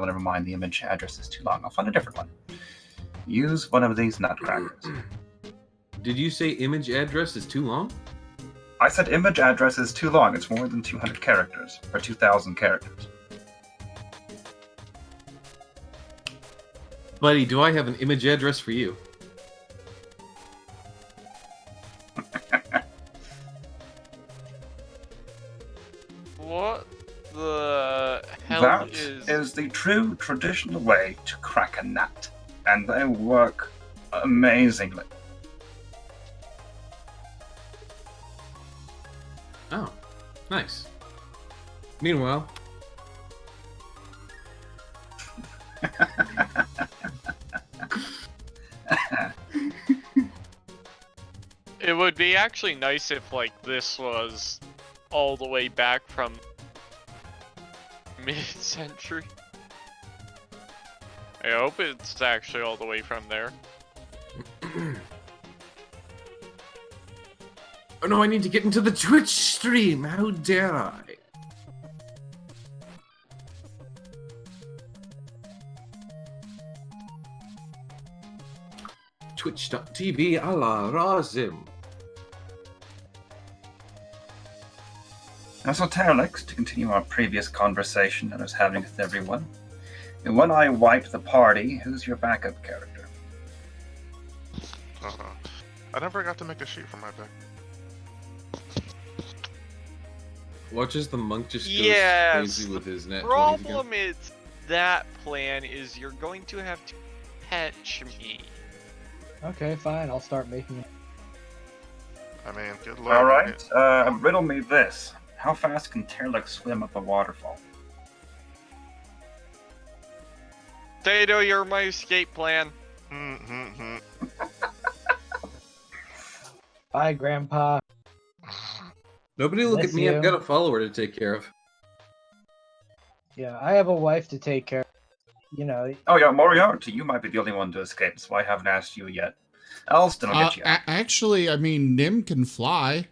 No, never mind. The image address is too long. I'll find a different one. Use one of these nutcrackers. Did you say image address is too long? I said image address is too long. It's more than 200 characters. Or 2,000 characters. Buddy, do I have an image address for you? What the hell That is the true traditional way to crack a nut. And they work amazingly. Oh, nice. Meanwhile... It would be actually nice if, like, this was all the way back from mid-century. I hope it's actually all the way from there. Oh no, I need to get into the Twitch stream! How dare I? Twitch.tv a la Razim. Now, so Terrelix, to continue our previous conversation that I was having with everyone, and when I wipe the party, who's your backup character? I never got to make a sheet for my deck. Watch as the monk just goes crazy with his net 20s again. Problem is that plan is you're going to have to catch me. Okay, fine. I'll start making it. I mean, good luck. Alright, riddle me this. How fast can Terrelix swim up a waterfall? Tato, you're my escape plan. Bye, Grandpa. Nobody look Miss at me, you. I've got a follower to take care of. Yeah, I have a wife to take care of. You know. Oh yeah, Moriarty, you might be the only one to escape, so I haven't asked you yet. Alston, I'll get you out. Actually, I mean, Nim can fly.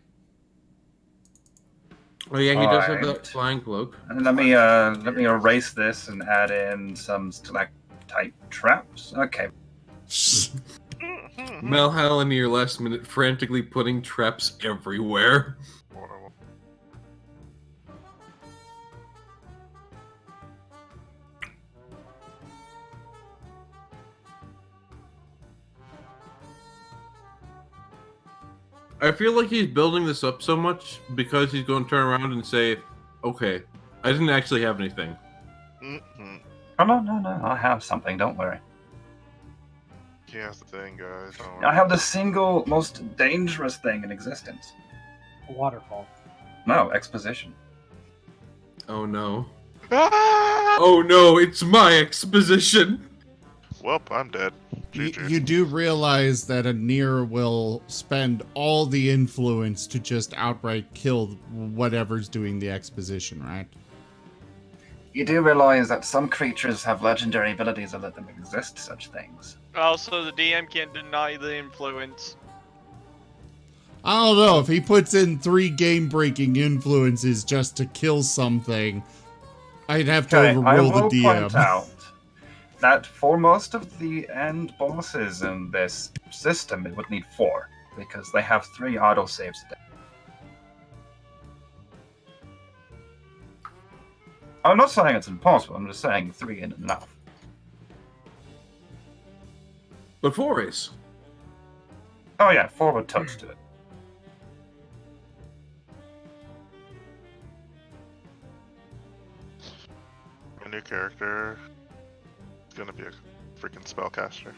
Oh yeah, he does have that flying cloak. And let me erase this and add in some stalactite traps. Okay. Melhal in your last minute frantically putting traps everywhere. I feel like he's building this up so much because he's going to turn around and say, okay, I didn't actually have anything. Oh, no, I have something, don't worry. Here's the thing, guys. I have the single most dangerous thing in existence. A waterfall. No, exposition. Oh no. Oh no, it's my exposition! Well, I'm dead. You do realize that a Nier will spend all the influence to just outright kill whatever's doing the exposition, right? You do realize that some creatures have legendary abilities that let them exist such things. Also, the DM can't deny the influence. I don't know, if he puts in 3 game-breaking influences just to kill something, I'd have to overrule the DM. I will point out that for most of the end bosses in this system, it would need 4, because they have 3 autosaves a day. I'm not saying it's impossible, I'm just saying 3 isn't enough. But 4 is. Oh yeah, 4 would toast to it. My new character is gonna be a freaking spellcaster.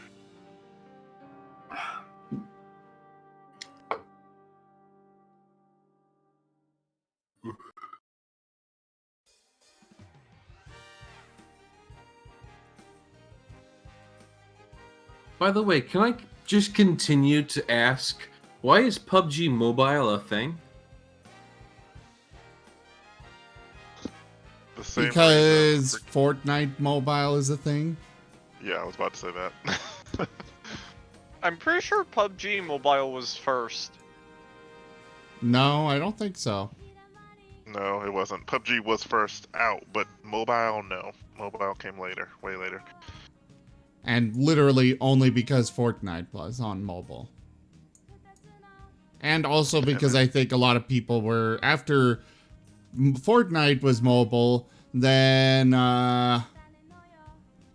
By the way, can I just continue to ask, why is PUBG Mobile a thing? Because Fortnite Mobile is a thing? Yeah, I was about to say that. I'm pretty sure PUBG Mobile was first. No, I don't think so. No, it wasn't. PUBG was first out, but mobile, no. Mobile came later, way later. And literally only because Fortnite was on mobile. And also because I think a lot of people were, after Fortnite was mobile, then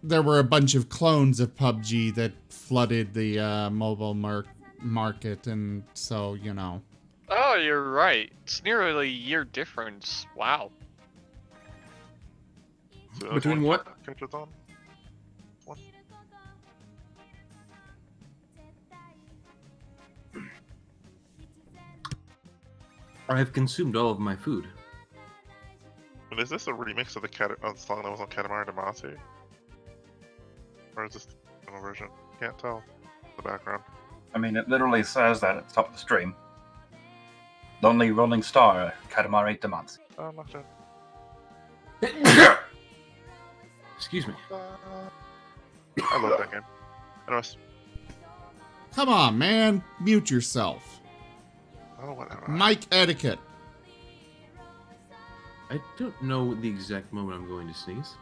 there were a bunch of clones of PUBG that flooded the mobile market, and so, you know. Oh, you're right. It's nearly a year difference. Wow. So that's Between one what? catches on? One. I have consumed all of my food. But is this a remix of the song that was on Katamari Damacy? Or is this the original version? Can't tell. The background. I mean, it literally says that at the top of the stream. Lonely Rolling Star, Katamari Damacy. Oh, I'm not sure. Excuse me. I love that game. Anyways. Come on, man. Mute yourself. Oh, whatever. Mic etiquette. I don't know the exact moment I'm going to sneeze.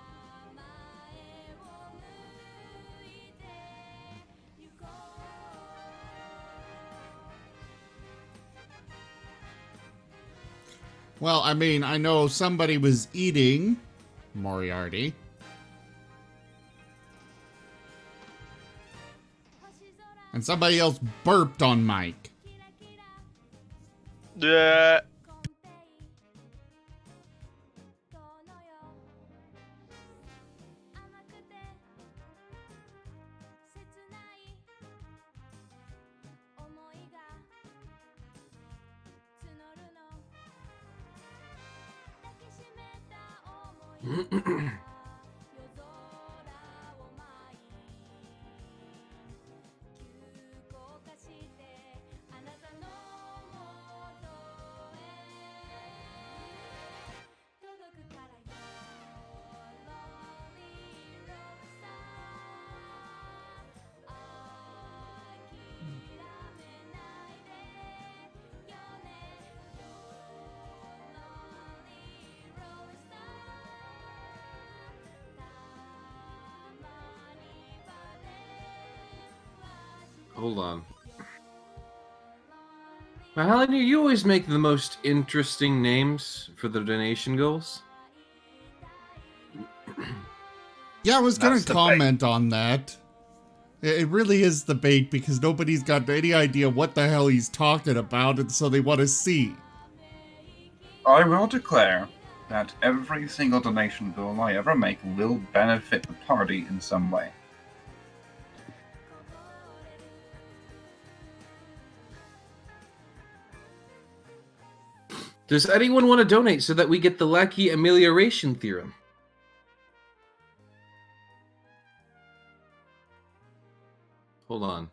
Well, I mean, I know somebody was eating Moriarty. And somebody else burped on Mike. Yeah. Hold on. Now, Helen, you always make the most interesting names for the donation goals. Yeah, I was going That's to the comment on that. It really is the bait because nobody's got any idea what the hell he's talking about, and so they want to see. I will declare that every single donation goal I ever make will benefit the party in some way. Does anyone want to donate so that we get the Lackey amelioration theorem? Hold on.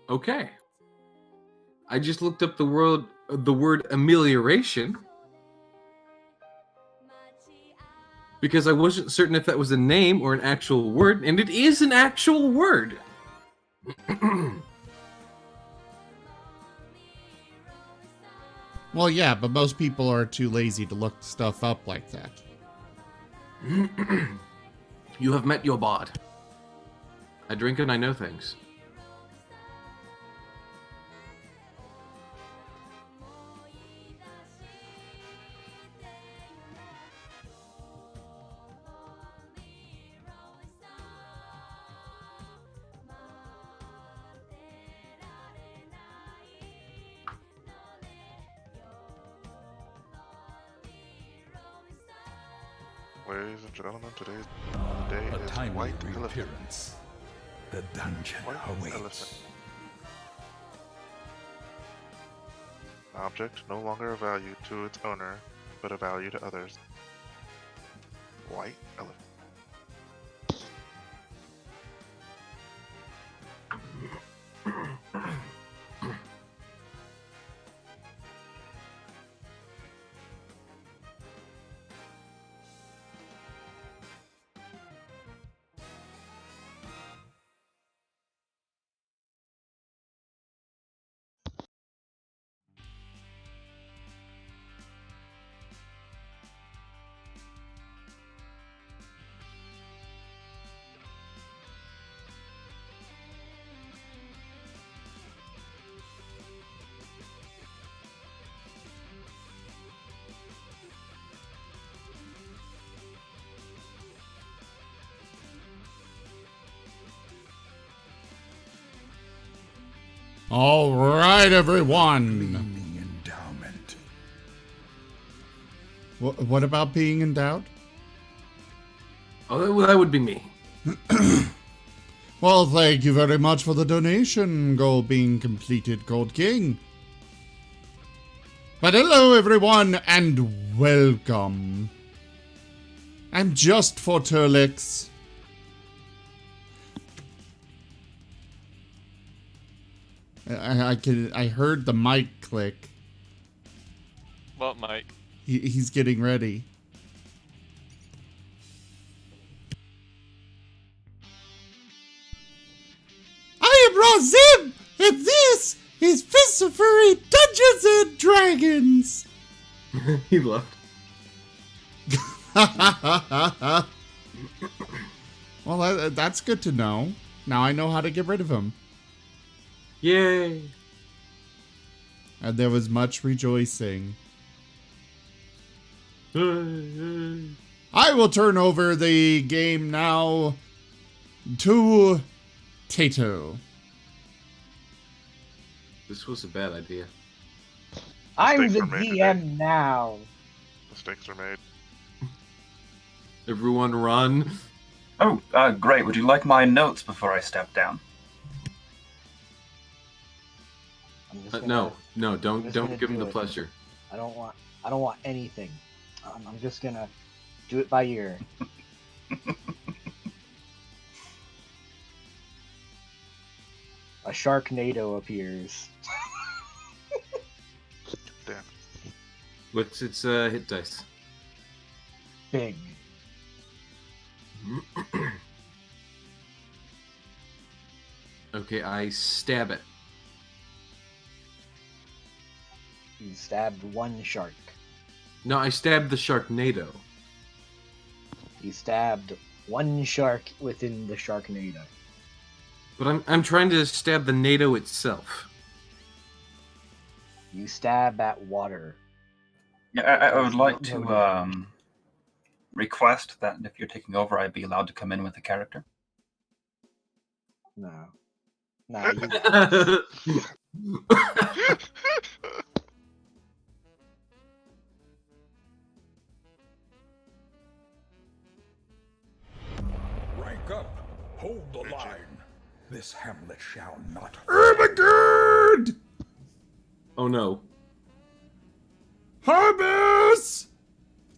Okay. I just looked up the word amelioration because I wasn't certain if that was a name or an actual word, and it is an actual word. Well, yeah, but most people are too lazy to look stuff up like that. You have met your bod. I drink and I know things. Ladies and gentlemen, today's day A is timely White Elephant. reappearance. The dungeon White awaits. elephant. Object no longer a value to its owner, but a value to others. White elephant. All right, everyone. Gleaming endowment. What about being endowed? Oh, that would be me. Well, thank you very much for the donation. Goal being completed, Gold King. But hello, everyone, and welcome. And just for Turlix. I heard the mic click. What, Mike? He's getting ready. I am Razim, and this is Furry Dungeons and Dragons. He left. Well, that's good to know. Now I know how to get rid of him. Yay! And there was much rejoicing. I will turn over the game now to Tato. This was a bad idea. I'm the Mistakes were made DM now. Mistakes are made. Everyone run. Oh, great. Would you like my notes before I step down? I'm just No, I'm don't just gonna give him do the it. pleasure. I don't want anything. I'm just gonna do it by ear. A Sharknado appears. Damn. What's its hit dice? Big. Okay, I stab it. You stabbed one shark. No, I stabbed the Sharknado. You stabbed one shark within the Sharknado. But I'm trying to stab the NATO itself. You stab at water. Yeah, I would like to request that if you're taking over, I be allowed to come in with a character. No. No, you won't. Rank up. Hold the line. This hamlet shall not. Ermagerd! Oh no. Harbus!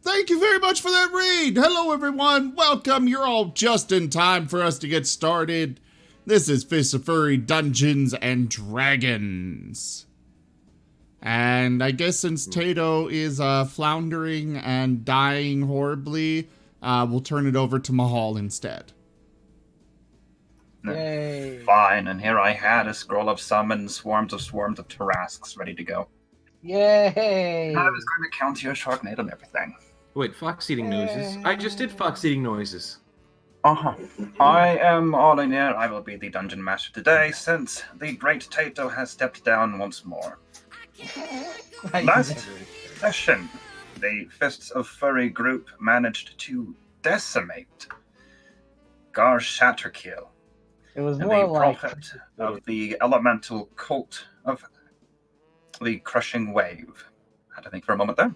Thank you very much for that read. Hello, everyone. Welcome. You're all just in time for us to get started. This is Furry Dungeons and Dragons. And I guess since Tato is floundering and dying horribly, we'll turn it over to Mahal instead. Yay. Fine, and here I had a scroll of summon swarms of Tarrasques ready to go. Yay! I was going to count your Sharknado and everything. Wait, fox eating noises? I just did fox eating noises. Uh-huh. I am All-in-Air. I will be the Dungeon Master today, since the great Tato has stepped down once more. Last session, the Fists of Furry group managed to decimate Gar Shatterkill, It was the more like prophet of the elemental cult of the Crushing Wave. Had to think for a moment there.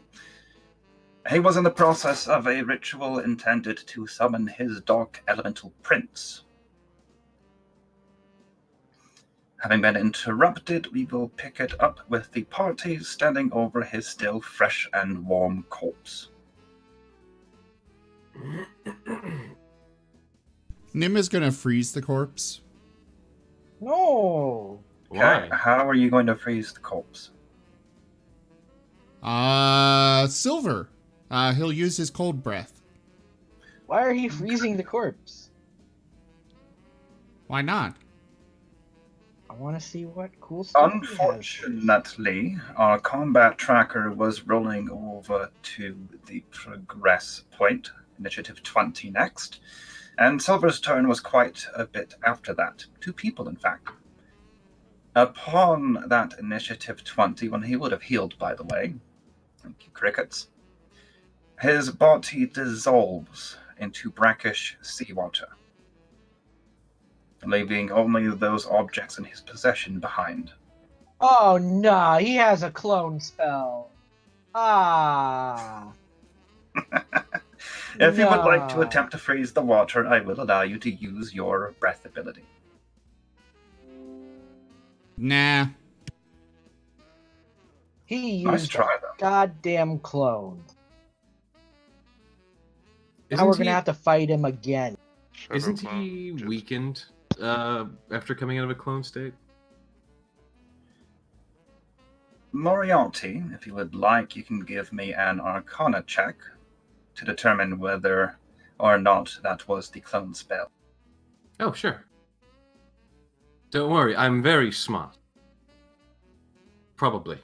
He was in the process of a ritual intended to summon his dark elemental prince. Having been interrupted, we will pick it up with the party standing over his still fresh and warm corpse. Nim is gonna freeze the corpse. no. Why? Okay, how are you going to freeze the corpse? Silver. He'll use his cold breath. Why are you freezing the corpse? Why not? I want to see what cool stuff he has. Unfortunately, our combat tracker was rolling over to the progress point, initiative 20 next, and Silver's turn was quite a bit after that. 2 people, in fact. Upon that initiative 20, when he would have healed, by the way, thank you, crickets, his body dissolves into brackish seawater, leaving only those objects in his possession behind. Oh no, he has a clone spell. Ah. If you would like to No. attempt to freeze the water, I will allow you to use your breath ability. Nah. He Nice used try, a though. goddamn clone. Now Isn't we're gonna he, have to fight him again. Shadow isn't clone. he Just- weakened after coming out of a clone state? Moriarty, if you would like, you can give me an Arcana check to determine whether or not that was the clone spell. Oh, sure. Don't worry, I'm very smart. Probably.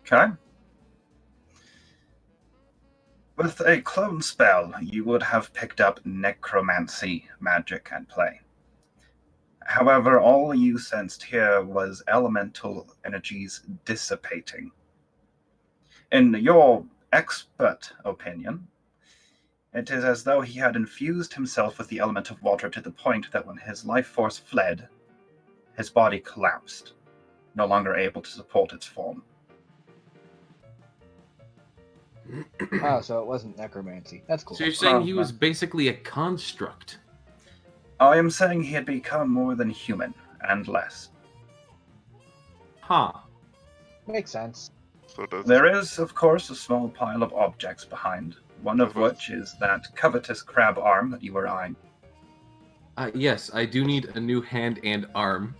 Okay. With a clone spell, you would have picked up necromancy magic at play. However, all you sensed here was elemental energies dissipating. In your expert opinion, it is as though he had infused himself with the element of water to the point that when his life force fled, his body collapsed, no longer able to support its form. Oh, so it wasn't necromancy. That's cool. So you're saying he was basically a construct? I am saying he had become more than human, and less. Huh. Makes sense. So does There is, of course, a small pile of objects behind, one of which is that covetous crab arm that you were eyeing. Yes, I do need a new hand and arm.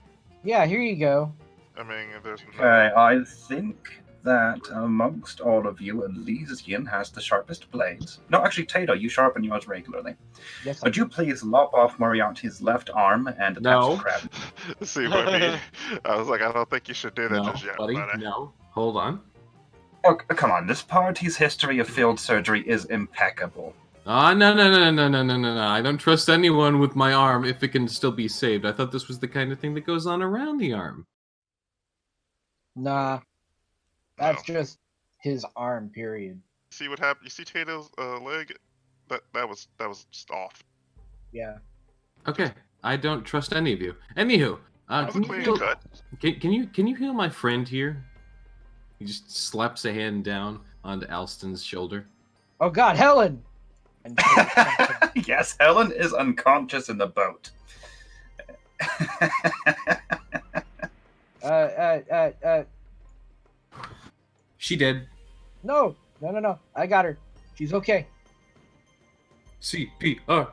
Yeah, here you go. I mean, there's no. Okay, I think that amongst all of you, Elysian has the sharpest blades. No, actually, Tato, you sharpen yours regularly. Yes, I Would you please lop off Moriarty's left arm and attach No. the crab? See what I mean? I was like, I don't think you should do that No, just yet, buddy, buddy. no. Hold on. Oh, come on, this party's history of field surgery is impeccable. Ah, no. I don't trust anyone with my arm if it can still be saved. I thought this was the kind of thing that goes on around the arm. Nah, that's No. just his arm. Period. See what happened? You see Tato's leg? That was just off. Yeah. Okay, I don't trust any of you. Anywho, That was a can, you clean heal, cut. can you heal my friend here? He just slaps a hand down onto Alston's shoulder. Oh God, Helen. And Yes, Helen is unconscious in the boat. She did. No. I got her. She's okay. CPR.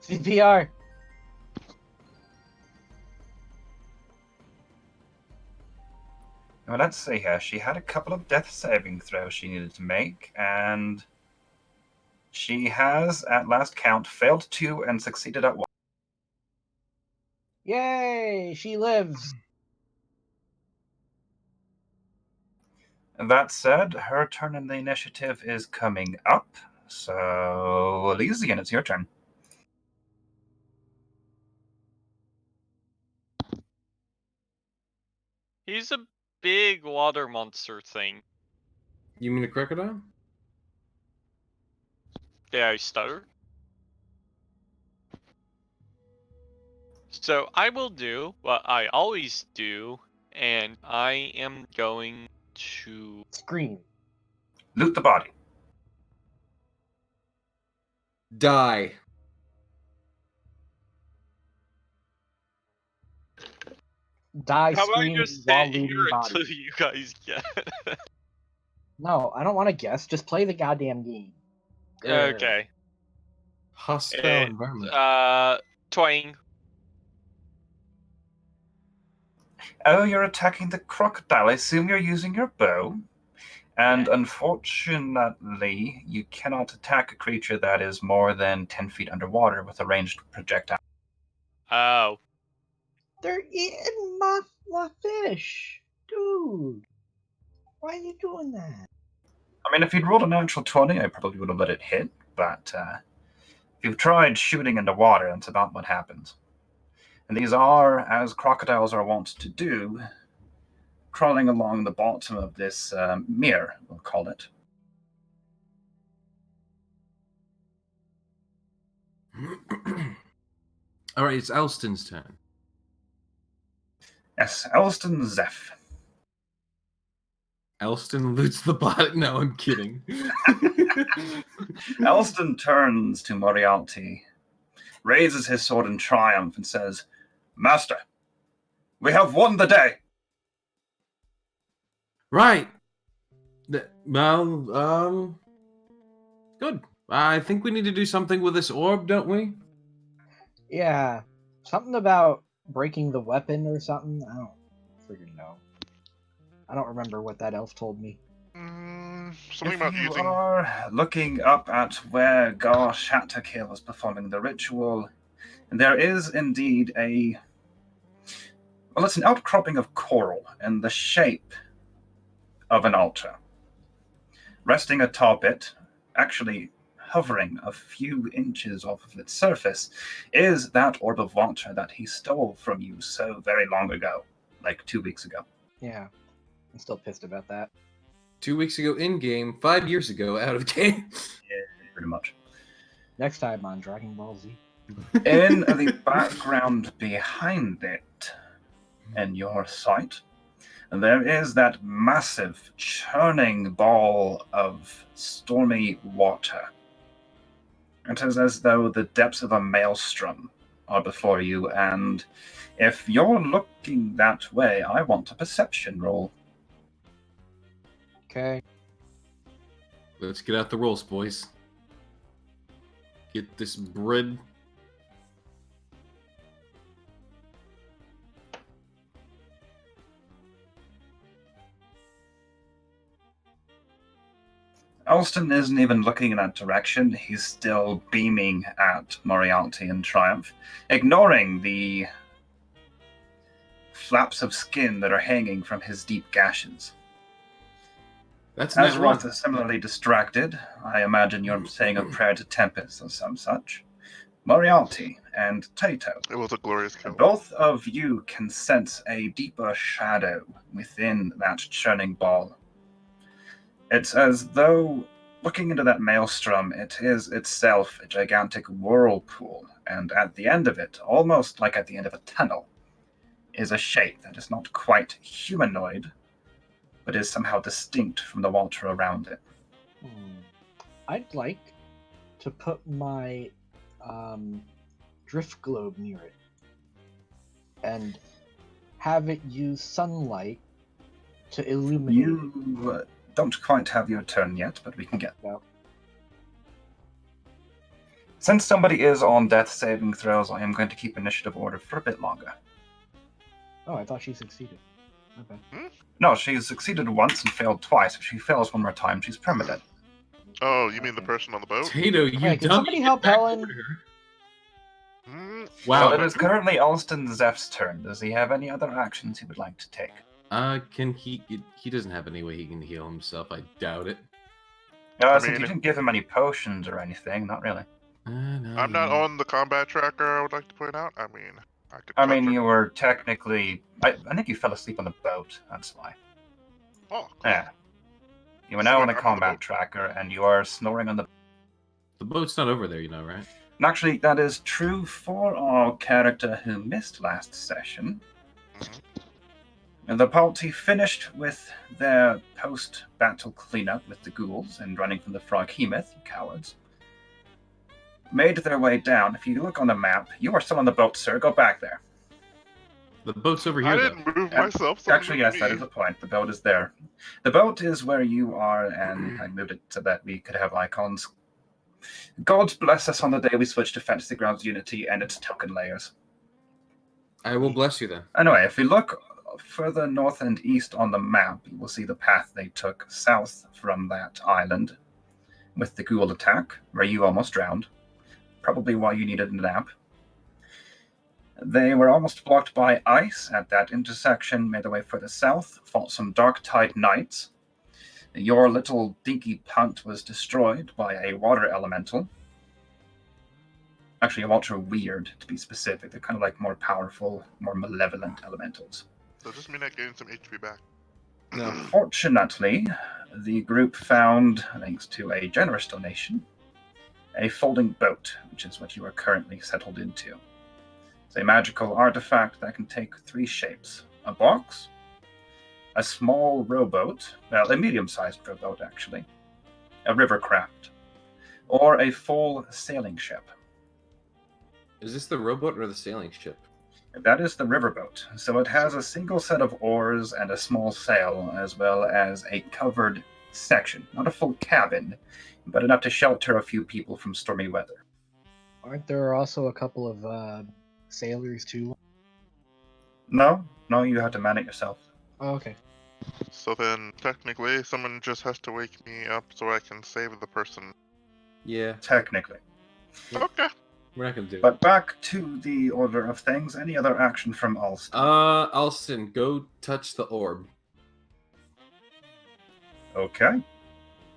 CPR. Well, let's see here. She had a couple of death saving throws she needed to make, and she has, at last count, failed 2 and succeeded at 1. Yay! She lives. That said, her turn in the initiative is coming up, so Elysian, it's your turn. He's a big water monster thing. You mean a crocodile? Yeah, I stutter. So I will do what I always do, and I am going to... Scream. Loot the body. Die. Die. How about I Scream just while sit looting here body. until you guys get... No, I don't want to guess. Just play the goddamn game. Grr. Okay. Hostile environment. Twang. Oh, you're attacking the crocodile. I assume you're using your bow. And unfortunately, you cannot attack a creature that is more than 10 feet underwater with a ranged projectile. Oh. They're eating my fish, dude. Why are you doing that? I mean, if you'd rolled a natural 20, I probably would have let it hit, but if you've tried shooting into water, that's about what happens. And these are, as crocodiles are wont to do, crawling along the bottom of this mere, we'll call it. All right, it's Alston's turn. Yes, Elston Zeph. Elston loots the body. No, I'm kidding. Elston turns to Moriarty, raises his sword in triumph, and says, Master, we have won the day. Right. Good. I think we need to do something with this orb, don't we? Yeah, something about breaking the weapon or something. I don't freaking know. I don't remember what that elf told me. Something If about you using. are looking up at where Gar Shatterkill was performing the ritual, there is indeed it's an outcropping of coral in the shape of an altar. Resting atop it, actually hovering a few inches off of its surface, is that orb of water that he stole from you so very long ago, like 2 weeks ago. Yeah, I'm still pissed about that. 2 weeks ago in game, 5 years ago out of game. Yeah, pretty much. Next time on Dragon Ball Z. In the background behind it, in your sight, there is that massive churning ball of stormy water. It is as though the depths of a maelstrom are before you, and if you're looking that way, I want a perception roll. Okay. Let's get out the rolls, boys. Get this bread. Alston isn't even looking in that direction. He's still beaming at Moriarty in triumph, ignoring the flaps of skin that are hanging from his deep gashes. That's net Azeroth one. is similarly distracted. I imagine you're saying a prayer to Tempest or some such. Moriarty and Tato. It was a glorious kill. Both of you can sense a deeper shadow within that churning ball. It's as though, looking into that maelstrom, it is itself a gigantic whirlpool, and at the end of it, almost like at the end of a tunnel, is a shape that is not quite humanoid, but is somehow distinct from the water around it. I'd like to put my drift globe near it and have it use sunlight to illuminate. You don't quite have your turn yet, but we can get No. Since somebody is on death saving throws, I am going to keep initiative order for a bit longer. Oh, I thought she succeeded. Okay. No, she's succeeded once and failed twice. If she fails one more time, she's permadead. Oh, you mean the person on the boat? Tato, you Hey, can dummy, somebody get help back Helen? over here. Well, Wow. it is currently Alston Zeph's turn. Does he have any other actions he would like to take? Can he doesn't have any way he can heal himself. I doubt it. No, since mean, you didn't give him any potions or anything, not really. No, I'm not no. on the combat tracker, I would like to point out. I mean, I could. I mean, touch it. you were technically... I think you fell asleep on the boat, that's why. Oh, cool. Yeah. You are So now wait, on the I'm on the combat boat? tracker, and you are snoring on the... The boat's not over there, you know, right? And actually, that is true for our character who missed last session. Mhm. And the party finished with their post-battle cleanup with the ghouls and running from the Froghemoth, you cowards. Made their way down. If you look on the map, you are still on the boat, sir. Go back there. The boat's over I here, though. didn't move Yeah. myself. So Actually, yes, that is the point. The boat is there. The boat is where you are, and I moved it so that we could have icons. God bless us on the day we switched to Fantasy Grounds Unity and its token layers. I will bless you then. Anyway, if we look further north and east on the map, you will see the path they took south from that island with the ghoul attack, where you almost drowned. Probably why you needed a nap. They were almost blocked by ice at that intersection, made their way further south, fought some Dark Tide Knights. Your little dinky punt was destroyed by a water elemental. Actually, a water weird, to be specific. They're kind of like more powerful, more malevolent elementals. Does this mean I gain some HP back? No. Fortunately, the group found, thanks to a generous donation, a folding boat, which is what you are currently settled into. It's a magical artifact that can take 3 shapes: a box, a small rowboat, well, a medium-sized rowboat actually, a river craft, or a full sailing ship. Is this the rowboat or the sailing ship? That is the riverboat. So it has a single set of oars and a small sail, as well as a covered section. Not a full cabin, but enough to shelter a few people from stormy weather. Aren't there also a couple of sailors too? No, you have to man it yourself. Oh, okay. So then, technically, someone just has to wake me up so I can save the person. Yeah, Technically. Okay. we're not gonna do it. But back to the order of things. Any other action from Alston? Alston, go touch the orb. Okay.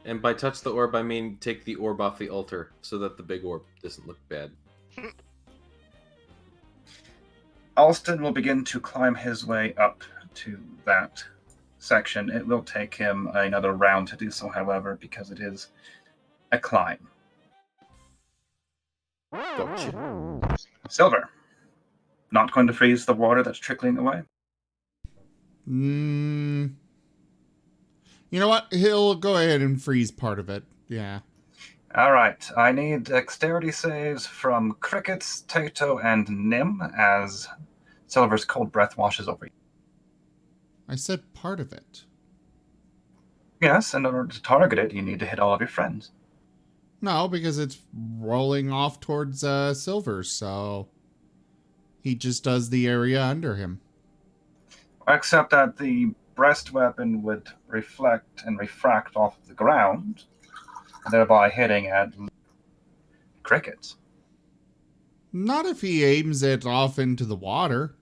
And by touch the orb, I mean take the orb off the altar so that the big orb doesn't look bad. Alston will begin to climb his way up to that section. It will take him another round to do so, however, because it is a climb. Gotcha. Silver. Not going to freeze the water that's trickling away? You know what? He'll go ahead and freeze part of it. Yeah. Alright, I need dexterity saves from Crickets, Tato, and Nim as Silver's cold breath washes over you. I said part of it. Yes, and in order to target it, you need to hit all of your friends. No, because it's rolling off towards Silver, so he just does the area under him. Except that the breast weapon would reflect and refract off of the ground, thereby hitting at Crickets. Not if he aims it off into the water.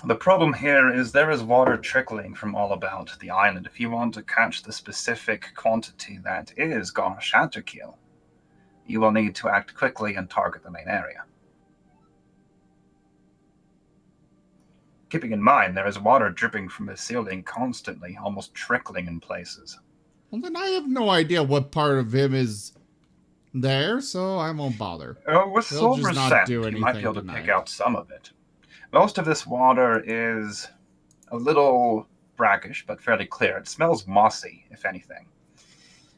The problem here is there is water trickling from all about the island. If you want to catch the specific quantity that is going to Shatterkill, you will need to act quickly and target the main area. Keeping in mind, there is water dripping from the ceiling constantly, almost trickling in places. Well, then I have no idea what part of him is there, so I won't bother. With He'll just Silver's not scent, do you might be able to anything pick tonight. out some of it. Most of this water is a little brackish, but fairly clear. It smells mossy, if anything.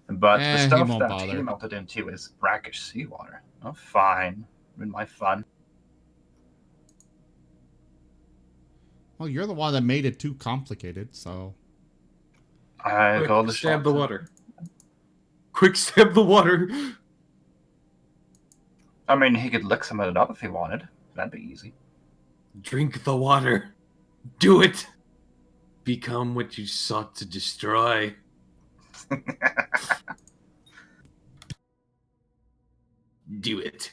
But the he stuff won't that bother. he melted into is brackish seawater. Oh, fine. Ruin my fun. Well, you're the one that made it too complicated, so... I Quick, call the stab shot. the water. Quick, stab the water. I mean, he could lick some of it up if he wanted. That'd be easy. Drink the water. Do it. Become what you sought to destroy. Do it.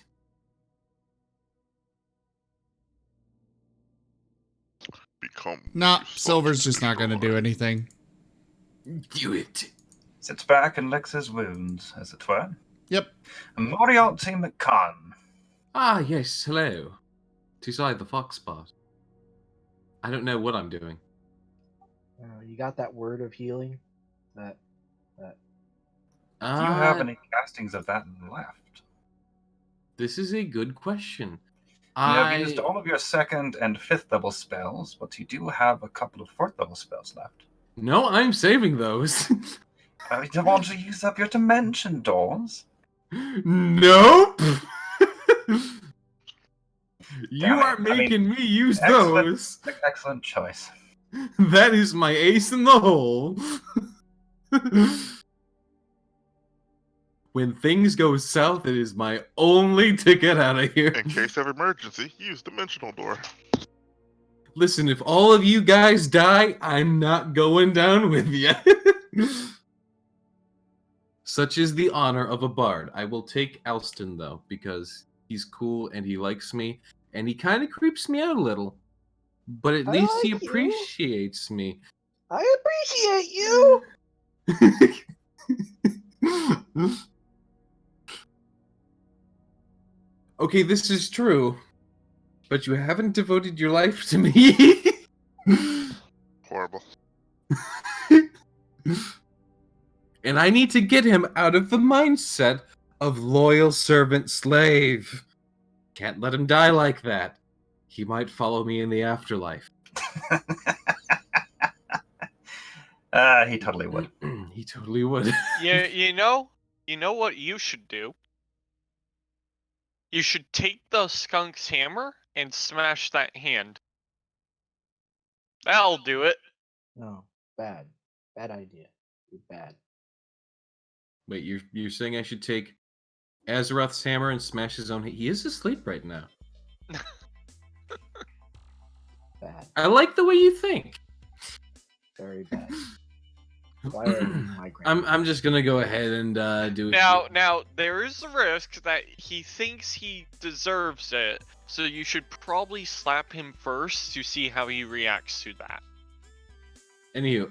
Become. Nah, Silver's just not gonna do anything. Do it. Sits back and licks his wounds, as it were. Yep. Moriarty McCann. Ah, yes, hello. 'Tis I, the Foxpot. I don't know what I'm doing. You got that word of healing? That Do you have any castings of that left? This is a good question. You have used all of your second and fifth level spells, but you do have a couple of fourth level spells left. No, I'm saving those. You don't want to use up your dimension doors? Nope. You Damn it. are making me use excellent. those. Excellent choice. That is my ace in the hole. When things go south, it is my only ticket out of here. In case of emergency, use dimensional door. Listen, if all of you guys die, I'm not going down with you. Such is the honor of a bard. I will take Alston, though, because he's cool and he likes me, and he kind of creeps me out a little. But at I least he like you. appreciates me. I appreciate you. Okay, this is true, but you haven't devoted your life to me. Horrible. And I need to get him out of the mindset of loyal servant slave. Can't let him die like that. He might follow me in the afterlife. He totally would. He totally would. You know what you should do? You should take the skunk's hammer and smash that hand. That'll do it. No, bad. Bad idea. You're bad. Wait, you're saying I should take Azeroth's hammer and smash his own? He is asleep right now. Bad. I like the way you think. Very bad. Why are you my grandma? I'm just gonna go ahead and do it. Now there is a risk that he thinks he deserves it, so you should probably slap him first to see how he reacts to that. Anywho,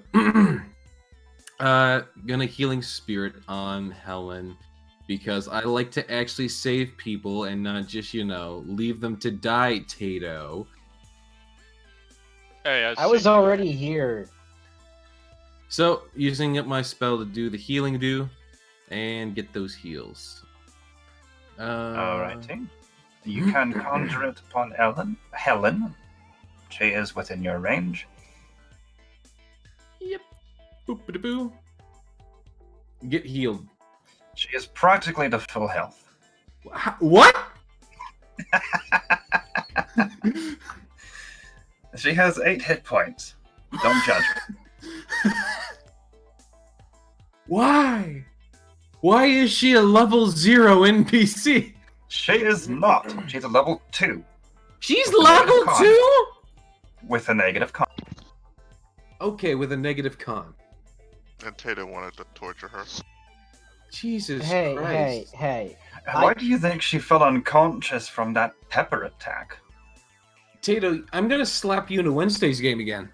gonna healing spirit on Helen because I like to actually save people and not just leave them to die. Tato. Hey, I was already here. So, using up my spell to do the healing and get those heals. Alrighty. You can conjure it upon Helen. She is within your range. Yep. Boop-a-da-boo. Get healed. She is practically to full health. What? She has 8 hit points. Don't judge her. Why? Why is she a level 0 NPC? She is not. She's a level 2. She's With a negative level con. 2? With a negative con. Okay, with a negative con. And Tato wanted to torture her. Jesus Hey, Christ. hey. Why do you think she fell unconscious from that pepper attack? Tato, I'm gonna slap you in a Wednesday's game again.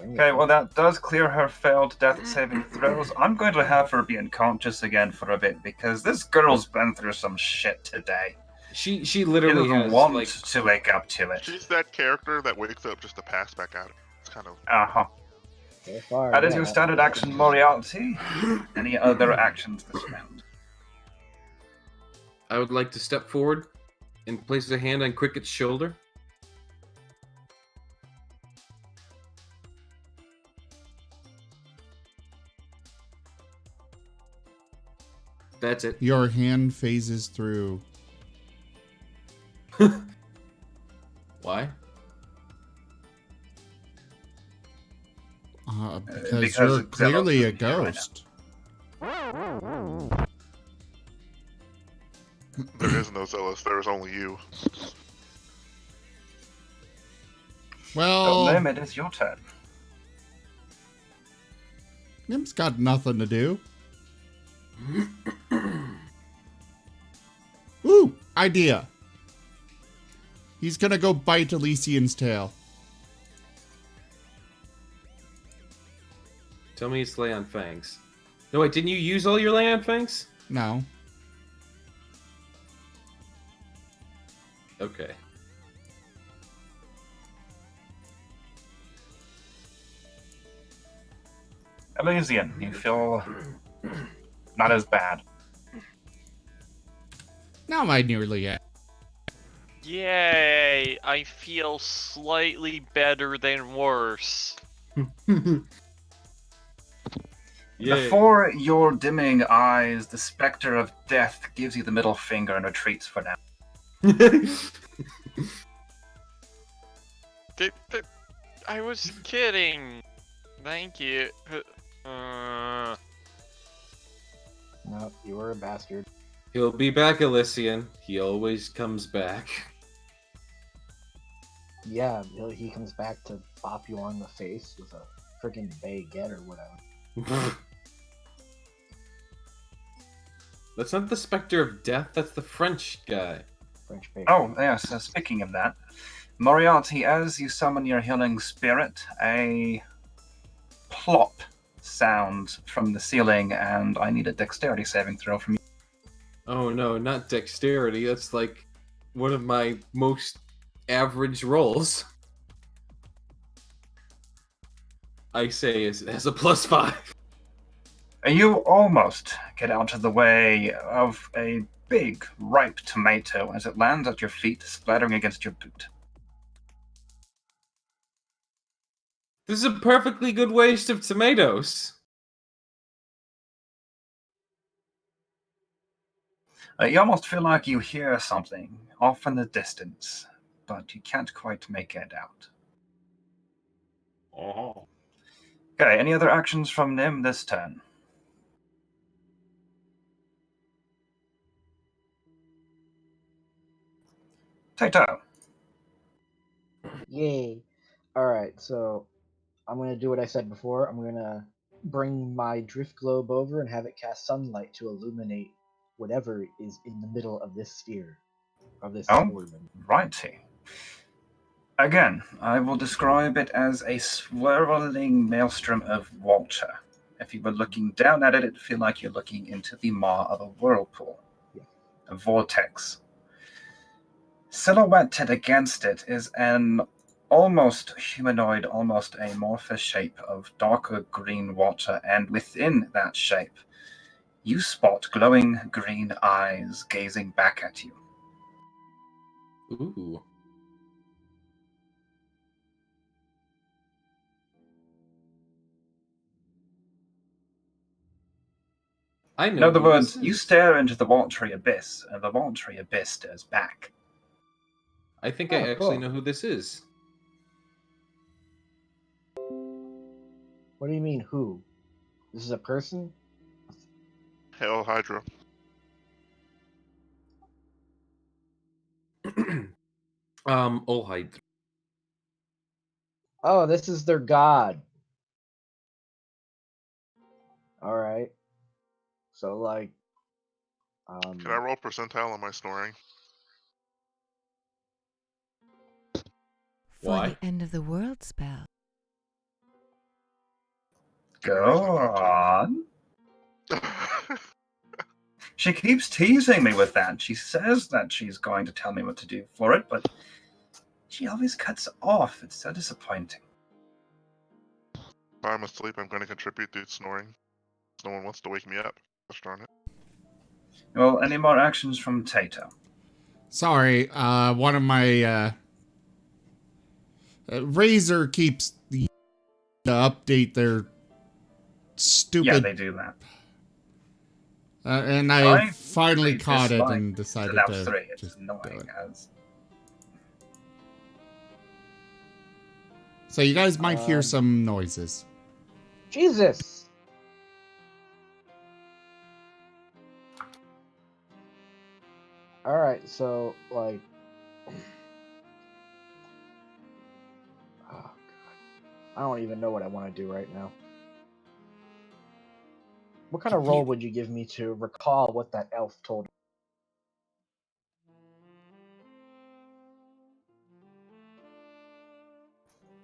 Okay, well that does clear her failed death saving throws. I'm going to have her be unconscious again for a bit because this girl's been through some shit today. She She literally doesn't has want like to wake up to it. She's that character that wakes up just to pass back out. It's kind of... Uh-huh. So far, That is yeah. your standard action, Moriarty. Any other actions this round? I would like to step forward and place a hand on Cricket's shoulder. That's it. Your hand phases through. Why? Because because you're Xenos clearly a isn't here right now. ghost. There is no Zealous, there is only you. Well, Lim, it is your turn. Nim's got nothing to do. Ooh, idea. He's gonna go bite Elysian's tail. Tell me it's lay on fangs. No, wait, didn't you use all your lay on fangs? No. Okay. Elysian, you feel not as bad. Now I nearly at. Yay! I feel slightly better than worse. Yay. Before your dimming eyes, the specter of death gives you the middle finger and retreats for now. I was kidding. Thank you. No, you were a bastard. He'll be back, Elysian. He always comes back. Yeah, he comes back to bop you on the face with a freaking baguette or whatever. That's not the Spectre of Death, that's the French guy. French baguette. Oh, yes, speaking of that, Moriarty, as you summon your healing spirit, a plop sound from the ceiling, and I need a dexterity saving throw from you. Oh no, not dexterity. That's like one of my most average rolls. I say as a +5. You almost get out of the way of a big, ripe tomato as it lands at your feet, splattering against your boot. This is a perfectly good waste of tomatoes. You almost feel like you hear something off in the distance, but you can't quite make it out. Oh. Okay, any other actions from Nim this turn? Tato. Yay. Alright, so I'm gonna do what I said before. I'm gonna bring my drift globe over and have it cast sunlight to illuminate whatever is in the middle of this sphere. Of this Oh, orb. righty. Again, I will describe it as a swirling maelstrom of water. If you were looking down at it, it'd feel like you're looking into the maw of a whirlpool, Yeah. a vortex. Silhouetted against it is an almost humanoid, almost amorphous shape of darker green water, and within that shape, you spot glowing green eyes gazing back at you. Ooh. I know. In other who words, this you is. stare into the watery abyss, and the watery abyss stares back. I think Oh, I actually cool. know who this is. What do you mean, who? This is a person? Hail Hydra. Ol Hydra. Oh, this is their god. Alright. So, like, Can I roll percentile on my snoring? For Why? the end of the world spell. Go on. She keeps teasing me with that. She says that she's going to tell me what to do for it, but she always cuts off. It's so disappointing. If I'm asleep, I'm going to contribute to snoring. No one wants to wake me up. Gosh darn it. Well, any more actions from Tato? Sorry, one of my Razer keeps the update their stupid. Yeah, they do that. And I I finally really caught it dislike and decided Synapse to 3. It's just do annoying it. as. So you guys might hear some noises. Jesus! Alright, so, like... Oh, God. I don't even know what I want to do right now. What kind of role would you give me to recall what that elf told me?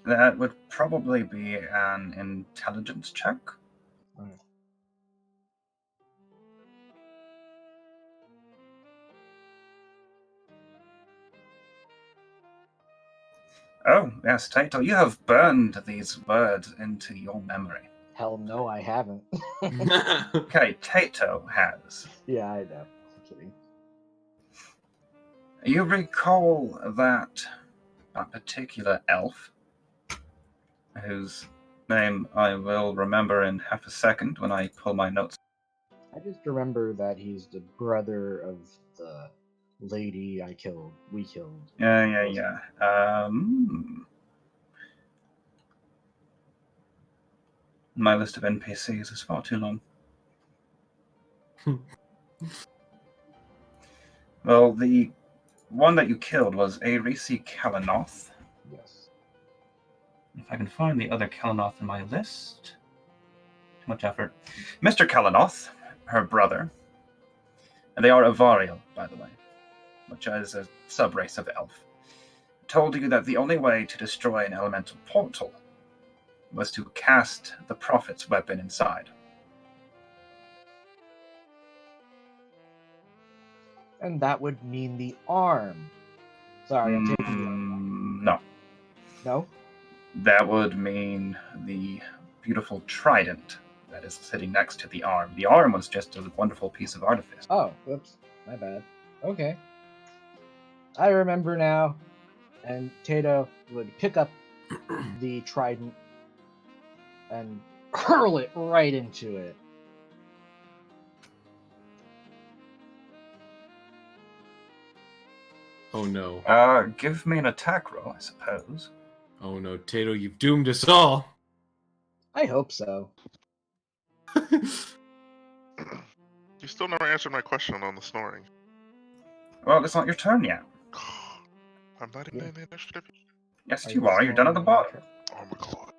That would probably be an intelligence check. Alright. Oh, yes, Tato, you have burned these words into your memory. Hell no, I haven't. Okay, Tato has. Yeah, I know. I'm kidding. You recall that a particular elf, whose name I will remember in half a second when I pull my notes. I just remember that he's the brother of the lady we killed. Yeah. My list of NPCs is far too long. Well, the one that you killed was Arisi Kalanoth. Yes. If I can find the other Kalanoth in my list. Too much effort. Mr. Kalanoth, her brother, and they are Avariel, by the way, which is a sub-race of elf, told you that the only way to destroy an elemental portal was to cast the Prophet's weapon inside. And that would mean the arm. Sorry, I'm taking you. No. No? That would mean the beautiful trident that is sitting next to the arm. The arm was just a wonderful piece of artifice. Oh, whoops. My bad. Okay. I remember now. And Tato would pick up the trident and hurl it right into it. Oh no. Give me an attack roll, I suppose. Oh no, Tato, you've doomed us all. I hope so. You still never answered my question on the snoring. Well, it's not your turn yet. I'm not even in the initiative. Yes, Are you you are. You're done at the bottom. Oh my god.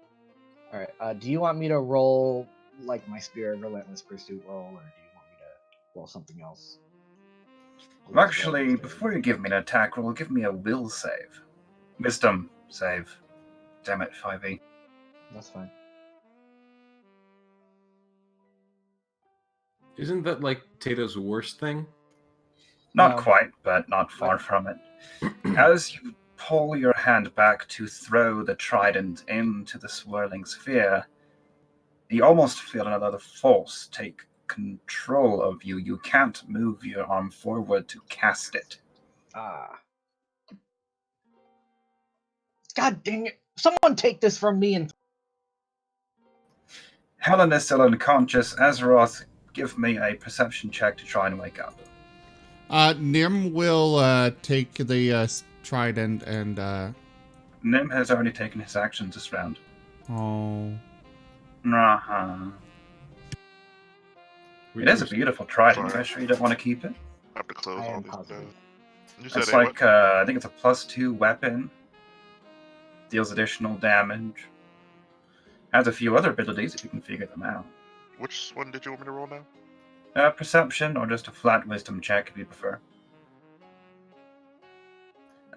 Alright, do you want me to roll like my Spear of Relentless Pursuit roll, or do you want me to roll something else? Well, actually, before you give me an attack roll, give me a will save. Wisdom save. Damn it, 5e. That's fine. Isn't that like Tato's worst thing? Not No. quite, but not far from it. As you pull your hand back to throw the trident into the swirling sphere, you almost feel another force take control of you. You can't move your arm forward to cast it. Ah. God dang it! Someone take this from me and Helen is still unconscious. Azeroth, give me a perception check to try and wake up. Nim will take the trident and Nim has already taken his actions this round. oh. Uh-huh. It is a beautiful trident. Are you sure you don't want to keep it? I have to close I all am these positive. windows. You said It's a what? like, I think it's a +2 weapon. Deals additional damage. Has a few other abilities if you can figure them out. Which one did you want me to roll now? Perception or just a flat wisdom check if you prefer.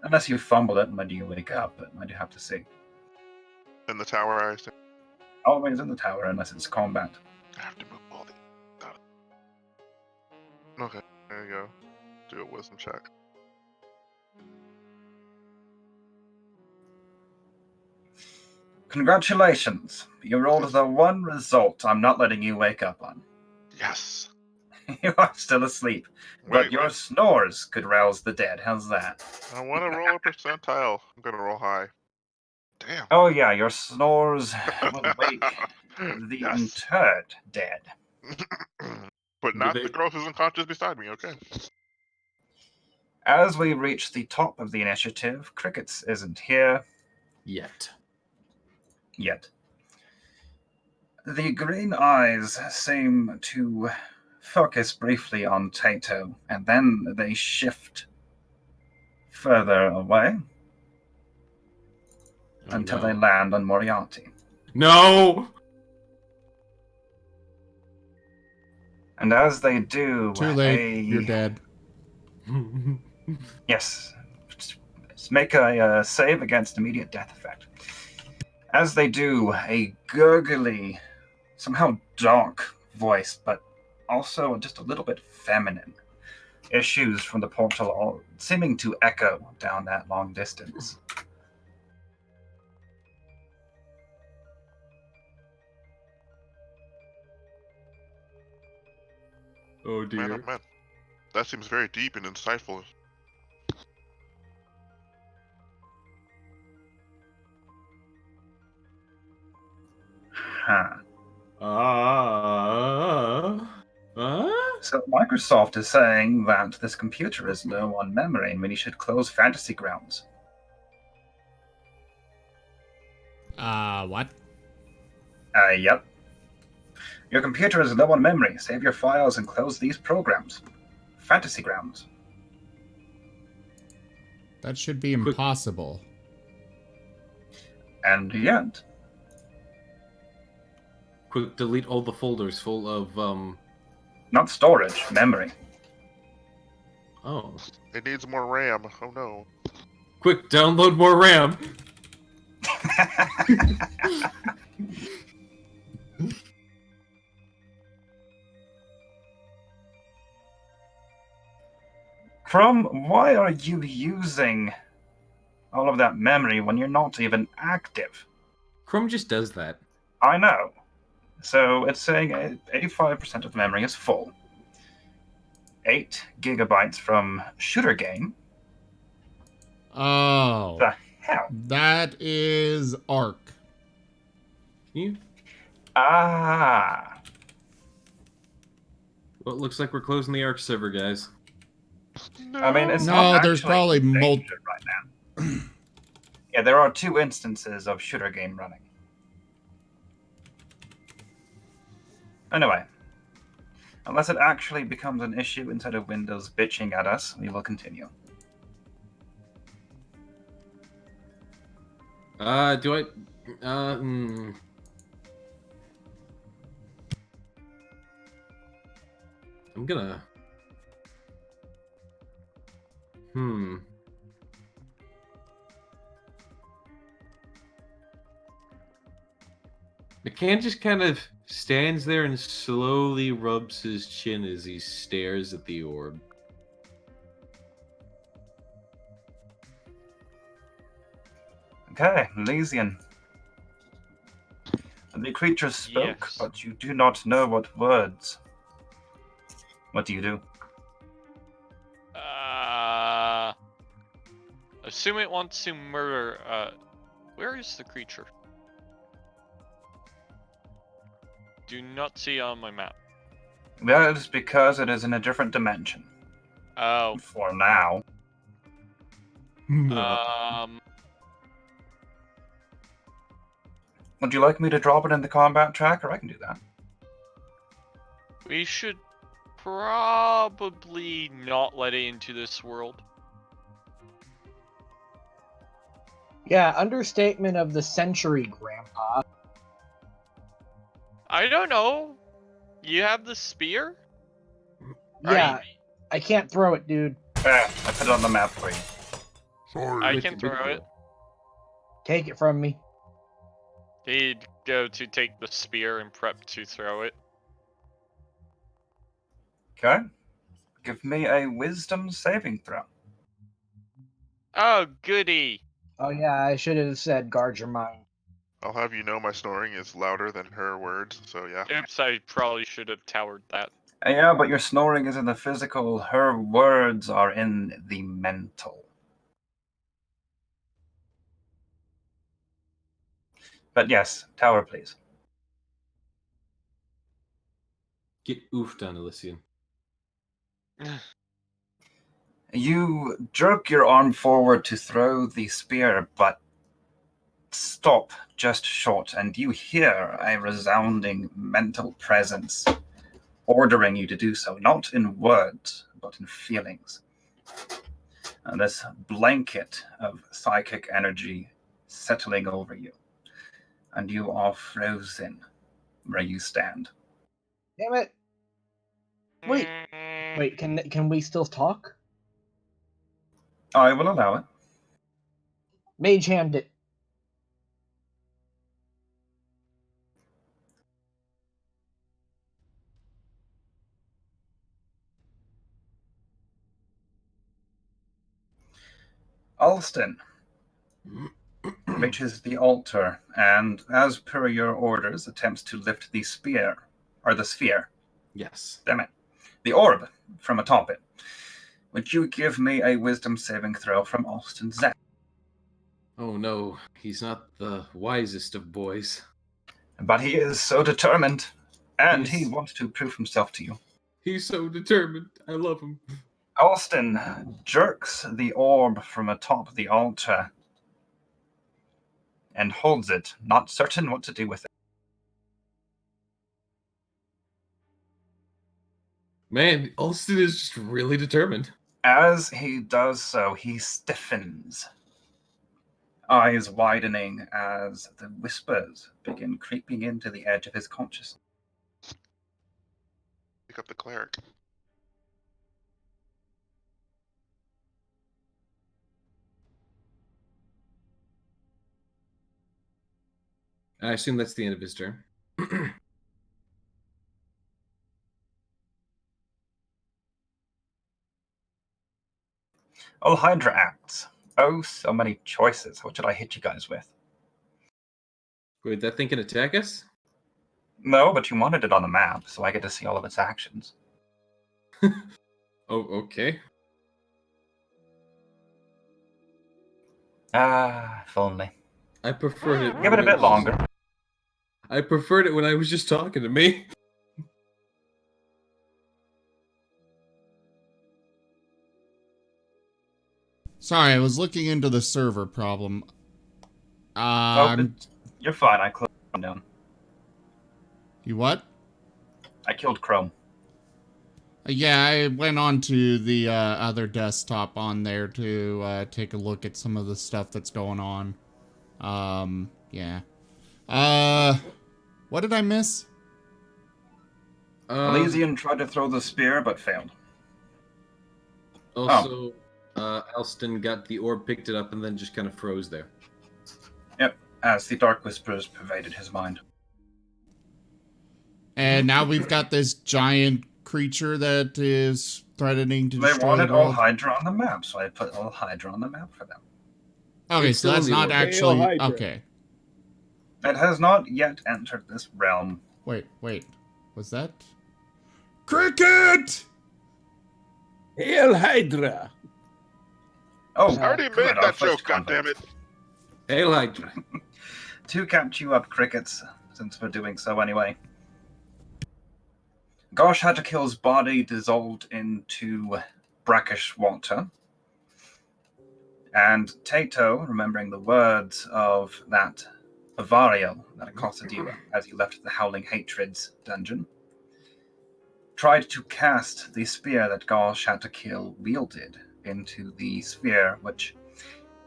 Unless you fumble it when you wake up, but I do have to see. In the tower, I assume. Always in the tower unless it's combat. I have to move all the. Got it. Okay, there you go. Do a wisdom check. Congratulations! You rolled the one result I'm not letting you wake up on. Yes. You are still asleep, but your snores could rouse the dead. How's that? I want to roll a percentile. I'm gonna roll high. Damn. Oh yeah, your snores will wake the Yes. interred dead. But not the girl who's unconscious beside me, okay? As we reach the top of the initiative, Crickets isn't here Yet. The green eyes seem to focus briefly on Tato, and then they shift further away until they land on Moriarty. No! And as they do, Too late. You're dead. Yes. Just make a save against immediate death effect. As they do, a gurgly, somehow dark voice, but also just a little bit feminine, issues from the portal, seeming to echo down that long distance. Oh dear. Man, oh man. That seems very deep and insightful. Huh. Huh? So Microsoft is saying that this computer is low on memory and we should close Fantasy Grounds. What? Yep. Your computer is low on memory. Save your files and close these programs. Fantasy Grounds. That should be impossible. And yet. Quick, delete all the folders full of, Not storage, memory. Oh. It needs more RAM. Oh no. Quick, download more RAM! Chrome, why are you using all of that memory when you're not even active? Chrome just does that. I know. So it's saying 85% of the memory is full. 8 gigabytes from Shooter Game. Oh, The hell? that is Arc. Can you? Ah. Well, it looks like we're closing the Arc server, guys. I mean, it's No, not there's actually probably in mul- danger right now. Yeah, there are 2 instances of Shooter Game running. Anyway, unless it actually becomes an issue inside of Windows bitching at us, we will continue. Do I? I'm gonna. McCann just kind of stands there and slowly rubs his chin as he stares at the orb. Okay, Elysian. The creature spoke, Yes. but you do not know what words. What do you do? Assume it wants to murder. Where is the creature? Do not see on my map. That is because it is in a different dimension. Oh. For now. Would you like me to drop it in the combat tracker? I can do that. We should probably not let it into this world. Yeah, understatement of the century, Grandpa. I don't know. You have the spear? Yeah, Right? I can't throw it, dude. I put it on the map for you. Sorry. I With can the big throw it. deal. Take it from me. He'd go to take the spear and prep to throw it. Okay. Give me a wisdom saving throw. Oh, goody. Oh yeah, I should have said guard your mind. I'll have you know my snoring is louder than her words, so yeah. Oops, I probably should have towered that. Yeah, but your snoring is in the physical. Her words are in the mental. But yes, tower, please. Get oofed on, Elysian. You jerk your arm forward to throw the spear, but stop just short, and you hear a resounding mental presence ordering you to do so, not in words, but in feelings. And this blanket of psychic energy settling over you, and you are frozen where you stand. Damn it! Wait, wait. Can we still talk? I will allow it. Mage hand it. Alston reaches the altar and, as per your orders, attempts to lift the spear, or the sphere. Yes. Damn it. The orb from atop it. Would you give me a wisdom saving throw from Alston Zach? Oh no, he's not the wisest of boys. But he is so determined, and he Yes. wants to prove himself to you. He's so determined. I love him. Alston jerks the orb from atop the altar and holds it, not certain what to do with it. Man, Alston is just really determined. As he does so, he stiffens, eyes widening as the whispers begin creeping into the edge of his consciousness. Pick up the cleric. I assume that's the end of his turn. Oh, Hydra acts. Oh, so many choices. What should I hit you guys with? Wait, that thing can attack us? No, but you wanted it on the map, so I get to see all of its actions. Oh, okay. Ah, if only. I preferred it. Give it a bit longer. I preferred it when I was just talking to me. Sorry, I was looking into the server problem. Oh, you're fine. I closed Chrome down. You what? I killed Chrome. Yeah, I went on to the other desktop on there to take a look at some of the stuff that's going on. Yeah. What did I miss? Elysian tried to throw the spear, but failed. Also, Alston got the orb, picked it up, and then just kind of froze there. Yep, as the Dark Whispers pervaded his mind. And now we've got this giant creature that is threatening to They destroy wanted the all world. Hydra on the map, so I put all Hydra on the map for them. Okay, It's so that's still in not the actually... Hydra. Okay. It has not yet entered this realm. Wait. Was that... Cricket! Hail Hydra! Oh, I already good, made our that first joke, convert. goddammit. Hail Hydra. To catch you up, crickets, since we're doing so anyway. Gosh had to kill his body dissolved into brackish water. And Tato, remembering the words of that Avariel that accosted you as you left the Howling Hatreds dungeon, tried to cast the spear that Gosh had to kill wielded into the sphere, which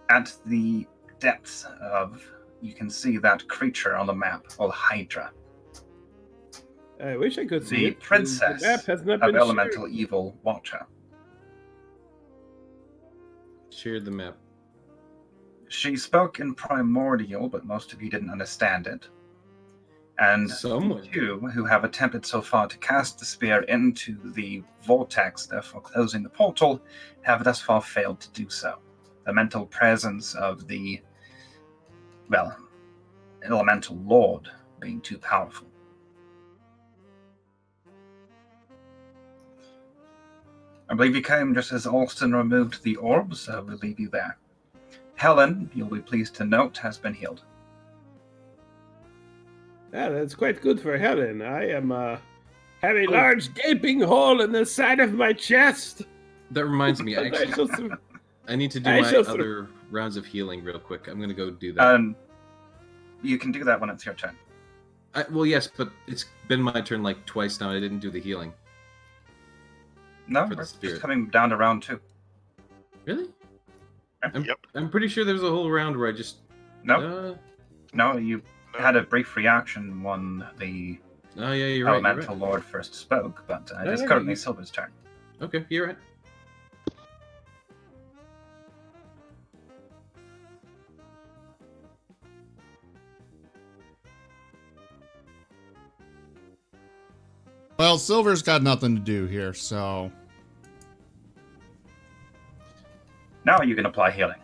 at the depths of, you can see that creature on the map called Hydra, I wish I could see the it. princess The map has not of been elemental shared. evil Watcher. Shared the map. She spoke in primordial, but most of you didn't understand it. And Someone you, who have attempted so far to cast the spear into the vortex, therefore closing the portal, have thus far failed to do so. The mental presence of the, well, elemental lord being too powerful. I believe you came just as Alston removed the orb, so we'll leave you there. Helen, you'll be pleased to note, has been healed. Yeah, that's quite good for Helen. I am have a large gaping hole in the side of my chest. That reminds me, I actually, shall sur- I need to do I my shall sur- other rounds of healing real quick. I'm gonna go do that. You can do that when it's your turn. Well, yes, but it's been my turn like twice now. I didn't do the healing. No, For the we're spirit. just coming down to round 2. Really? Yep. I'm pretty sure there was a whole round where I just. No, no, you had a brief reaction when the Oh yeah, you're right. elemental lord first spoke, but it is yeah, currently you- Silver's turn. Okay, you're right. Well, Silver's got nothing to do here, so... Now you can apply healing.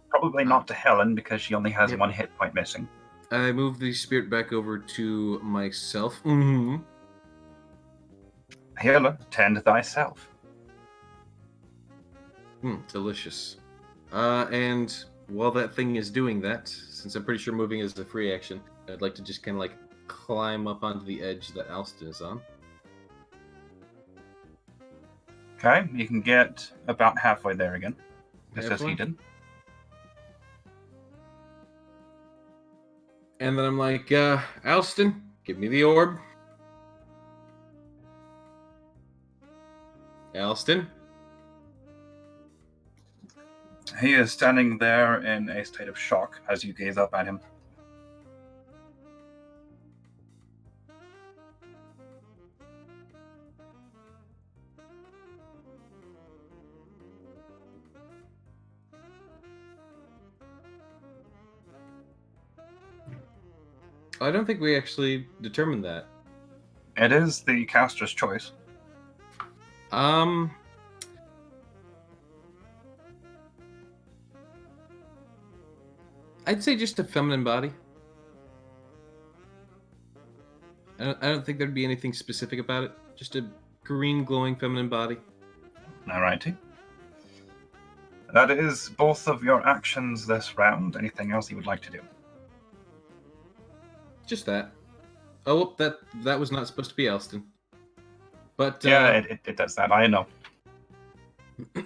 Probably not to Helen, because she only has 1 hit point missing. I move the spirit back over to myself. Mm-hmm. Healer, tend thyself. Delicious. And while that thing is doing that, since I'm pretty sure moving is a free action, I'd like to just kind of like climb up onto the edge that Alston is on. Okay, you can get about halfway there again. Just as he Halfway? did. And then I'm like, Alston, give me the orb. Alston? He is standing there in a state of shock as you gaze up at him. I don't think we actually determined that. It is the caster's choice. I'd say just a feminine body. I don't think there'd be anything specific about it. Just a green glowing feminine body. Alrighty. That is both of your actions this round. Anything else you would like to do? Just that. Oh, that was not supposed to be Elston. But Yeah, it does that. I know. How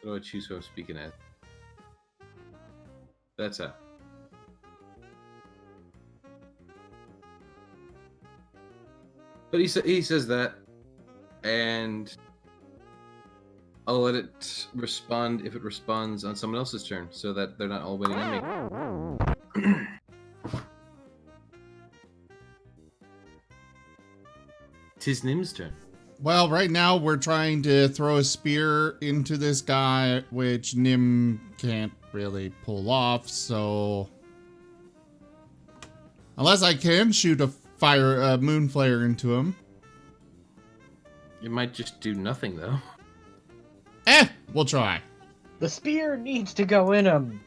do I choose who I'm speaking at? That's it. But he says that, and I'll let it respond if it responds on someone else's turn, so that they're not all waiting on me. Tis Nim's turn. Well, right now we're trying to throw a spear into this guy, which Nim can't really pull off, so... Unless I can shoot a moon flare into him. It might just do nothing, though. We'll try. The spear needs to go in him.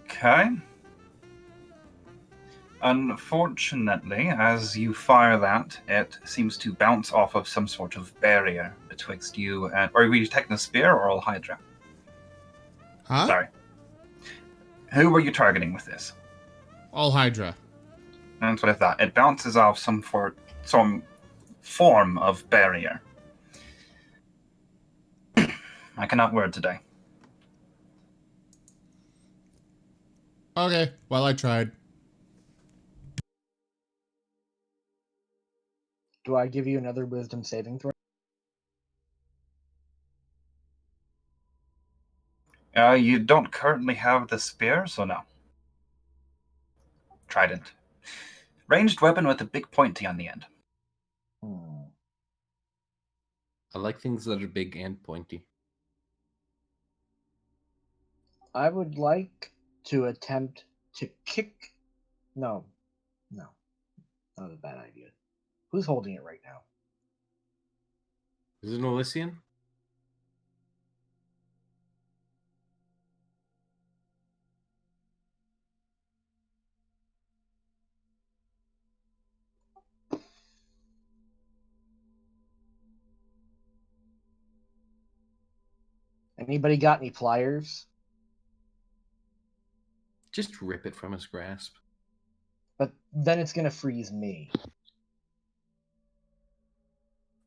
Okay. Unfortunately, as you fire that, it seems to bounce off of some sort of barrier betwixt you and... Or were you taking the spear or all hydra? Huh? Sorry. Who were you targeting with this? All Hydra. That's what I thought. It bounces off some form of barrier. I cannot word today. Okay, well, I tried. Do I give you another wisdom saving throw? You don't currently have the spear, so no. Trident. Ranged weapon with a big pointy on the end. I like things that are big and pointy. I would like to attempt to kick... No. Not a bad idea. Who's holding it right now? Is it an Elysian? Anybody got any pliers? Just rip it from his grasp. But then it's gonna freeze me.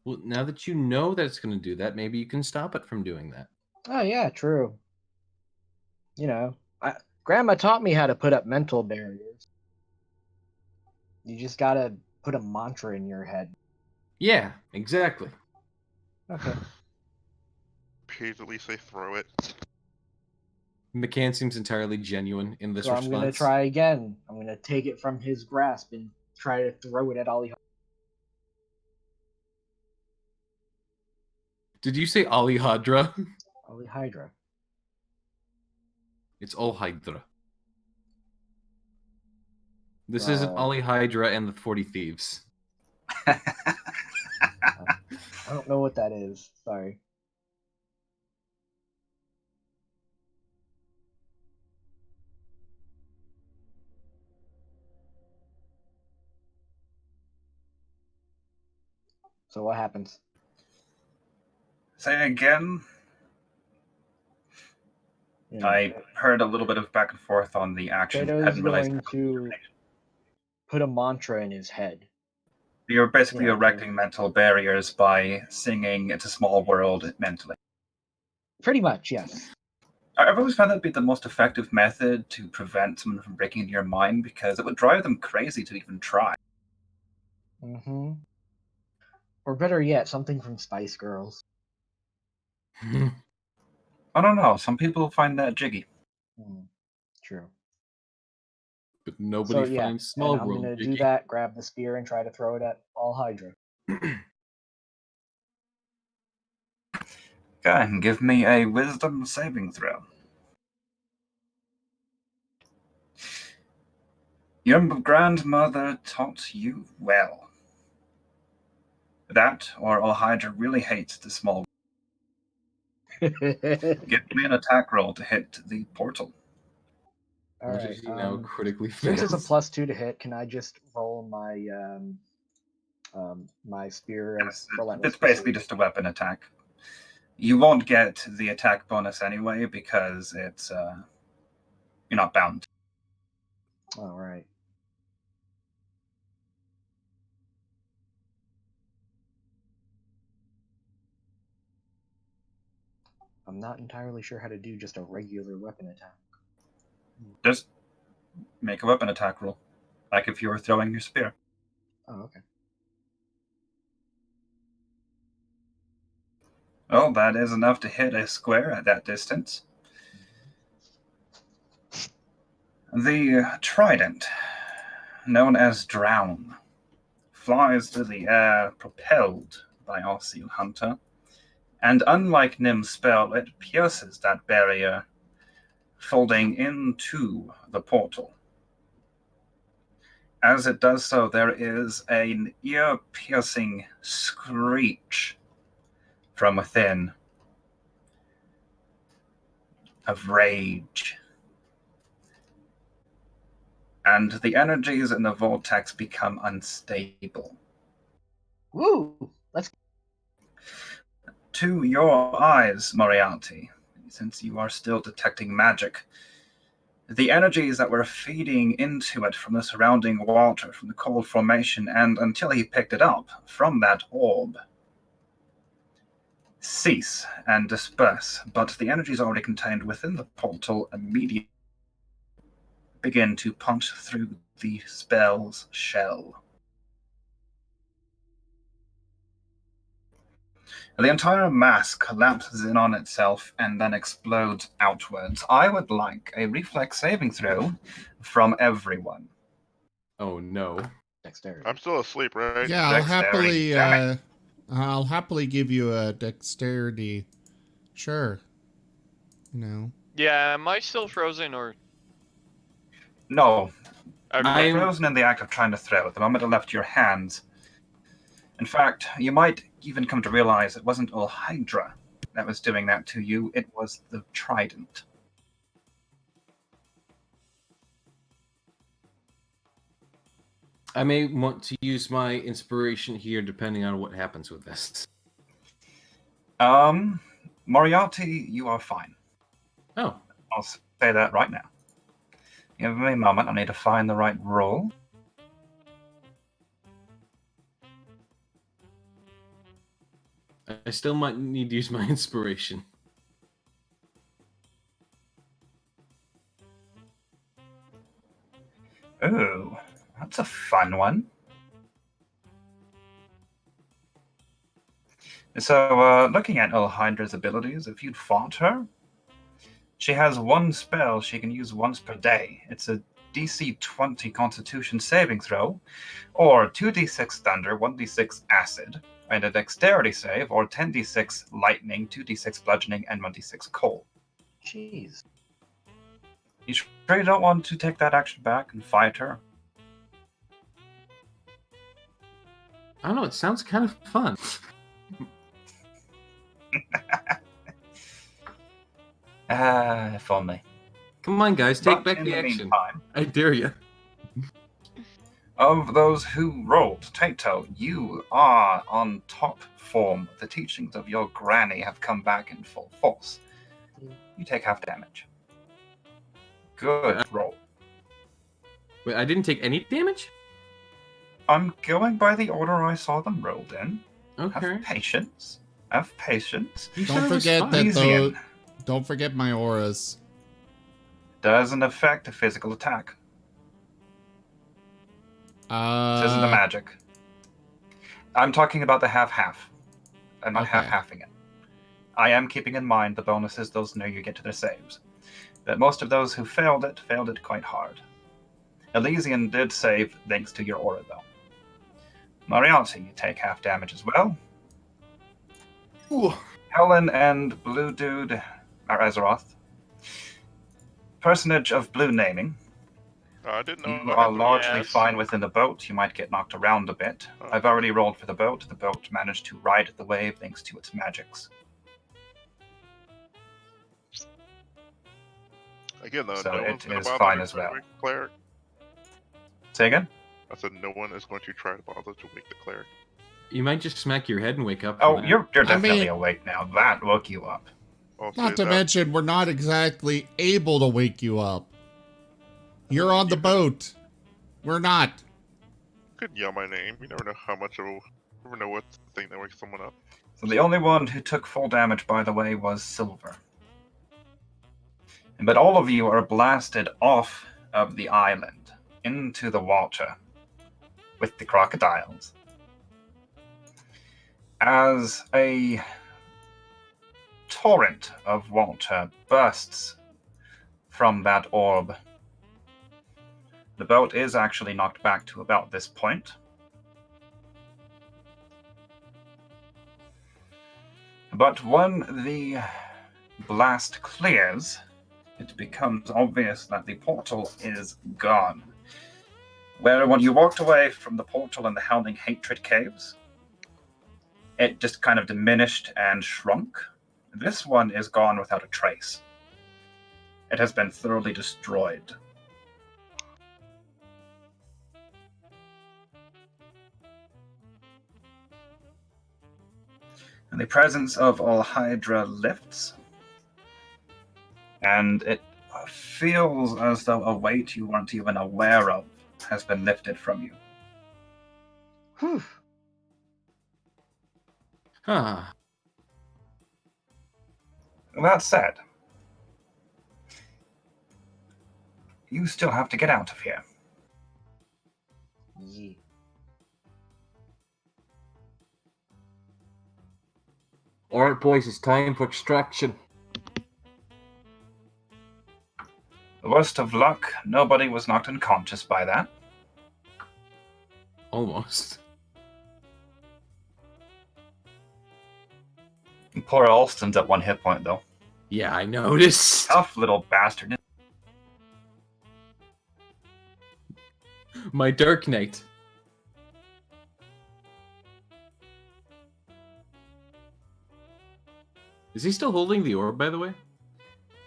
Well, now that you know that it's going to do that, maybe you can stop it from doing that. Oh yeah, true. You know, Grandma taught me how to put up mental barriers. You just gotta put a mantra in your head. Yeah, exactly. Okay. Please at least say throw it. McCann seems entirely genuine in this So I'm response. gonna try again. I'm gonna take it from his grasp and try to throw it at Ollie. Did you say Ali Hydra? Ollie Hydra. It's all Hydra. This isn't Ollie Hydra and the 40 Thieves. I don't know what that is. Sorry. So what happens? Say again. Yeah. I heard a little bit of back and forth on the action. Kratos Hadn't realized going to put a mantra in his head. You're basically Yeah, erecting mental barriers by singing "It's a Small World" mentally. Pretty much, yes. I've always found that to be the most effective method to prevent someone from breaking into your mind, because it would drive them crazy to even try. Mm-hmm. Or better yet, something from Spice Girls. I don't know. Some people find that jiggy. True. But nobody finds Small I'm World gonna jiggy. do that, grab the spear, and try to throw it at all Hydra. Go ahead and give me a wisdom saving throw. Your grandmother taught you well. That, or all Hydra really hates the small. Give me an attack roll to hit the portal. All What right. if he now critically Since it's a fails? +2 to hit, can I just roll my my spear as Yes, relentless it's basically pursuit? just a weapon attack. You won't get the attack bonus anyway because it's you're not bound. All right. I'm not entirely sure how to do just a regular weapon attack. Just make a weapon attack roll, like if you were throwing your spear. Oh, okay. Oh, that is enough to hit a square at that distance. The trident, known as Drown, flies through the air propelled by our seal hunter, and unlike Nim's spell, it pierces that barrier, folding into the portal. As it does so, there is an ear-piercing screech from within of rage. And the energies in the vortex become unstable. Woo! Let's. To your eyes, Moriarty, since you are still detecting magic, the energies that were feeding into it from the surrounding water, from the cold formation, and until he picked it up from that orb, cease and disperse, but the energies already contained within the portal immediately begin to punch through the spell's shell. The entire mass collapses in on itself and then explodes outwards. I would like a reflex saving throw from everyone. Oh no. Dexterity. I'm still asleep, right? Yeah, I'll Dexterity, happily damn I'll happily give you a dexterity. Sure. You know. Yeah, am I still frozen or? No, Okay. you're frozen in the act of trying to throw. At the moment it left your hands. In fact, you might even come to realize it wasn't all Hydra that was doing that to you, it was the trident. I may want to use my inspiration here depending on what happens with this. Moriarty, you are fine. Oh. I'll say that right now. Give me a moment, I need to find the right roll. I still might need to use my inspiration. Ooh, that's a fun one. So, looking at Hydra's abilities, if you'd fought her, she has one spell she can use once per day. It's a DC 20 Constitution saving throw, or 2d6 thunder, 1d6 acid, and a dexterity save, or 10d6 lightning, 2d6 bludgeoning, and 1d6 cold. Jeez. You sure you don't want to take that action back and fight her? I don't know, it sounds kind of fun. If only. Come on, guys, take But back in the the action. meantime, I dare you. of those who rolled, Tato, you are on top form. The teachings of your granny have come back in full force. You take half damage. Good roll. Wait, I didn't take any damage? I'm going by the order I saw them rolled in. Okay. Have patience. Have patience. You said Don't it was forget fun. that Easy though. in. Don't forget my auras. Doesn't affect a physical attack. This isn't the magic. I'm talking about the half-half. I'm not Okay. half-halfing it. I am keeping in mind the bonuses those near you get to their saves. But most of those who failed it quite hard. Elysian did save thanks to your aura, though. Moriarty, you take half damage as well. Ooh. Helen and Blue Dude are Azeroth. Personage of blue naming. I didn't know You that are happened. largely Yes. fine within the boat. You might get knocked around a bit. Oh. I've already rolled for the boat. The boat managed to ride the wave thanks to its magics. Again, though, So no it one's gonna is bother fine to as try to well. wake the cleric. Say again? I said no one is going to try to bother to wake the cleric. You might just smack your head and wake up. Oh, from that. you're I definitely mean- awake now. That woke you up. I'll Not say to that. mention, we're not exactly able to wake you up. You're on the boat. We're not. You could yell my name. You never know how much of a. You never know what's the thing that wakes someone up. So the only one who took full damage, by the way, was Silver. But all of you are blasted off of the island into the water with the crocodiles. As a torrent of water bursts from that orb, the boat is actually knocked back to about this point. But when the blast clears, it becomes obvious that the portal is gone. Where when you walked away from the portal in the Howling Hatred Caves, it just kind of diminished and shrunk. This one is gone without a trace. It has been thoroughly destroyed. And the presence of all hydra lifts, and it feels as though a weight you weren't even aware of has been lifted from you. Whew. Huh. That said, you still have to get out of here. Yeah. Alright, boys, it's time for extraction. The worst of luck, nobody was knocked unconscious by that. Almost. Poor Alston's at 1 hit point, though. Yeah, I noticed. Tough little bastard. My Dark Knight. Is he still holding the orb, by the way?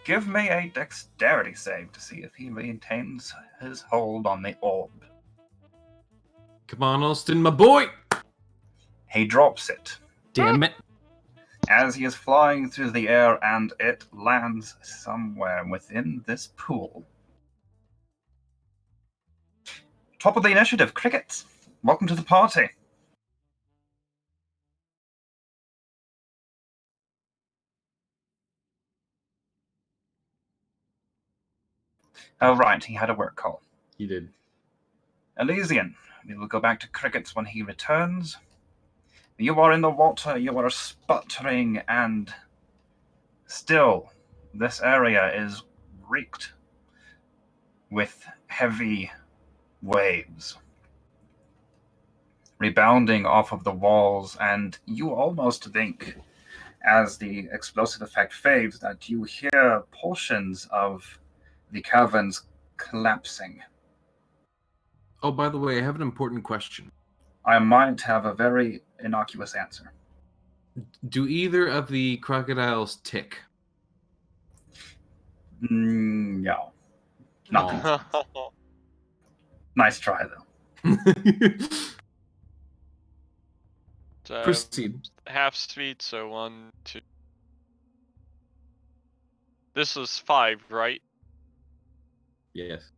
Give me a dexterity save to see if he maintains his hold on the orb. Come on, Alston, my boy! He drops it Damn it. as he is flying through the air, and it lands somewhere within this pool. Top of the initiative, Crickets. Welcome to the party. Oh, right, he had a work call. You did. Elysian, we will go back to Crickets when he returns. You are in the water, you are sputtering, and still, this area is reeked with heavy waves rebounding off of the walls, and you almost think, as the explosive effect fades, that you hear portions of the caverns collapsing. Oh, by the way, I have an important question. I might have a very innocuous answer. Do either of the crocodiles tick? No. Not Oh. Nice try, though. So, Proceed. half speed, so 1, 2. This was 5, right? Yes.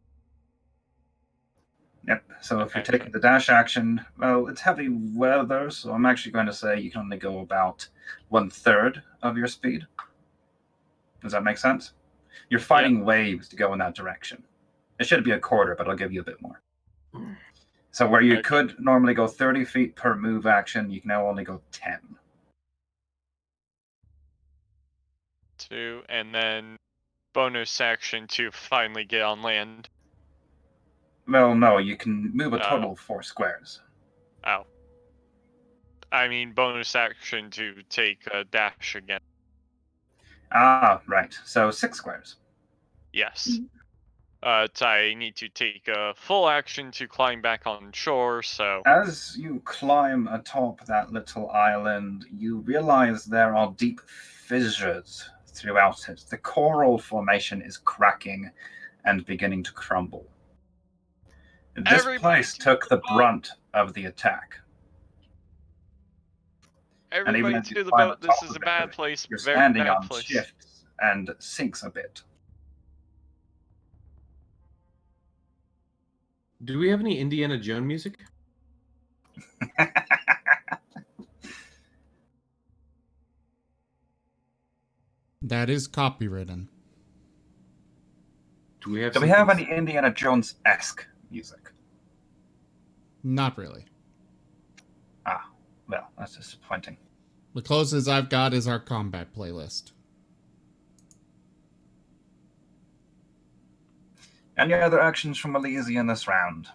Yep, so if you're Okay. taking the dash action, well, it's heavy weather, so I'm actually going to say you can only go about 1/3 of your speed. Does that make sense? You're fighting waves to go in that direction. It should be a quarter, but I'll give you a bit more. So where you Okay. could normally go 30 feet per move action, you can now only go 10. 2, and then bonus action to finally get on land. Well, no, you can move a Oh. total of 4 squares. Ow. I mean, bonus action to take a dash again. Ah, right. So 6 squares. Yes. I need to take a full action to climb back on shore, so... As you climb atop that little island, you realize there are deep fissures throughout it. The coral formation is cracking and beginning to crumble. This Everybody place to took the the boat. brunt of the attack. And even Everybody as you to the climb on boat. This top is of a it, bad place. You're Very standing bad on place. shifts and sinks a bit. Do we have any Indiana Jones music? That is copywritten. Do we have? Do we have something- any Indiana Jones-esque music? Not really. Ah, well, that's disappointing. The closest I've got is our combat playlist. Any other actions from Elysia in this round?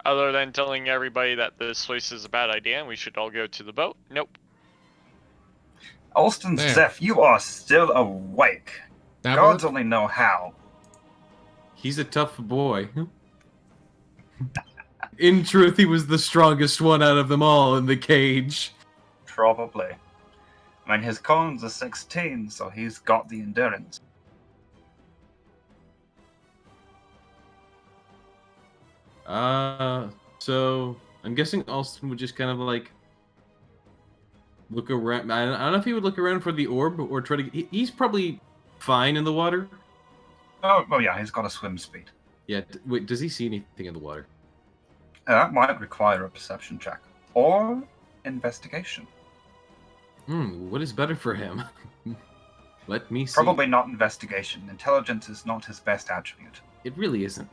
Other than telling everybody that this place is a bad idea and we should all go to the boat. Nope. Alston There. Zeph, you are still awake. That Gods work? only know how. He's a tough boy. In truth, he was the strongest one out of them all in the cage. Probably. I mean, his con's a 16, so he's got the endurance. So I'm guessing Alston would just kind of like look around. I don't know if he would look around for the orb or try to. He's probably fine in the water. Oh yeah, he's got a swim speed. Yeah. Wait, does he see anything in the water? That might require a perception check. Or investigation. What is better for him? Let me see. Probably not investigation. Intelligence is not his best attribute. It really isn't.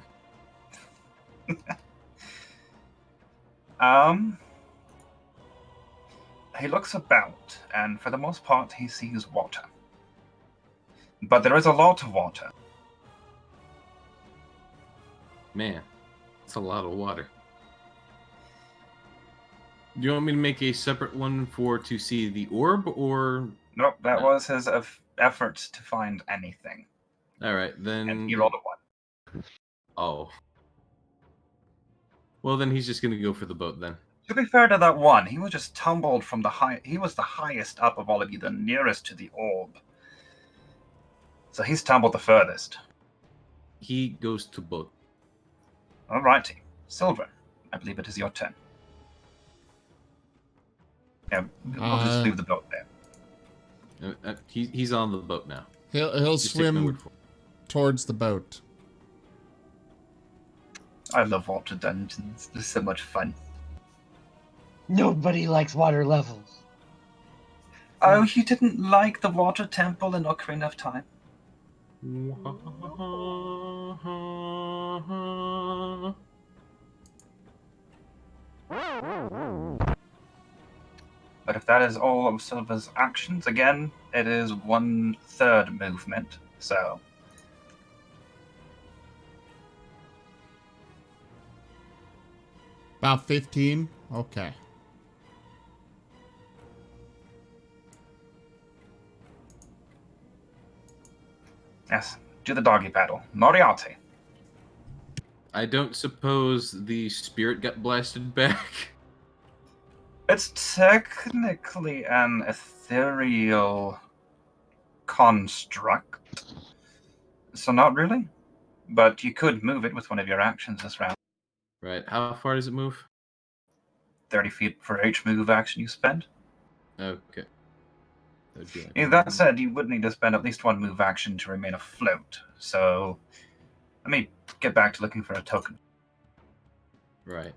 He looks about, and for the most part, he sees water. But there is a lot of water. Man, it's a lot of water. Do you want me to make a separate one to see the orb, or? Nope, that No. was his efforts to find anything. All right, then. And he rolled a 1. Oh. Well, then he's just gonna go for the boat then. To be fair to that one, he was just tumbled from the high. He was the highest up of all of you, the nearest to the orb. So he's tumbled the furthest. He goes to boat. Alrighty. Silver, I believe it is your turn. Yeah, we'll just leave the boat there. He's on the boat now. He'll Just take my swim word for it. towards the boat. I love water dungeons. They're so much fun. Nobody likes water levels. Oh, you didn't like the water temple in Ocarina of Time? But if that is all of Silver's actions, again, it is 1/3 movement, so... About 15? Okay. Yes, do the doggy paddle. Moriarty. I don't suppose the spirit got blasted back. It's technically an ethereal construct. So not really. But you could move it with one of your actions this round. Right. How far does it move? 30 feet for each move action you spend. Okay. That'd be like- That said, you would need to spend at least one move action to remain afloat. So let me get back to looking for a token. Right.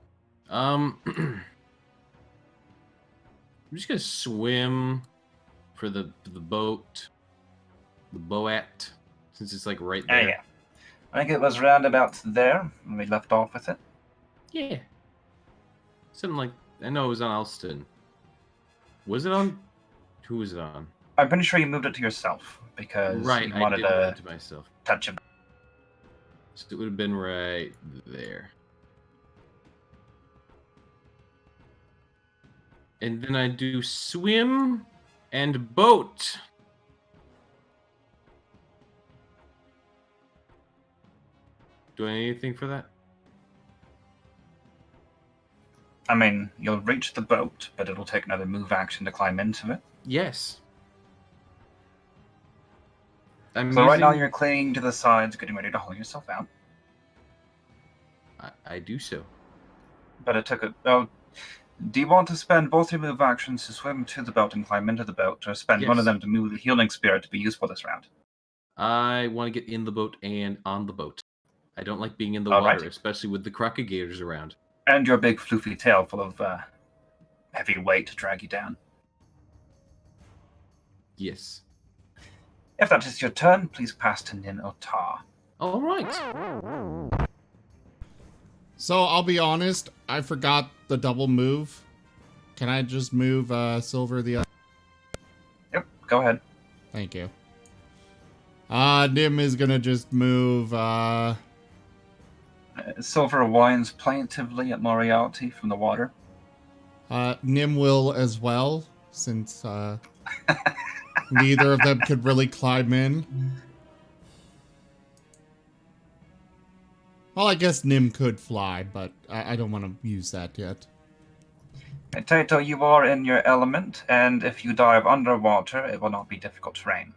I'm just gonna swim for the boat, the boat, since it's like right there. Yeah. I think it was roundabout there when we left off with it. Yeah. Something like I know it was on Alston. Was it on? Who was it on? I'm pretty sure you moved it to yourself because Right, you I wanted did move it to to myself. touch him. So it would have been right there. And then I do swim and boat. Do I need anything for that? I mean, you'll reach the boat, but it'll take another move action to climb into it. Yes. So right now you're clinging to the sides, getting ready to haul yourself out. I do so. But it took a... Oh, do you want to spend both your move actions to swim to the boat and climb into the boat, or spend one of Yes. them to move the healing spirit to be useful this round? I want to get in the boat and on the boat. I don't like being in the Alright. water, especially with the crocodiles around. And your big floofy tail full of heavy weight to drag you down. Yes. If that is your turn, please pass to Nin Otar. All right. So I'll be honest, I forgot the double move. Can I just move Silver the other? Yep, go ahead. Thank you. Nim is gonna just move Silver whines plaintively at Moriarty from the water. Nim will as well, since neither of them could really climb in. Well, I guess Nim could fly, but I don't want to use that yet. Tato, you are in your element, and if you dive underwater, it will not be difficult terrain.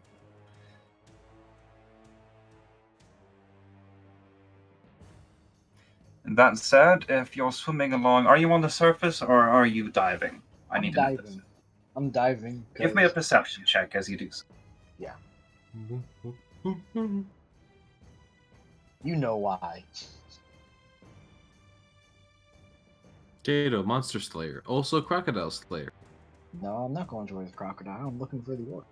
That said, if you're swimming along, are you on the surface or are you diving? I need to know this. I'm diving. Give me a 'cause- perception check as you do so. Yeah. You know why. Jado, Monster Slayer. Also Crocodile Slayer. No, I'm not going towards the crocodile. I'm looking for the orc.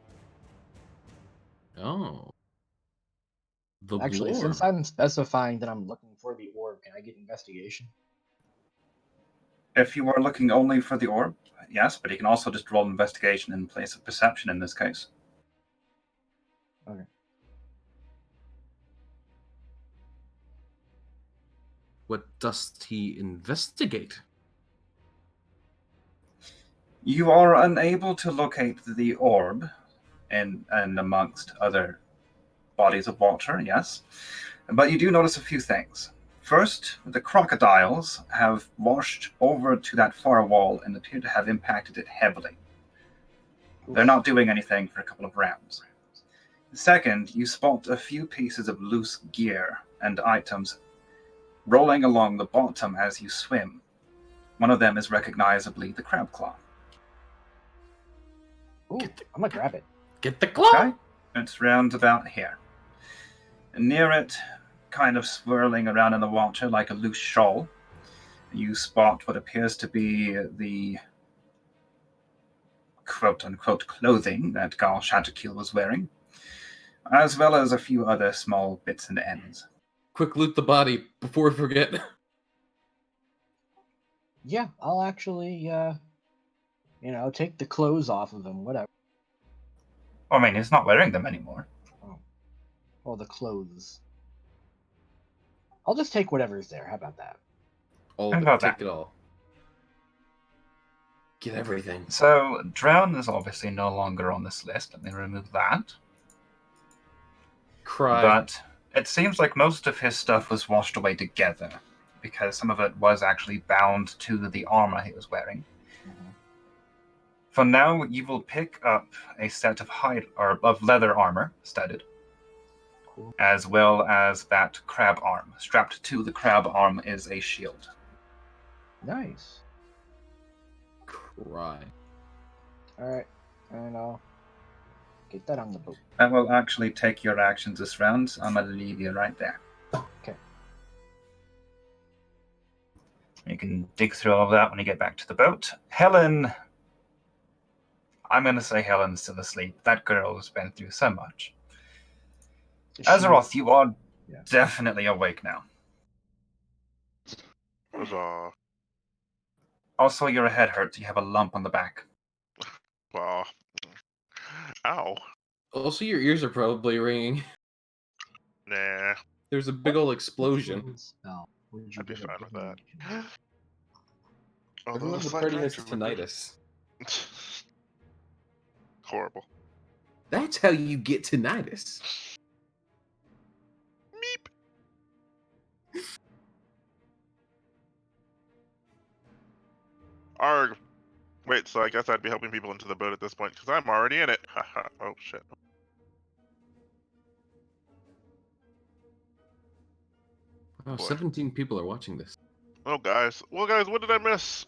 Oh. The Actually, blorb. since I'm specifying that I'm looking for the orb, can I get investigation? If you are looking only for the orb, yes, but you can also just roll investigation in place of perception in this case. Okay. What does he investigate? You are unable to locate the orb and amongst other bodies of water, yes. But you do notice a few things. First, the crocodiles have washed over to that far wall and appear to have impacted it heavily. They're not doing anything for a couple of rounds. Second, you spot a few pieces of loose gear and items rolling along the bottom as you swim. One of them is recognizably the crab claw. Ooh, I'm gonna grab it. Get the claw! Okay? It's round about here. And near it, kind of swirling around in the water like a loose shawl, you spot what appears to be the quote-unquote clothing that Gal Shatterkill was wearing, as well as a few other small bits and ends. Quick loot the body before we forget. Yeah, I'll actually, take the clothes off of him, whatever. I mean, he's not wearing them anymore. Oh, the clothes. I'll just take whatever's there. How about that? All How of it. about Take that? it all. Get everything. So, Drown is obviously no longer on this list. Let me remove that. Cry. But it seems like most of his stuff was washed away together, because some of it was actually bound to the armor he was wearing. For now, you will pick up a set of of leather armor, studded, as well as that crab arm. Strapped to the crab arm is a shield. Nice. Cry. Alright, and I'll get that on the boat. I will actually take your actions this round. I'm going to leave you right there. Okay. You can dig through all of that when you get back to the boat. Helen... I'm going to say Helen's still asleep. That girl has been through so much. Azeroth, you are definitely awake now. Huzzah. Also, your head hurts. You have a lump on the back. Wow. Ow. Also, your ears are probably ringing. Nah. There's a big old explosion. Spell. Where did you I'd be get it? fine with that. Everyone in the slight party has direction would be- tinnitus. Horrible. That's how you get tinnitus. Meep. Arg. Wait, so I guess I'd be helping people into the boat at this point, because I'm already in it. Haha. Oh, shit. Oh, Boy. 17 people are watching this. Oh, guys. Well, guys, what did I miss?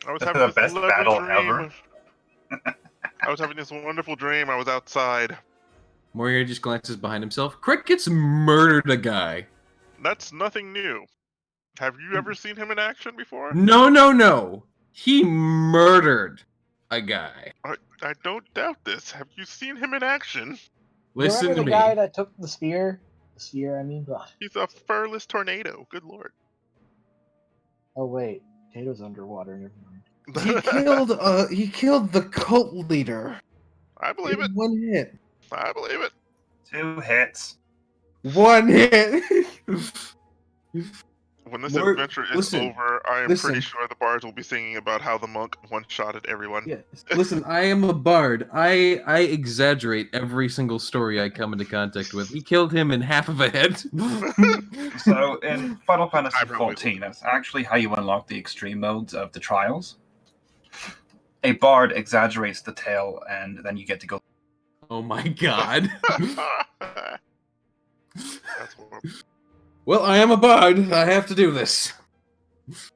I was This is having the this best lovely battle dream. ever. I was having this wonderful dream. I was outside. Moria just glances behind himself. Cricket's murdered a guy. That's nothing new. Have you ever seen him in action before? No. He murdered a guy. I don't doubt this. Have you seen him in action? Listen Remember to the me. guy that took the spear? The spear, I mean. Ugh. He's a furless tornado. Good lord. Oh wait, Potato's underwater. Never mind. He killed the cult leader. I believe it. In one hit. I believe it. 2 hits. One hit. When this More- adventure is listen, over, I am listen. pretty sure the bards will be singing about how the monk one-shotted everyone. Yes. Listen, I am a bard. I exaggerate every single story I come into contact with. He killed him in half of a head. So in Final Fantasy I probably XIV, that's actually how you unlock the extreme modes of the trials. A bard exaggerates the tale, and then you get to go. Oh my god. That's horrible. Well, I am a bard. I have to do this.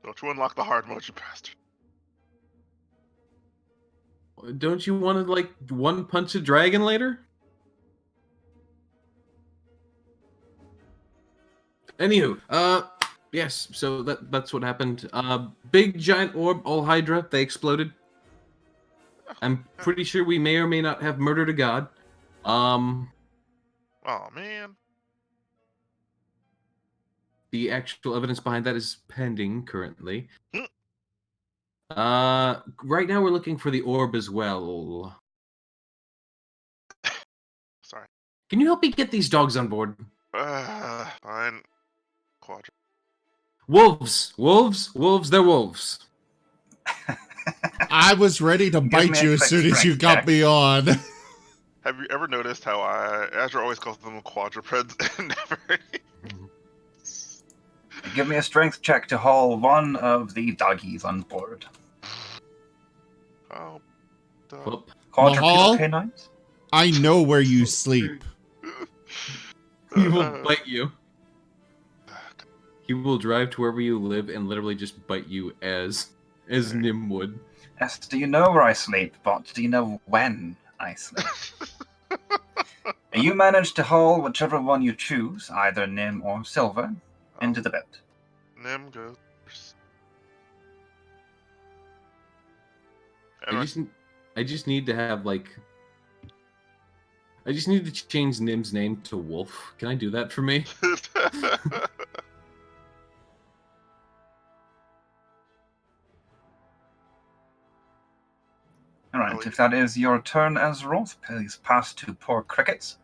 Don't you unlock the hard mode, you bastard. Don't you want to, like, one punch a dragon later? Anywho, yes, so that's what happened. Big giant orb, all hydra, they exploded. I'm pretty sure we may or may not have murdered a god. Oh man. The actual evidence behind that is pending currently. Hmm. Right now we're looking for the orb as well. Sorry. Can you help me get these dogs on board? Fine. Quadra. Wolves, they're wolves. I was ready to bite me a you as quick soon as you strength got check. me on. Have you ever noticed how Azure always calls them quadrupeds and never... Give me a strength check to haul one of the doggies on board. Oh, duh. Whoop. Quadrupedal Mahal? canines? I know where you sleep. He will bite you. He will drive to wherever you live and literally just bite you as Nim would. Yes, do you know where I sleep, but do you know when I sleep? You manage to haul whichever one you choose, either Nim or Silver, into the boat. Nim goes first. I just need to have, like... I just need to change Nim's name to Wolf. Can I do that for me? Alright, if that is your turn, Azeroth, please pass to poor Crickets.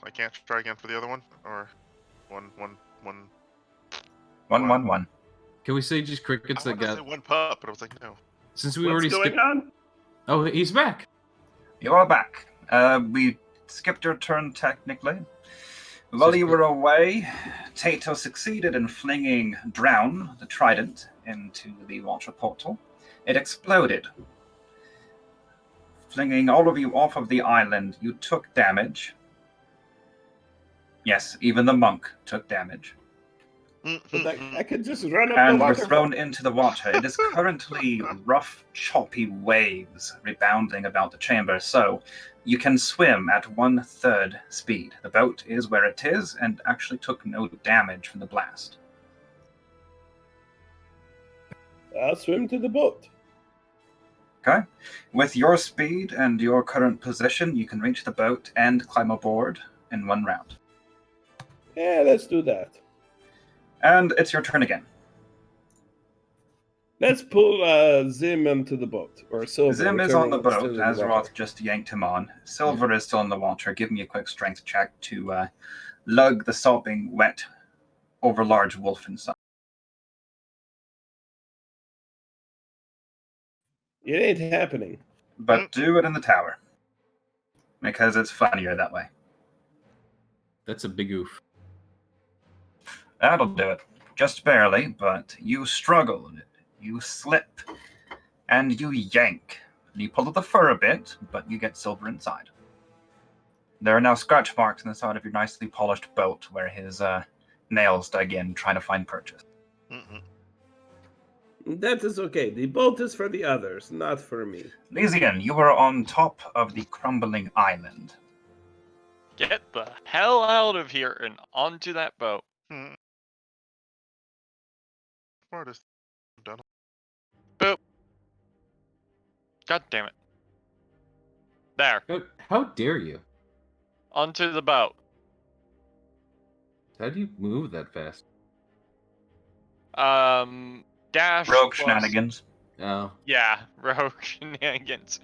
I can't try again for the other one? Or... One... 1-1-1. Can we say just crickets I that wanted to got... say one pup, but I was like, no. Since we What's already going skipped... on? Oh, he's back! You are back. We skipped your turn, technically. While you were away, Tato succeeded in flinging Drown, the trident, into the water portal. It exploded. Flinging all of you off of the island, you took damage. Yes, even the monk took damage. But I could just run up And the were waterfall. thrown into the water. It is currently rough, choppy waves rebounding about the chamber, so you can swim at 1/3 speed. The boat is where it is, and actually took no damage from the blast. I'll swim to the boat. Okay? With your speed and your current position, you can reach the boat and climb aboard in 1 round. Yeah, let's do that. And it's your turn again. Let's pull Zim onto the boat. Or Silver. Zim is whichever on the one's boat. still in the water. Azeroth just yanked him on. Silver is still in the water. Give me a quick strength check to lug the sopping wet over large wolf inside. It ain't happening. But do it in the tower. Because it's funnier that way. That's a big oof. That'll do it. Just barely, but you struggle in it. You slip. And you yank. You pull at the fur a bit, but you get Silver inside. There are now scratch marks on the side of your nicely polished boat where his nails dug in, trying to find purchase. Mm-mm. That is okay. The boat is for the others, not for me. Lysian, you are on top of the crumbling island. Get the hell out of here and onto that boat. Hmm. Smartest done. Boop. God damn it. There. How dare you? Onto the boat. How do you move that fast? Dash Rogue plus- shenanigans. Oh, Yeah, rogue shenanigans.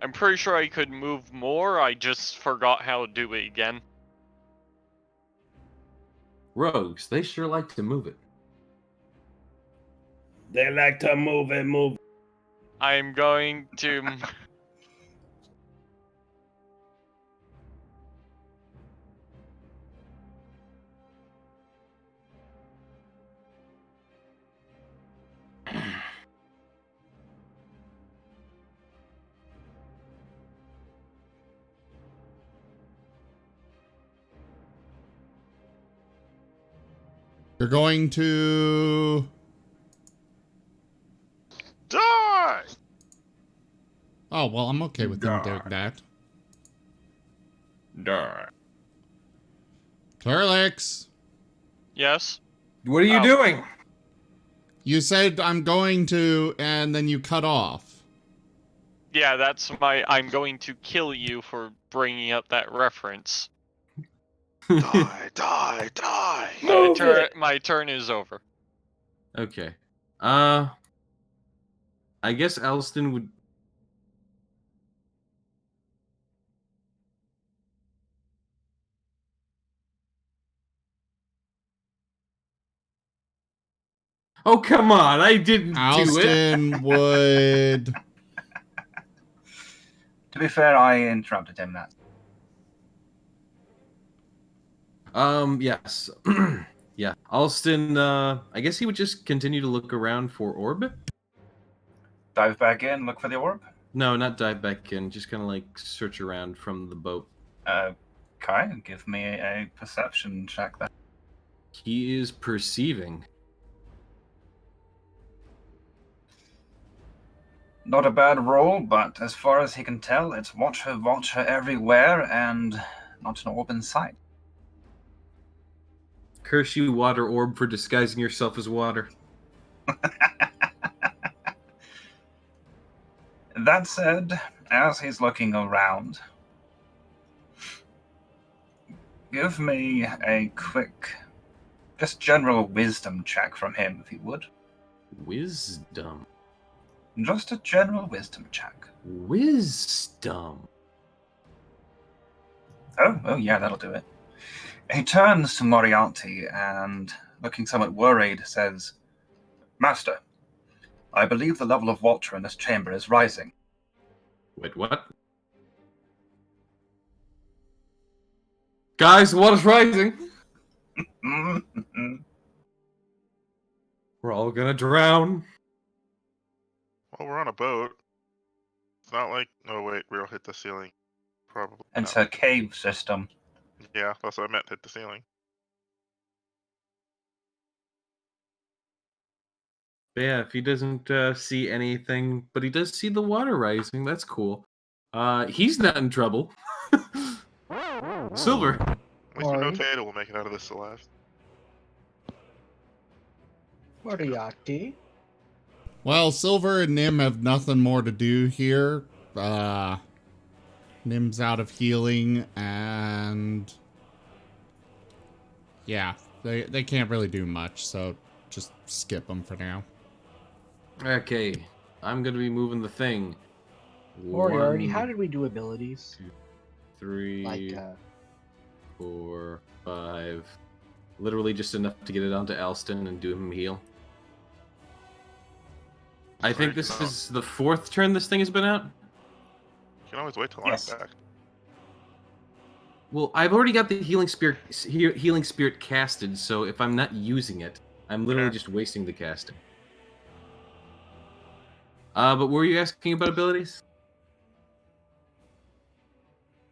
I'm pretty sure I could move more, I just forgot how to do it again. rogues, they sure like to move it. They like to move and move. I'm going to... You're going to... Die! Oh, well, I'm okay with them doing that. Die. Turlix, Yes? What are you Oh. doing? you said I'm going to, and then you cut off. Yeah, that's my... I'm going to kill you for bringing up that reference. Die! Die! Die! Move it! My turn is over. Okay. I guess Alston would. Oh, come on. I didn't do it. Alston would... To be fair, I interrupted him. That Yes. Yeah. Alston, I guess he would just continue to look around for orb. dive back in, look for the orb. No, not dive back in. Just kind of like search around from the boat. Kai, give me a perception check. Then He is perceiving. not a bad roll, but as far as he can tell, it's watcher everywhere, and not an orb in sight. Curse you, water orb, for disguising yourself as water. That said, as he's looking around, give me a quick, just general wisdom check from him, if you would. Wisdom. Just a general wisdom check. Wisdom. Oh yeah, that'll do it. He turns to Moriarty and, looking somewhat worried, says, Master, I believe the level of water in this chamber is rising. Wait, what? Guys, the water's rising. We're all gonna drown. Well, we're on a boat. It's not like. Oh wait, we'll hit the ceiling. Probably. It's not. a cave system. Yeah, that's what I meant. Hit the ceiling. But yeah, if he doesn't see anything, but he does see the water rising, that's cool. He's not in trouble. Silver. At least we know Alright. Tato will make it out of this alive. Moriarty. Well, Silver and Nim have nothing more to do here. Nim's out of healing, and... yeah, they can't really do much, so just skip them for now. Okay, I'm gonna be moving the thing. Moriarty, 1, how did we do abilities? 3, Like, 4, 5. Literally just enough to get it onto Alston and do him heal. I think Right, this no. is the 4th turn this thing has been out. You can always wait till Yes. I'm back. Well, I've already got the healing spirit casted, so if I'm not using it, I'm literally Yeah. just wasting the casting. But were you asking about abilities?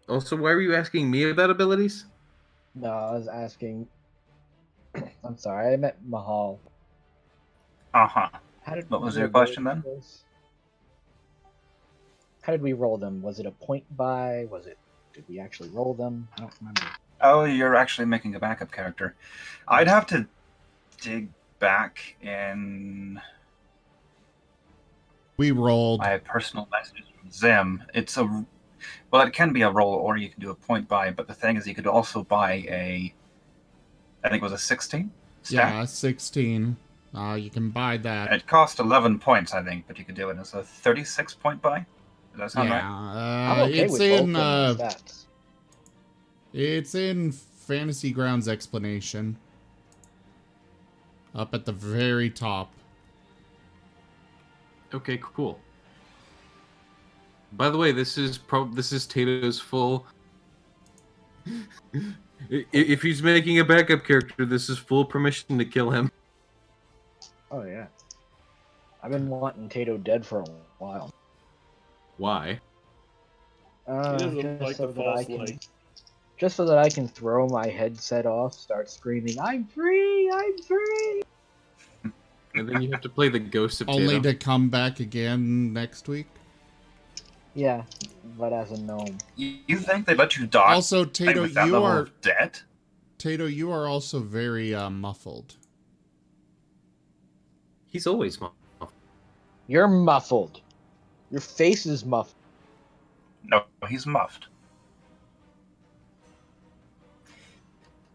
Also, why were you asking me about abilities? no, I was asking I'm sorry, I meant Mahal. Uh-huh. How did What was we your roll question then? those? How did we roll them? Was it a point buy? Did we actually roll them? I don't remember. Oh, you're actually making a backup character. I'd have to dig back in We rolled. my personal messages from Zim. Well, it can be a roll, or you can do a point buy. But the thing is, you could also buy I think it was a 16 stack. Yeah, 16. You can buy that. It cost 11 points, I think, but you could do it as a 36 point buy. Does that sound right? Yeah, I'm okay it's with in both of my stats. it's in Fantasy Grounds explanation. Up at the very top. Okay, cool. By the way, this is Tato's full. If he's making a backup character, this is full permission to kill him. Oh yeah. I've been wanting Tato dead for a while. Why? He doesn't Just like so the that false light. just so that I can throw my headset off, start screaming, "I'm free! I'm free!" And then you have to play the ghost of Only Tato. to come back again next week. Yeah, but as a gnome. You think they let you die Also, Tato, with that you level are of debt? also very muffled. He's always You're muffled. Your face is muffled. No, he's muffed.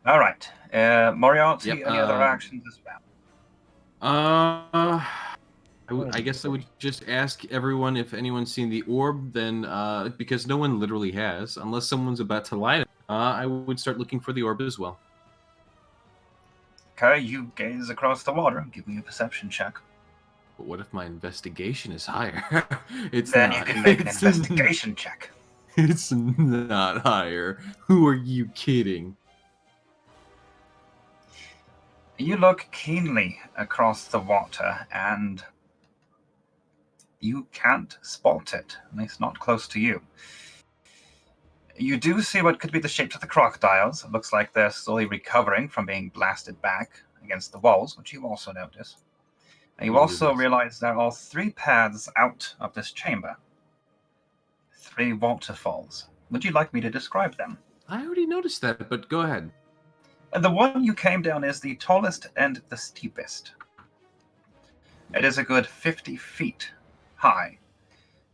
All right. Moriarty, Yep, any other actions as well? I guess I would just ask everyone if anyone's seen the orb, then, because no one literally has, unless someone's about to light it, I would start looking for the orb as well. Okay, you gaze across the water. Give me a perception check. But what if my investigation is higher? It's Then not. you can make an It's- investigation check. It's not higher. Who are you kidding? You look keenly across the water, and you can't spot it, at least not close to you. You do see what could be the shapes of the crocodiles. It looks like they're slowly recovering from being blasted back against the walls, which you also notice. And you also realize there are 3 paths out of this chamber. 3 waterfalls. Would you like me to describe them? I already noticed that, but go ahead. And the one you came down is the tallest and the steepest. It is a good 50 feet high,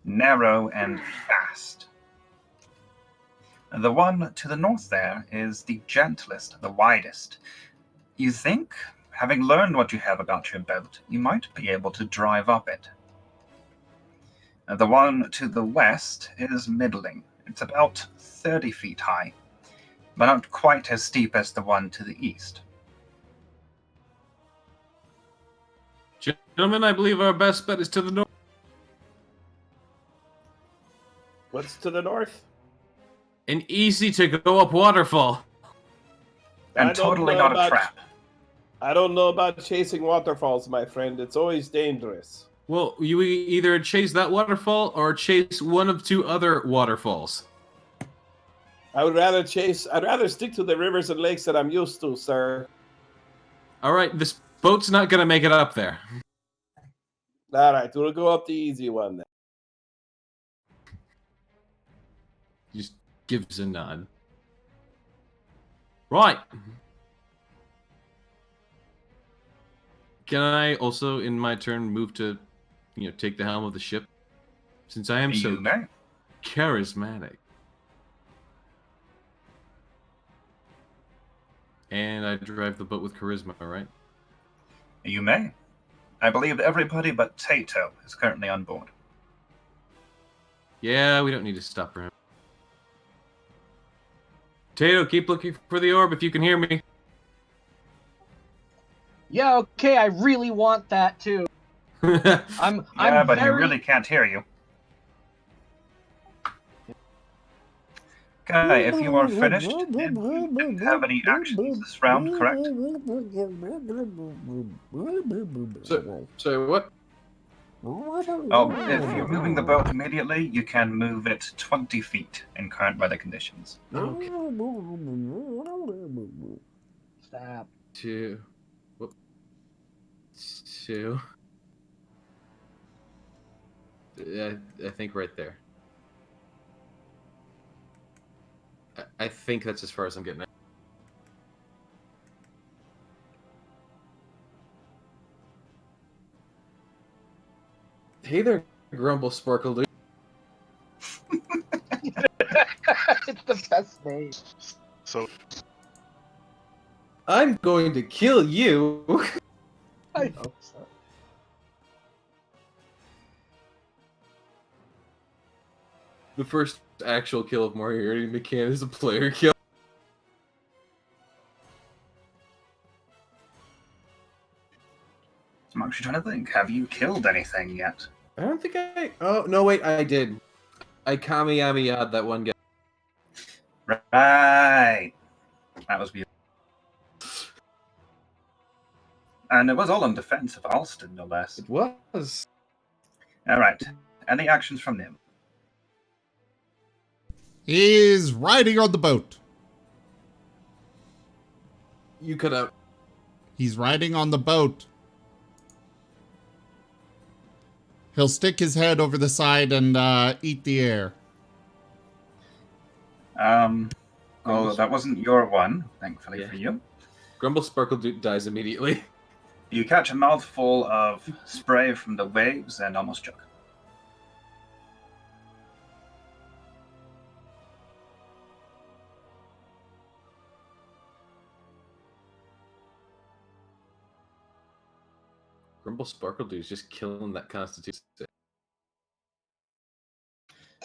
narrow and fast. And the one to the north there is the gentlest, the widest. You think, having learned what you have about your boat, you might be able to drive up it. And the one to the west is middling. It's about 30 feet high, but not quite as steep as the one to the east. Gentlemen, I believe our best bet is to the north. What's to the north? An easy to go up waterfall. And I don't totally know not a about- trap. I don't know about chasing waterfalls, my friend. It's always dangerous. Well, you either chase that waterfall or chase one of 2 other waterfalls. I'd rather stick to the rivers and lakes that I'm used to, sir. All right, this boat's not gonna make it up there. All right, we'll go up the easy one then. Just gives a nod. Right. Can I also, in my turn, move to, take the helm of the ship? Since I am You so may. charismatic. And I drive the boat with charisma, right? You may. I believe everybody but Tato is currently on board. Yeah, we don't need to stop for him. Tato, keep looking for the orb if you can hear me. Yeah, okay, I really want that too. I'm But he very... really can't hear you. Okay, if you are finished, you don't have any actions this round, correct? So what? Oh, if you're moving the boat immediately, you can move it 20 feet in current weather conditions. Okay. Stop. 2. Whoop. 2. I think right there. I think that's as far as I'm getting. Hey there, Grumble Sparkle Dude. It's the best name. So I'm going to kill you. I hope so. The first actual kill of Moriarty McCann is a player kill. I'm actually trying to think. Have you killed anything yet? I don't think I... Oh, no, wait, I did. I Kamiyamiya'd that one guy. Right. That was beautiful. And it was all in defense of Alston, no less. It was. All right. Any actions from Nim? He's riding on the boat. You cut out. He's riding on the boat. He'll stick his head over the side and eat the air. Oh, that wasn't your one, thankfully Yeah. for you. Grumble Sparkle Dude dies immediately. You catch a mouthful of spray from the waves and almost choke. Grumble Sparkle Dude is just killing that Constitution.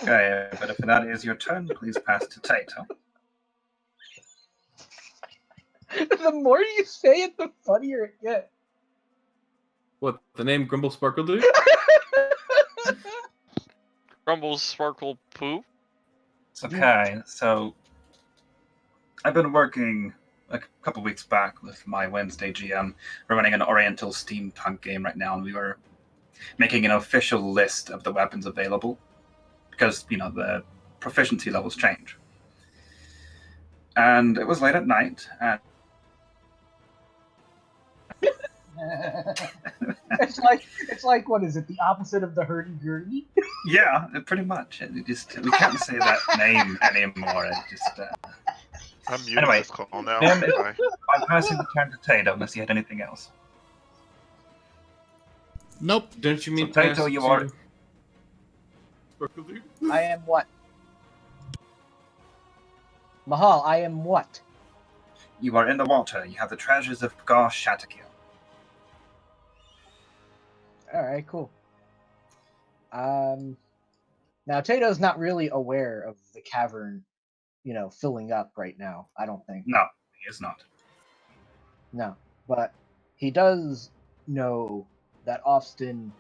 Okay, but if that is your turn, please pass to Tato. The more you say it, the funnier it gets. What, the name Grumble Sparkle Dude? Grumbles sparkle poo. Okay, so I've been working a couple weeks back with my Wednesday GM. We're running an Oriental steampunk game right now, and we were making an official list of the weapons available because, you know, the proficiency levels change. And it was late at night, and it's like what is it? The opposite of the hurdy-gurdy? yeah, pretty much. We can't say that name anymore. It just. I'm muting Anyway, this call now. Nim, Bye. I'm passing the turn to Tato unless you had anything else. Nope. Don't you mean So, Tato, pass you to are- Sparkle Dude? I am what? Mahal, I am what? You are in the water. You have the treasures of Gosh Shatakil. Alright, cool. Now Tato's not really aware of the cavern, filling up right now, I don't think. No, he is not. No. But he does know that Austin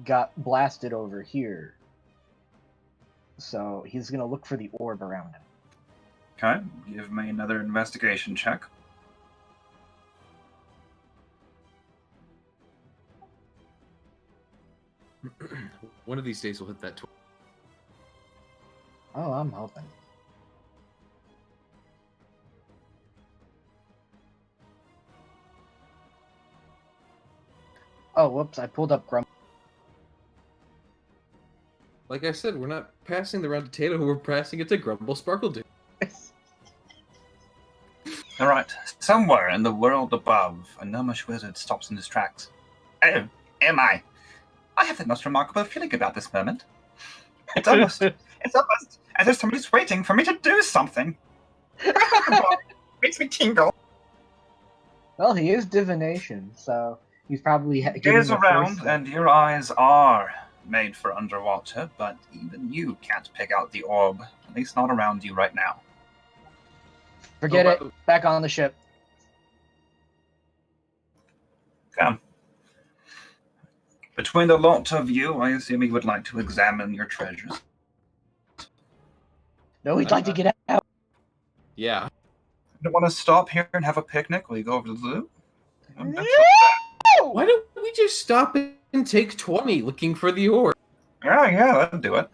got blasted over here. So he's gonna look for the orb around him. Okay, give me another investigation check. One of these days we'll hit that 12. Oh, I'm hoping. Oh, whoops, I pulled up Grumble. Like I said, we're not passing the round to Tato, we're passing it to Grumble Sparkle Dude. All right, somewhere in the world above, a gnomish wizard stops in his tracks. Oh, am I? I have the most remarkable feeling about this moment. It's almost as if somebody's waiting for me to do something. Makes me tingle. Well, he is divination, so he's probably Gaze around, and your eyes are made for underwater, but even you can't pick out the orb, at least not around you right now. Forget Oh, it. Back on the ship. Come. Between the lot of you, I assume you would like to examine your treasures. No, he'd like to get out. Yeah. You want to stop here and have a picnic while you go over to the zoo? Why don't we just stop and take 20 looking for the orb? Yeah, that'll do it.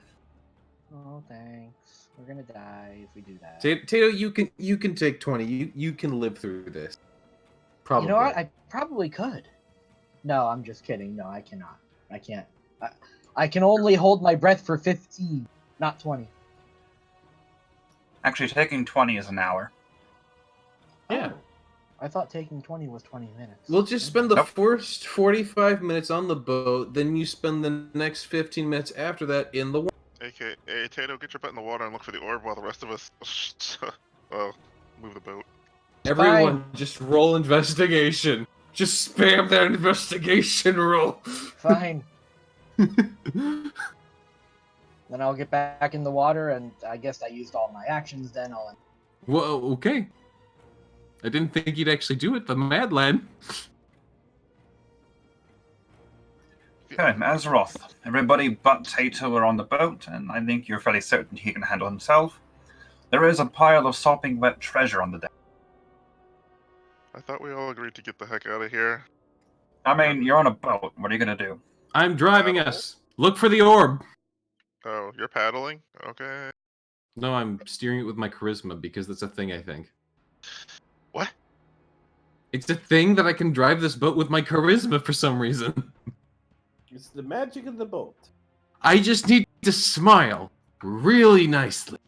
Oh, thanks. We're gonna die if we do that. Tato, you can take 20. You can live through this. Probably. You know what? I probably could. No, I'm just kidding. No, I cannot. I can't. I can only hold my breath for 15, not 20. Actually, taking 20 is an hour. Yeah. Oh, I thought taking 20 was 20 minutes. We'll just spend the Nope. first 45 minutes on the boat, then you spend the next 15 minutes after that in the water. AKA, Tato, get your butt in the water and look for the orb while the rest of us, well, move the boat. Everyone, just roll investigation. Just spam that investigation roll. Fine. Then I'll get back in the water, and I guess I used all my actions. Then I'll. Well, okay. I didn't think you'd actually do it, but mad lad. Okay, Azeroth. Everybody but Tato are on the boat, and I think you're fairly certain he can handle himself. There is a pile of sopping wet treasure on the deck. I thought we all agreed to get the heck out of here. I mean, you're on a boat. What are you going to do? I'm driving us. Look for the orb. Oh, you're paddling? Okay. No, I'm steering it with my charisma because that's a thing, I think. What? It's a thing that I can drive this boat with my charisma for some reason. It's the magic of the boat. I just need to smile really nicely.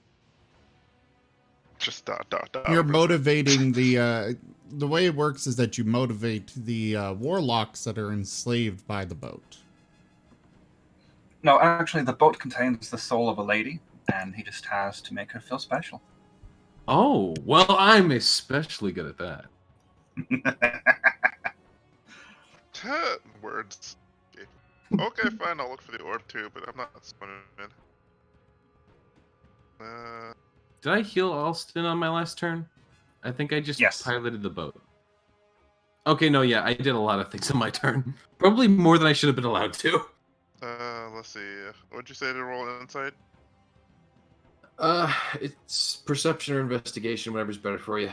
Just dot. You're motivating the way it works is that you motivate the warlocks that are enslaved by the boat. No, actually, the boat contains the soul of a lady, and he just has to make her feel special. Oh, well, I'm especially good at that. Words. Okay, fine, I'll look for the orb too, but I'm not swimming in. Did I heal Alston on my last turn? I think I just Yes. piloted the boat. Okay, no, yeah, I did a lot of things on my turn. Probably more than I should have been allowed to. Let's see. What'd you say to roll inside? It's perception or investigation, whatever's better for you.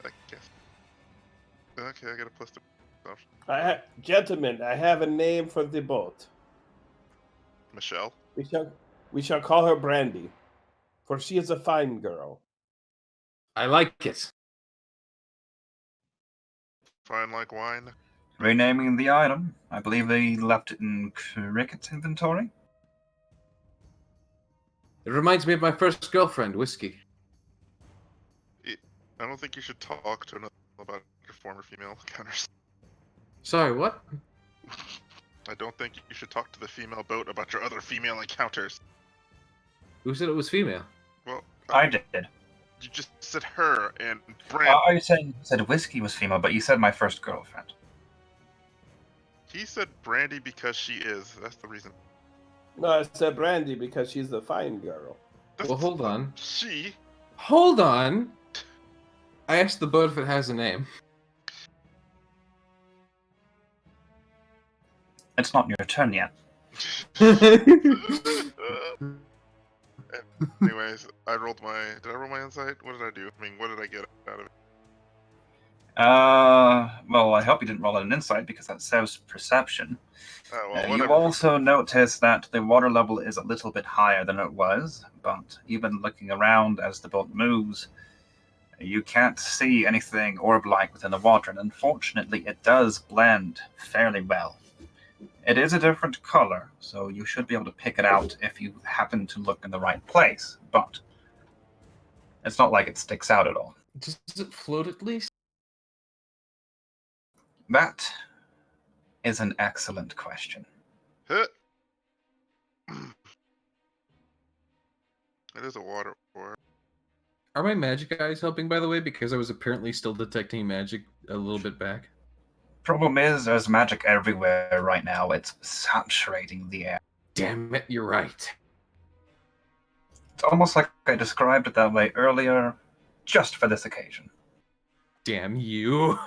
I guess. Okay, I got a plus 2. Gentlemen, I have a name for the boat. Michelle? We shall call her Brandy, for she is a fine girl. I like it. Fine like wine. Renaming the item. I believe they left it in Cricket's inventory. It reminds me of my first girlfriend, Whiskey. I don't think you should talk to another about your former female encounters. Sorry, what? I don't think you should talk to the female boat about your other female encounters. Who said it was female? Well, I did. you just said her and Brand. I said Whiskey was female, but you said my first girlfriend. He said Brandy because she is. That's the reason. No, I said Brandy because she's a fine girl. That's Well, hold on. She. Hold on! I asked the boat if it has a name. It's not your turn yet. Anyways, I rolled my. Did I roll my insight? What did I do? I mean, what did I get out of it? Well, I hope you didn't roll an insight because that says perception. Well, You whatever. also notice that the water level is a little bit higher than it was, but even looking around as the boat moves, you can't see anything orb-like within the water, and unfortunately it does blend fairly well. It is a different color, so you should be able to pick it out if you happen to look in the right place, but it's not like it sticks out at all. Does it float at least? That is an excellent question. Huh. It is a water orb. Are my magic eyes helping, by the way? Because I was apparently still detecting magic a little bit back. Problem is, there's magic everywhere right now. It's saturating the air. Damn it, you're right. It's almost like I described it that way earlier, just for this occasion. Damn you.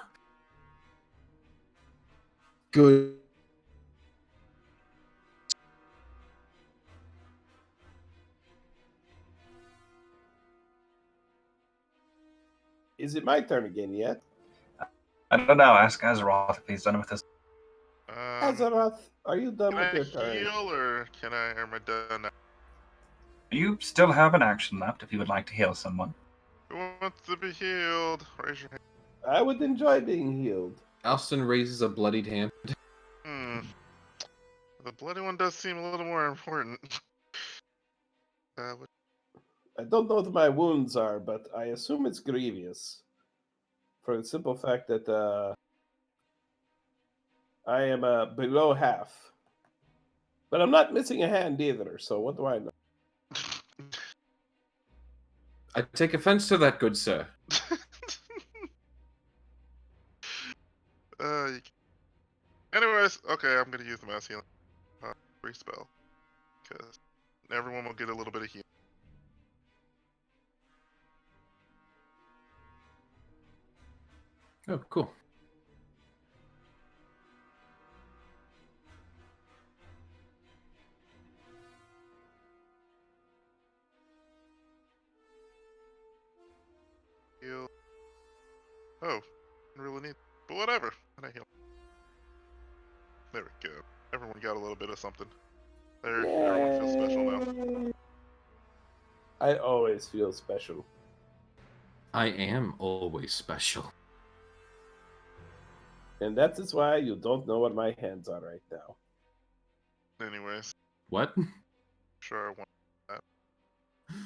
Good. Is it my turn again yet? I don't know, ask Azeroth if he's done with this. Azeroth, are you done Can with I your turn? heal or am I done now? You still have an action left if you would like to heal someone. Who wants to be healed? Raise your hand. I would enjoy being healed. Alston raises a bloodied hand. The bloody one does seem a little more important. I don't know what my wounds are, but I assume it's grievous. For the simple fact that I am below half. But I'm not missing a hand either, so what do I know? I take offense to that, good sir. Anyways, okay, I'm gonna use the mass healing free spell because everyone will get a little bit of healing. Oh, cool. Heal. Oh, didn't really need, but whatever. And I heal. There we go. Everyone got a little bit of something. There, everyone feels special now. I always feel special. I am always special. And that is why you don't know what my hands are right now. Anyways, What? sure I want that.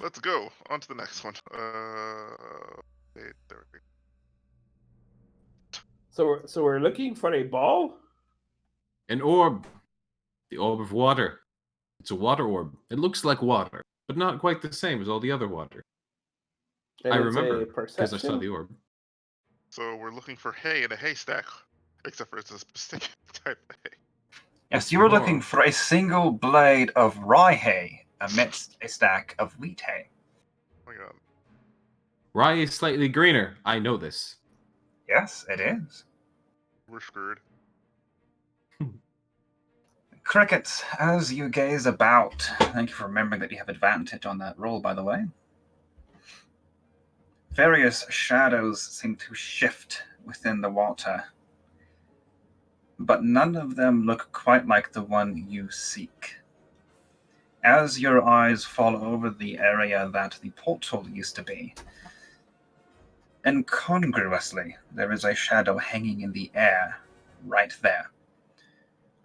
Let's go on to the next one. Okay, there we go. So we're looking for a ball? An orb. The orb of water. It's a water orb. It looks like water, but not quite the same as all the other water. And I it's remember a because I saw perception? the orb. So we're looking for hay in a haystack, except for it's a specific type of hay. Yes, you were looking for a single blade of rye hay amidst a stack of wheat hay. Oh my god. Rye is slightly greener. I know this. Yes, it is. We're screwed. Crickets, as you gaze about, thank you for remembering that you have advantage on that roll, by the way. Various shadows seem to shift within the water, but none of them look quite like the one you seek. As your eyes fall over the area that the portal used to be, incongruously, there is a shadow hanging in the air right there.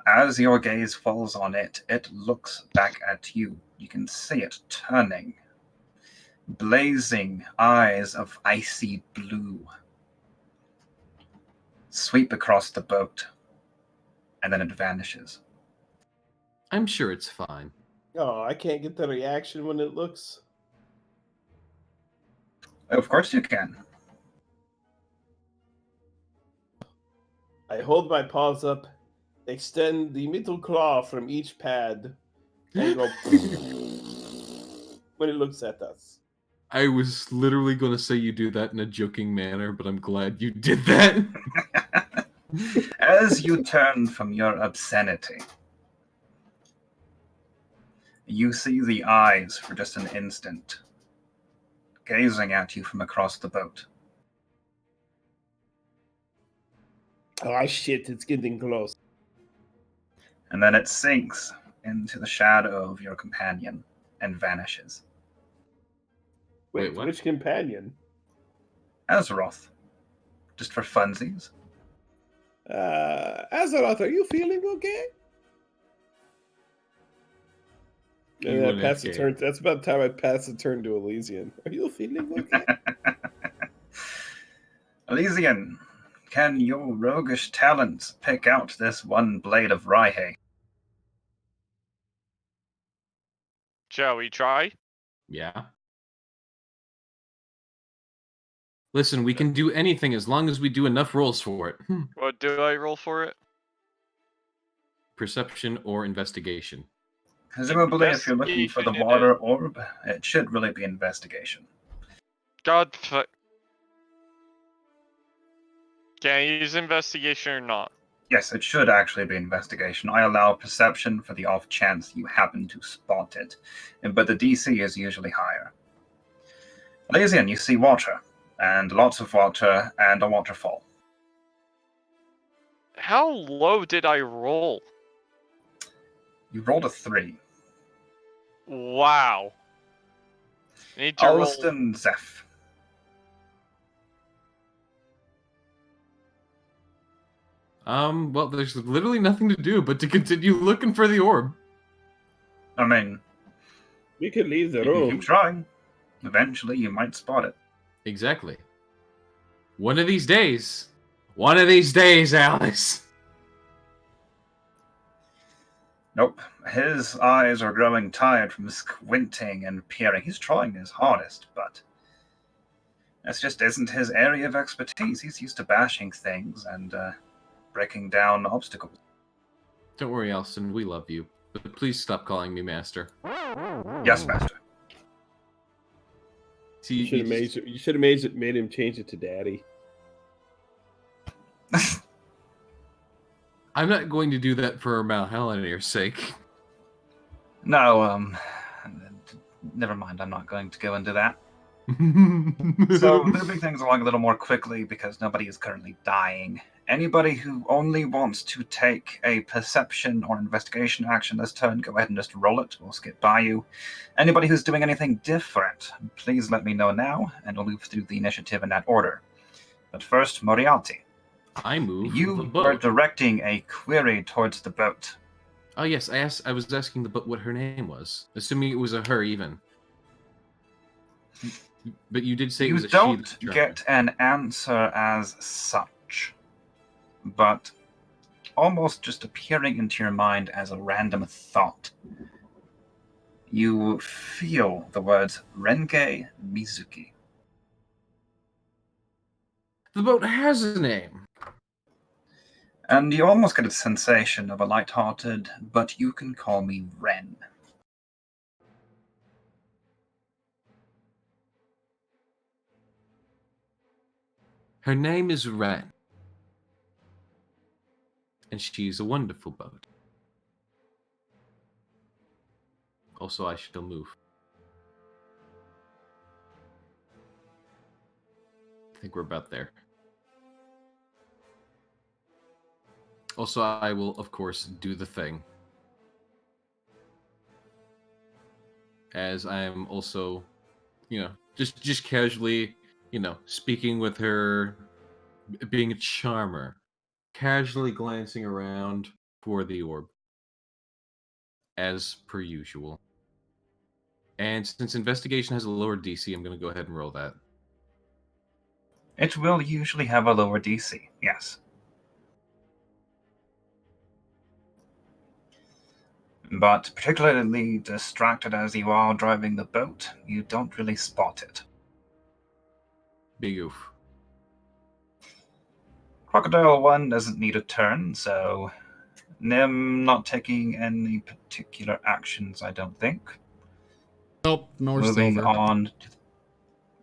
As your gaze falls on it, it looks back at you. You can see it turning. Blazing eyes of icy blue sweep across the boat, and then it vanishes. I'm sure it's fine. Oh, I can't get the reaction when it looks. Of course you can. I hold my paws up, extend the middle claw from each pad, and go when it looks at us. I was literally going to say you do that in a joking manner, but I'm glad you did that. As you turn from your obscenity, you see the eyes for just an instant, gazing at you from across the boat. Oh shit, it's getting close. And then it sinks into the shadow of your companion and vanishes. Wait, what? which companion? Azeroth. Just for funsies. Azeroth, are you feeling okay? You I and pass the FK. turn. That's about the time I pass the turn to Elysian. Are you feeling okay? Elysian, can your roguish talents pick out this one blade of rye hay? Shall we try? Yeah. Listen, we can do anything as long as we do enough rolls for it. What do I roll for it? Perception or investigation. Presumably, if you're looking for the Investigation it water orb, it should really be investigation. God, can I use investigation or not? Yes, it should actually be investigation. I allow perception for the off chance you happen to spot it, but the DC is usually higher. Elysian, you see water, and lots of water, and a waterfall. How low did I roll? You rolled a 3. Wow. I need to roll. Alston Zeph. Well, there's literally nothing to do but to continue looking for the orb. I mean, We could leave the you can keep room. trying. Eventually, you might spot it. Exactly. One of these days. One of these days, Alice. Nope. His eyes are growing tired from squinting and peering. He's trying his hardest, but this just isn't his area of expertise. He's used to bashing things and breaking down obstacles. Don't worry, Alston. We love you. But please stop calling me Master. Yes, Master. See, You should have made him change it to Daddy. I'm not going to do that for Malheleniar's sake. No, never mind. I'm not going to go into that. So, moving things along a little more quickly because nobody is currently dying. Anybody who only wants to take a perception or investigation action this turn, go ahead and just roll it. We'll skip by you. Anybody who's doing anything different, please let me know now, and we'll move through the initiative in that order. But first, Moriarty. I move the You boat. are directing a query towards the boat. Oh yes, I was asking the boat what her name was, assuming it was a her even. But you did say it was You a don't she. get an answer as such, but almost just appearing into your mind as a random thought, you feel the words Renge Mizuki. The boat has a name. And you almost get a sensation of a light-hearted, but you can call me Ren. Her name is Ren. And she's a wonderful boat. Also, I shall move. I think we're about there. Also, I will, of course, do the thing. As I am also, just casually, speaking with her, being a charmer, casually glancing around for the orb. As per usual. And since investigation has a lower DC, I'm going to go ahead and roll that. It will usually have a lower DC, yes. But particularly distracted as you are driving the boat, you don't really spot it. Big oof. Crocodile 1 doesn't need a turn, so Nim not taking any particular actions, I don't think. Nope, nor Moving Silver. on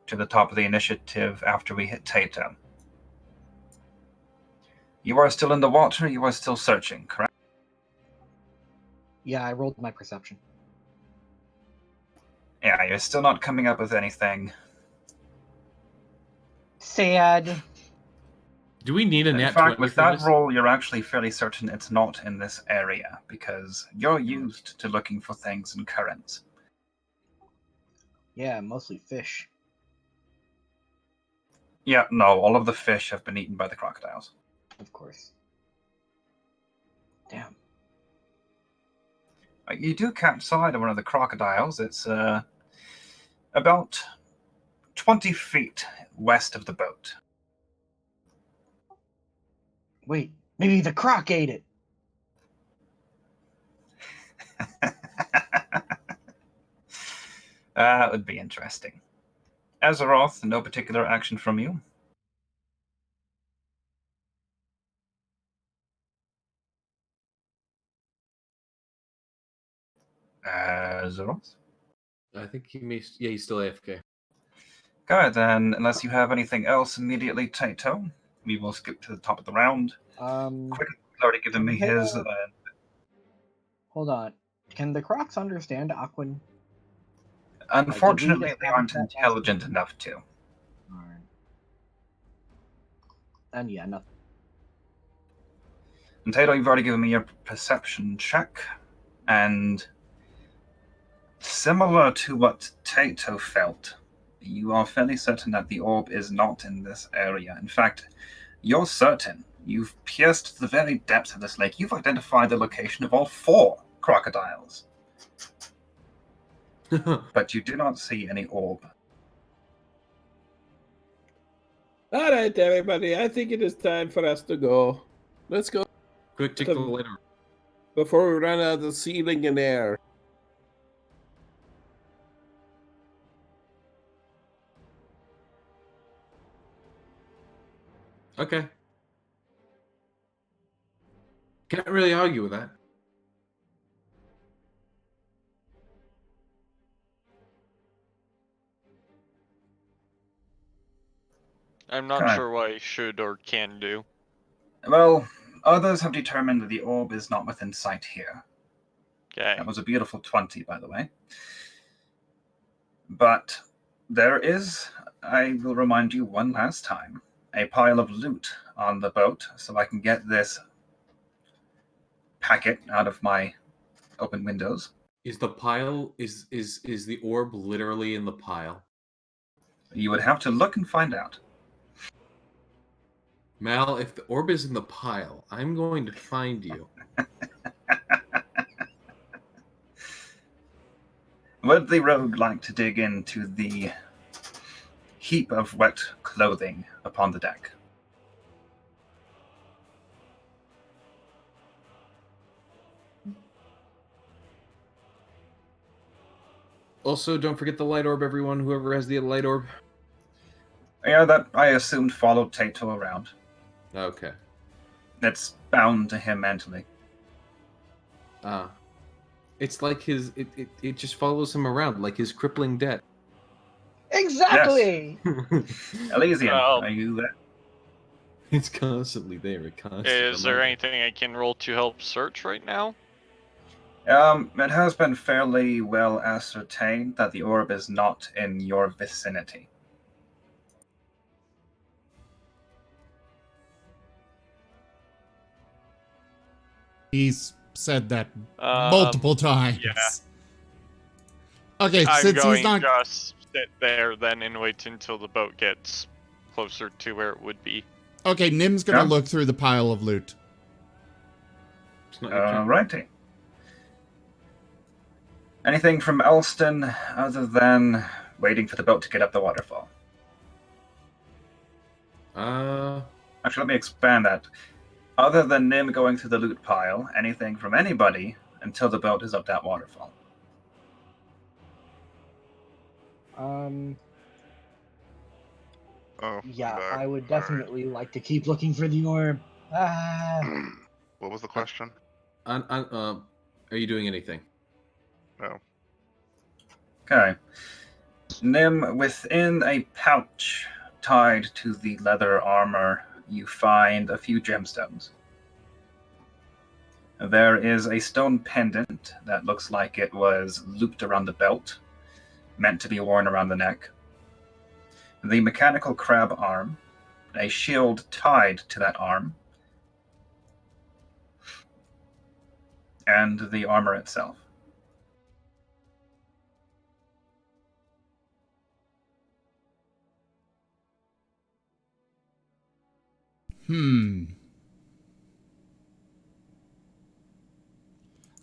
to the top of the initiative after we hit Tato. You are still in the water, you are still searching, correct? Yeah, I rolled my perception. Yeah, you're still not coming up with anything. Sad. Do we need a In nat fact, 20 with for that this? roll, you're actually fairly certain it's not in this area, because you're used to looking for things in currents. Yeah, mostly fish. Yeah, no, all of the fish have been eaten by the crocodiles. Of course. Damn. You do catch sight of one of the crocodiles. It's about 20 feet west of the boat. Wait, maybe the croc ate it. That would be interesting. Azeroth, no particular action from you. Azeroth? I think he may. Yeah, he's still AFK. Good, then, unless you have anything else immediately, Tato, we will skip to the top of the round. Quick, he's already given me his. Hold on. Can the crocs understand Aquan? Unfortunately, they aren't intelligent enough to. Alright. And yeah, nothing. And Tato, you've already given me your perception check, and Similar to what Tato felt, you are fairly certain that the orb is not in this area. In fact, you're certain. You've pierced the very depths of this lake. You've identified the location of all 4 crocodiles. But you do not see any orb. All right, everybody. I think it is time for us to go. Let's go Quick, take the light orb. before we run out of ceiling and air. Okay. Can't really argue with that. I'm not Okay. sure what I should or can do. Well, others have determined that the orb is not within sight here. Okay. That was a beautiful 20, by the way. But there is, I will remind you one last time, a pile of loot on the boat, so I can get this packet out of my open windows. Is the pile is the orb literally in the pile? You would have to look and find out. Mal, if the orb is in the pile, I'm going to find you. Would the rogue like to dig into the heap of wet clothing upon the deck? Also, don't forget the light orb, everyone. Whoever has the light orb. Yeah, that I assumed followed Tato around. Okay. It's bound to him mentally. It's like his it just follows him around like his crippling debt. Exactly. Elysian, Well- are you there? It's constantly there. It constantly. Is there anything I can roll to help search right now? It has been fairly well ascertained that the orb is not in your vicinity. He's said that multiple times. yeah. Okay, I'm since going he's not. to just sit there then and wait until the boat gets closer to where it would be. Okay, Nim's gonna Yeah. look through the pile of loot. It's not your turn. Righty. Anything from Elston other than waiting for the boat to get up the waterfall? Actually, let me expand that. Other than Nim going through the loot pile, anything from anybody until the boat is up that waterfall? Oh. Yeah, I'm back. I would Alright. definitely like to keep looking for the orb. What was the question? Are you doing anything? No. Okay. Nim, within a pouch tied to the leather armor, you find a few gemstones. There is a stone pendant that looks like it was looped around the belt, meant to be worn around the neck. The mechanical crab arm, a shield tied to that arm, and the armor itself.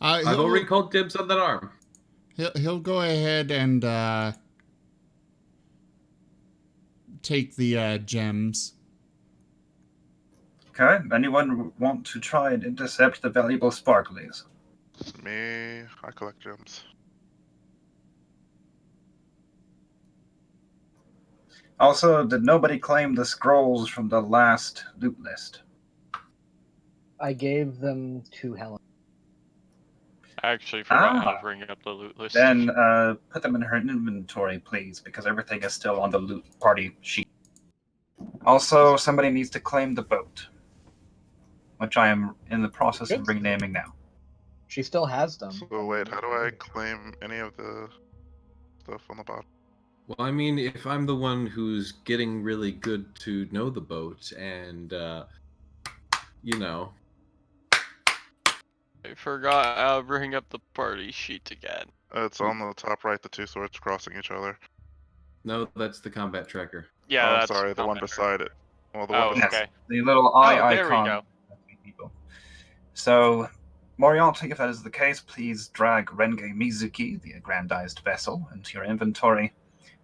I've already called dibs on that arm. He'll go ahead and take the gems. Okay, anyone want to try and intercept the valuable sparklies? Me, I collect gems. Also, did nobody claim the scrolls from the last loot list? I gave them to Helen. I actually forgot how Ah. to bring up the loot list. Then put them in her inventory, please, because everything is still on the loot party sheet. Also, somebody needs to claim the boat, which I am in the process of renaming now. She still has them. So wait, how do I claim any of the stuff on the bottom? Well, I mean, if I'm the one who's getting really good to know the boat and, you know. I forgot I'll bring up the party sheet again. It's on the top right, the two swords crossing each other. No, that's the combat tracker. Yeah, Oh, that's sorry, the one combat. beside it. Well, the Oh, one beside okay. The little eye Oh, there we icon. go. People. So, Moriarty, if that is the case, please drag Renge Mizuki, the aggrandized vessel, into your inventory.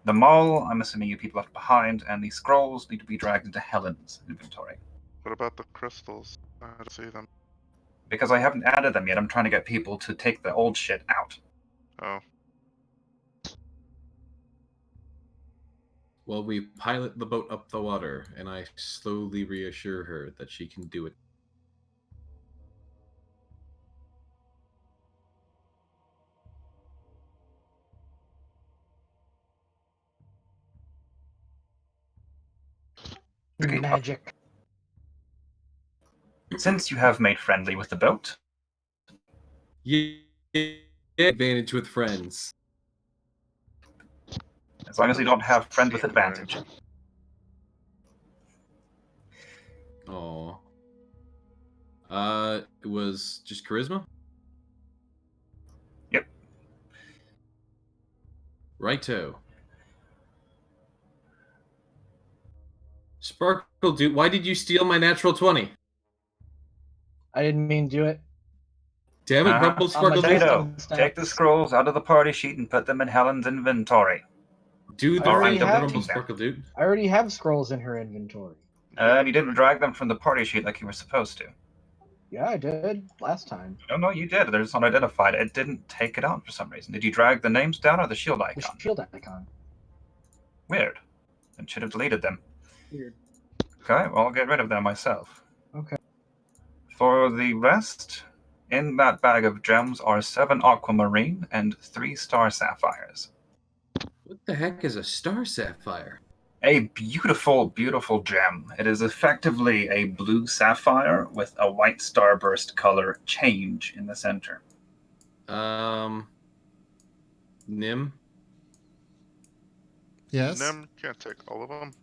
The mall, I'm assuming you people left behind, and the scrolls need to be dragged into Helen's inventory. What about the crystals? I don't see them. Because I haven't added them yet, I'm trying to get people to take the old shit out. Oh. Well, we pilot the boat up the water, and I slowly reassure her that she can do it. Okay. Magic. Since you have made friendly with the boat, Yeah, advantage with friends. as long as you don't have friend with advantage. Oh. It was just charisma? Yep. Righto. Sparkle, dude, why did you steal my natural 20? I didn't mean to do it. Damn it, Uh-huh. Rumble Sparkle, Potato. dude. Potato, take the scrolls out of the party sheet and put them in Helen's inventory. Do the I already freedom, have Rumble them. Sparkle, dude. I already have scrolls in her inventory. And you didn't drag them from the party sheet like you were supposed to. Yeah, I did last time. No, you did. They're just unidentified. It didn't take it out for some reason. Did you drag the names down or the shield The icon? shield icon. Weird. I should have deleted them. Weird. Okay, well, I'll get rid of them myself. Okay. For the rest, in that bag of gems are 7 aquamarine and 3 star sapphires. What the heck is a star sapphire? A beautiful, beautiful gem. It is effectively a blue sapphire with a white starburst color change in the center. Nim? Yes. Nim, can't take all of them.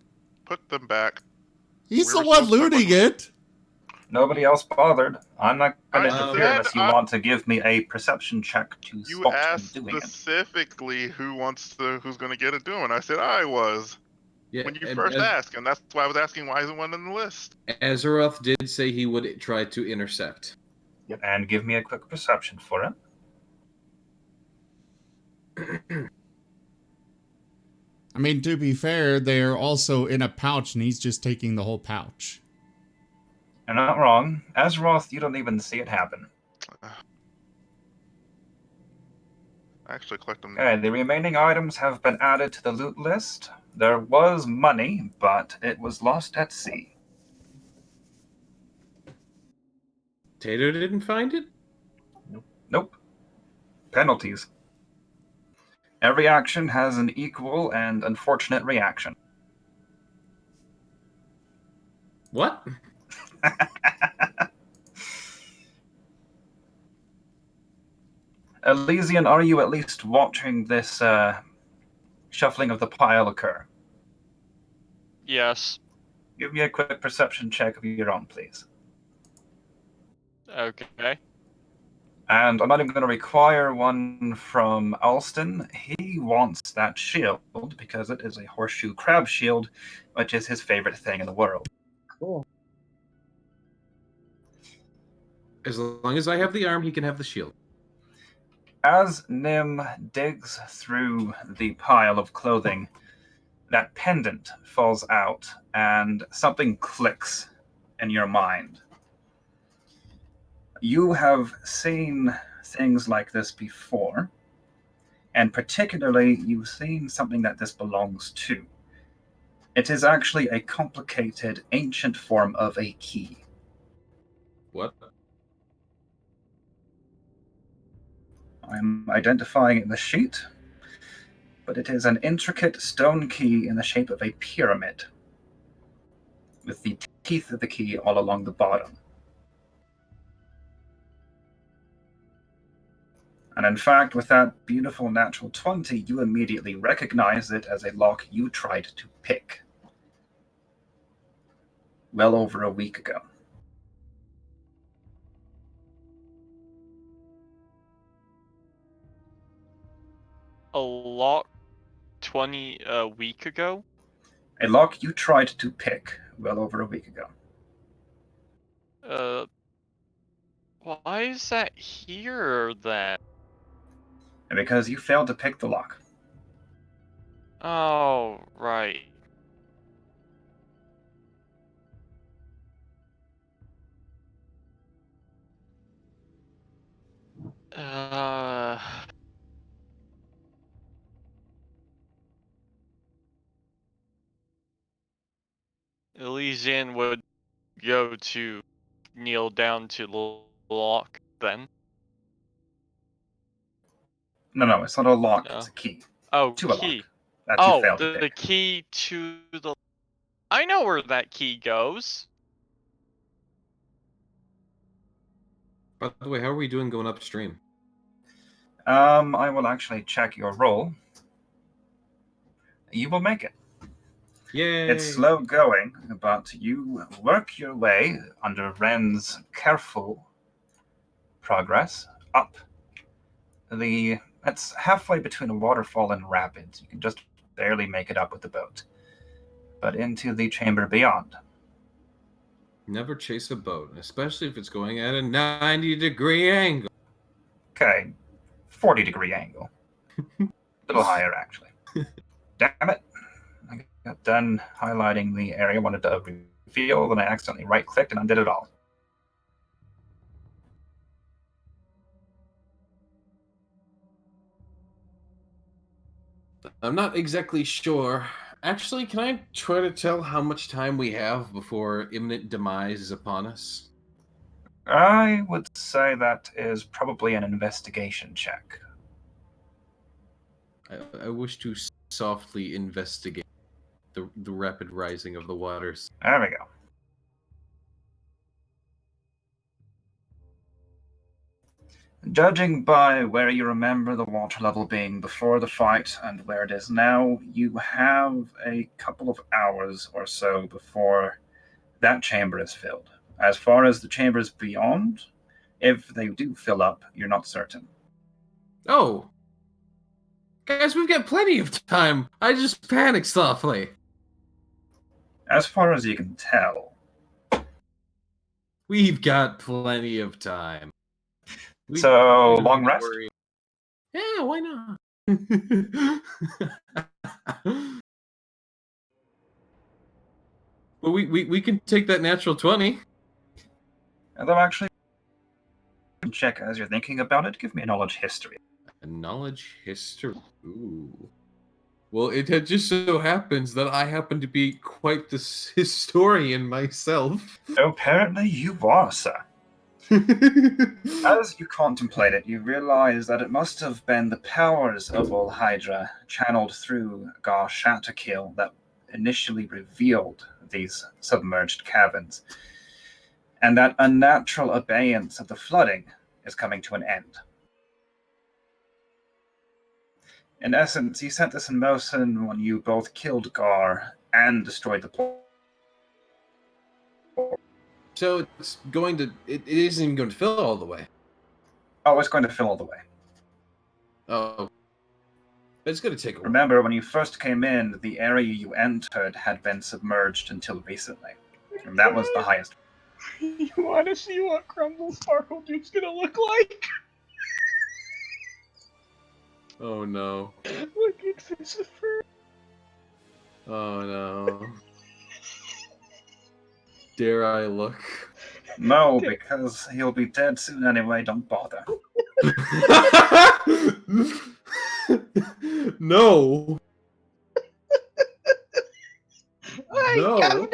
Put them back. He's We the were one supposed to- looting it. Nobody else bothered. I'm not going to I interfere said unless you I- want to give me a perception check to You spot me asked doing it. specifically who's going to get it doing. I said I was Yeah, when you and first asked, and that's why I was asking why isn't one in the list. Azeroth did say he would try to intercept. And give me a quick perception for it. I mean, to be fair, they're also in a pouch, and he's just taking the whole pouch. You're not wrong. Azeroth, you don't even see it happen. I actually collect them. Okay, the remaining items have been added to the loot list. There was money, but it was lost at sea. Tato didn't find it? Nope. Penalties. Every action has an equal and unfortunate reaction. What? Elysian, are you at least watching this shuffling of the pile occur? Yes. Give me a quick perception check of your own, please. Okay. And I'm not even going to require one from Alston. He wants that shield because it is a horseshoe crab shield, which is his favorite thing in the world. Cool. As long as I have the arm, he can have the shield. As Nim digs through the pile of clothing, that pendant falls out and something clicks in your mind. You have seen things like this before, and particularly you've seen something that this belongs to. It is actually a complicated ancient form of a key. What? I'm identifying it in the sheet, but it is an intricate stone key in the shape of a pyramid, with the teeth of the key all along the bottom. And in fact, with that beautiful natural 20, you immediately recognize it as a lock you tried to pick well over a week ago. a lock 20 a week ago? A lock you tried to pick well over a week ago. Why is that here then? And because you failed to pick the lock. Oh, right. Uh, Elysian would go to kneel down to lock then. No, it's not a lock, No. it's a key. Oh, To a lock. key. That you Oh, failed to the pick. key to the... I know where that key goes. By the way, how are we doing going upstream? I will actually check your roll. You will make it. Yay! It's slow going, but you work your way under Ren's careful progress up it's halfway between a waterfall and rapids. You can just barely make it up with the boat. But into the chamber beyond. Never chase a boat, especially if it's going at a 90-degree angle. Okay, 40-degree angle. A little higher, actually. Damn it. I got done highlighting the area I wanted to reveal, and I accidentally right-clicked and undid it all. I'm not exactly sure. Actually, can I try to tell how much time we have before imminent demise is upon us? I would say that is probably an investigation check. I wish to softly investigate the rapid rising of the waters. There we go. Judging by where you remember the water level being before the fight and where it is now, you have a couple of hours or so before that chamber is filled. As far as the chambers beyond, if they do fill up, you're not certain. Oh! Guys, we've got plenty of time! I just panicked softly. As far as you can tell. We've got plenty of time. So, long rest? Worry. Yeah, why not? Well, we can take that natural 20. Although, actually, check as you're thinking about it. Give me a knowledge history. A knowledge history. Ooh. Well, it just so happens that I happen to be quite the historian myself. Apparently, you are, sir. As you contemplate it, you realize that it must have been the powers of Ol Hydra channeled through Gar Shatterkill that initially revealed these submerged caverns, and that unnatural abeyance of the flooding is coming to an end. In essence, you set this in motion when you both killed Gar and destroyed the portal. So it's going to... It isn't even going to fill all the way. Oh, it's going to fill all the way. Oh. It's going to take a while. Remember, when you first came in, the area you entered had been submerged until recently. And that was the highest. You want to see what Crumble Sparkle Duke's gonna look like? Oh no. Look at Christopher. Oh no. Dare I look? No, because he'll be dead soon anyway, don't bother. No. No.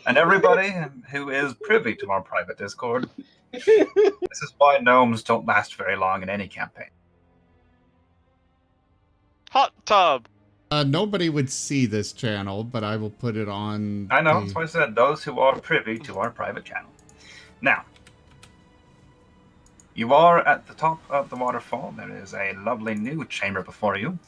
And everybody who is privy to our private Discord, this is why gnomes don't last very long in any campaign. Hot tub. Nobody would see this channel, but I will put it on. I know, that's why I said those who are privy to our private channel. Now, you are at the top of the waterfall. There is a lovely new chamber before you.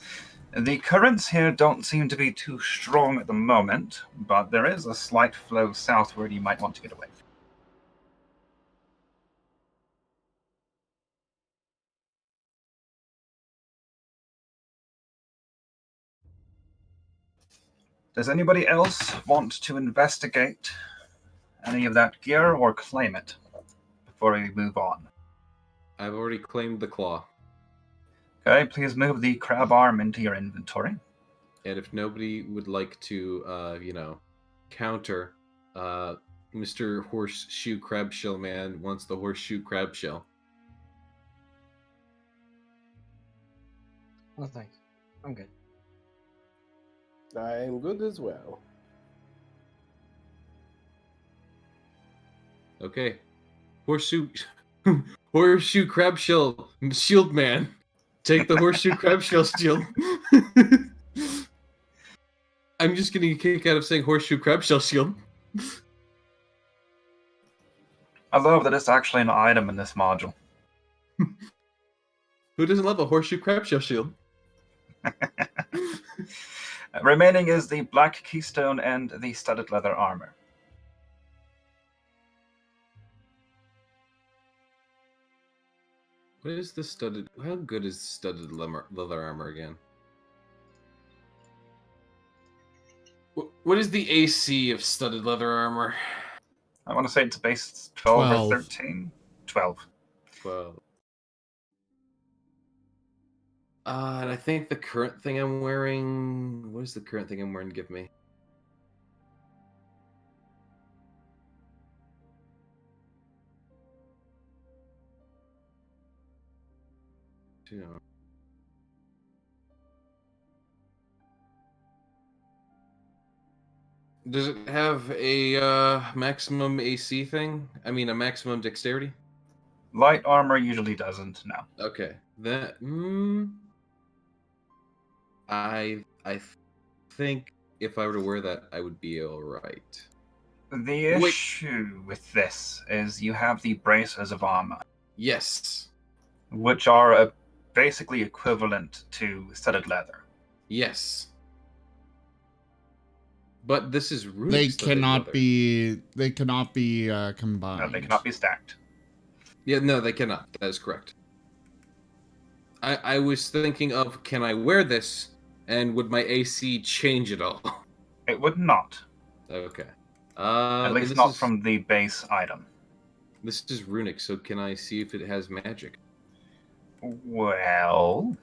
The currents here don't seem to be too strong at the moment, but there is a slight flow southward you might want to get away from. Does anybody else want to investigate any of that gear or claim it before we move on? I've already claimed the claw. Okay, please move the crab arm into your inventory. And if nobody would like to, counter, Mr. Horseshoe Crabshell Man wants the horseshoe crab shell. No thanks. I'm good. I am good as well. Okay. Horseshoe crab shell shield man. Take the horseshoe crab shell shield. I'm just getting a kick out of saying horseshoe crab shell shield. I love that it's actually an item in this module. Who doesn't love a horseshoe crab shell shield? Remaining is the black keystone and the studded leather armor. What is the studded? How good is studded leather armor again? What is the AC of studded leather armor? I want to say it's base 12 12. or 13. 12. 12. And I think the current thing I'm wearing... What is the current thing I'm wearing? Give me. Yeah. Does it have a maximum AC thing? I mean, a maximum dexterity? Light armor usually doesn't, no. Okay. That... I think if I were to wear that, I would be alright. The issue with this is you have the braces of armor. Yes. Which are basically equivalent to studded leather. Yes. But this is runic They studded cannot leather. be. They cannot be combined. No, they cannot be stacked. Yeah, no, they cannot. That is correct. I was thinking of, can I wear this, and would my AC change at all? It would not. Okay. At least not from the base item. This is runic, so can I see if it has magic? Well...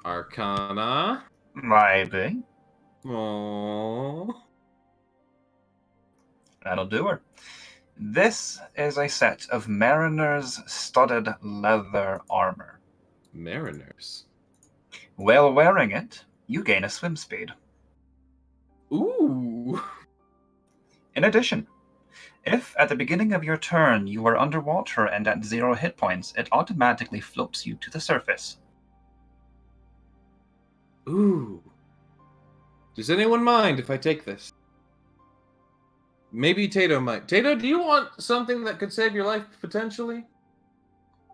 Arcana? Maybe. Aww. That'll do her. This is a set of Mariner's studded leather armor. Mariners. While wearing it, you gain a swim speed. Ooh. In addition, if at the beginning of your turn you are underwater and at 0 hit points, it automatically floats you to the surface. Ooh. Does anyone mind if I take this? Maybe Tato might. Tato, do you want something that could save your life potentially?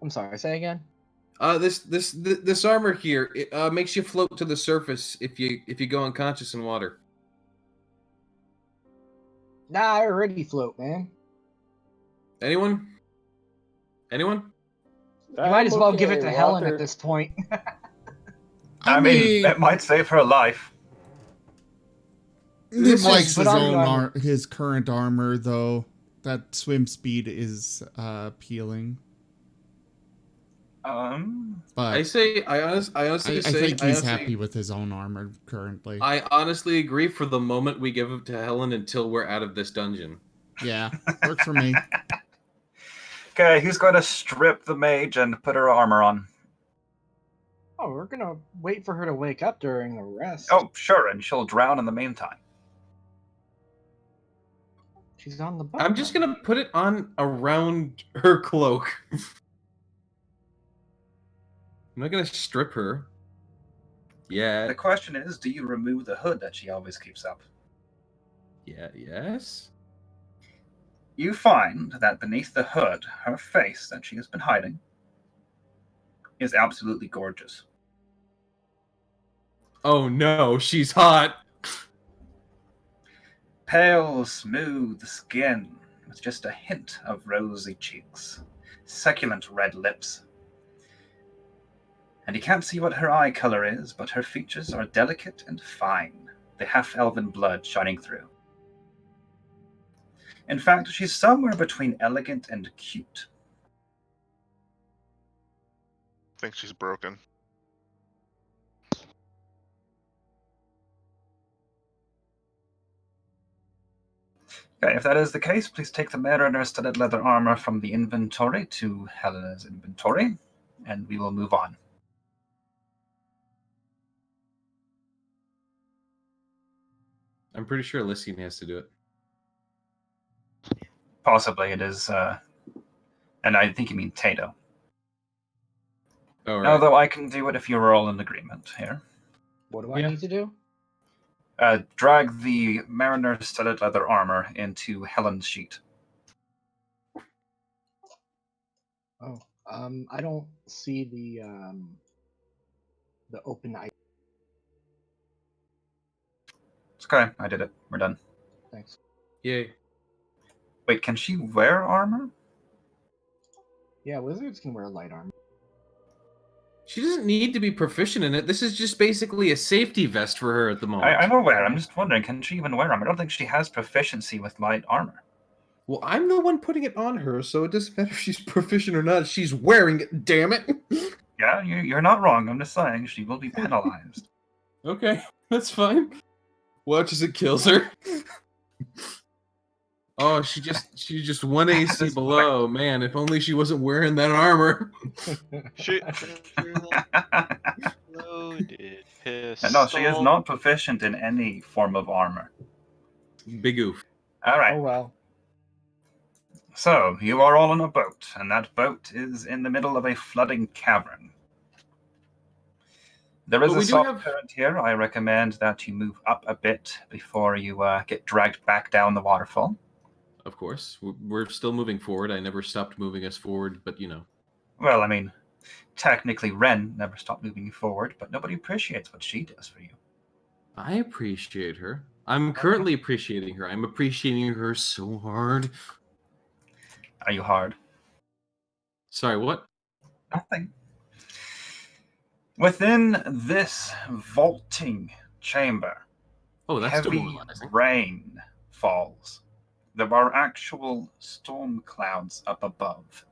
I'm sorry, say again? This armor here, it makes you float to the surface if you go unconscious in water. Nah, I already float, man. Anyone? Anyone? You might as well give it to okay, Helen water. at this point. I mean, it might save her life. He This is likes his put on own the armor. his current armor though. That swim speed is appealing. But I honestly think he's happy with his own armor currently. I honestly agree for the moment we give it to Helen until we're out of this dungeon. Yeah, works for me. Okay, who's going to strip the mage and put her armor on? Oh, we're gonna wait for her to wake up during the rest. Oh, sure, and she'll drown in the meantime. She's on the boat. I'm just gonna put it on around her cloak. I'm not gonna strip her. Yeah. The question is, do you remove the hood that she always keeps up? Yeah. Yes. You find that beneath the hood, her face that she has been hiding is absolutely gorgeous. Oh no, she's hot. Pale, smooth skin with just a hint of rosy cheeks, succulent red lips. And you can't see what her eye color is, but her features are delicate and fine, the half-elven blood shining through. In fact, she's somewhere between elegant and cute. I think she's broken. Okay, if that is the case, please take the Mariner's studded leather armor from the inventory to Helena's inventory, and we will move on. I'm pretty sure Lysian has to do it. Possibly it is, and I think you mean Tato. All right. Although I can do it if you're all in agreement here. What do I need to do? Drag the Mariner's studded leather armor into Helen's sheet. Oh, I don't see the open item. It's okay, I did it. We're done. Thanks. Yay. Wait, can she wear armor? Yeah, wizards can wear light armor. She doesn't need to be proficient in it. This is just basically a safety vest for her at the moment. I'm aware. I'm just wondering, can she even wear armor? I don't think she has proficiency with light armor. Well, I'm the one putting it on her, so it doesn't matter if she's proficient or not. She's wearing it, damn it. Yeah, you're not wrong. I'm just saying she will be penalized. Okay, that's fine. Watch as it kills her. Oh, she just 1 AC below. Man, if only she wasn't wearing that armor. Loaded pistol. No, she is not proficient in any form of armor. Big oof. All right. Oh well. So, you are all on a boat, and that boat is in the middle of a flooding cavern. There is But a we do soft have- current here. I recommend that you move up a bit before you get dragged back down the waterfall. Of course. We're still moving forward. I never stopped moving us forward, but you know. Well, I mean, technically Ren never stopped moving you forward, but nobody appreciates what she does for you. I appreciate her. I'm currently appreciating her. I'm appreciating her so hard. Are you hard? Sorry, what? Nothing. Within this vaulting chamber, Oh, that's heavy demoralizing. rain falls. There are actual storm clouds up above.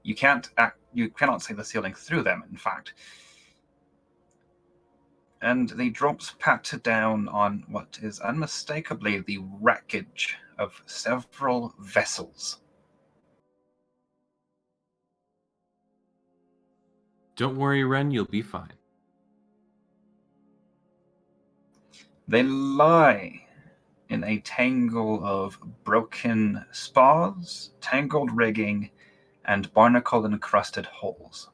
You cannot see the ceiling through them, in fact. And the drops patter down on what is unmistakably the wreckage of several vessels. Don't worry, Ren, you'll be fine. They lie in a tangle of broken spars, tangled rigging, and barnacle-encrusted holes.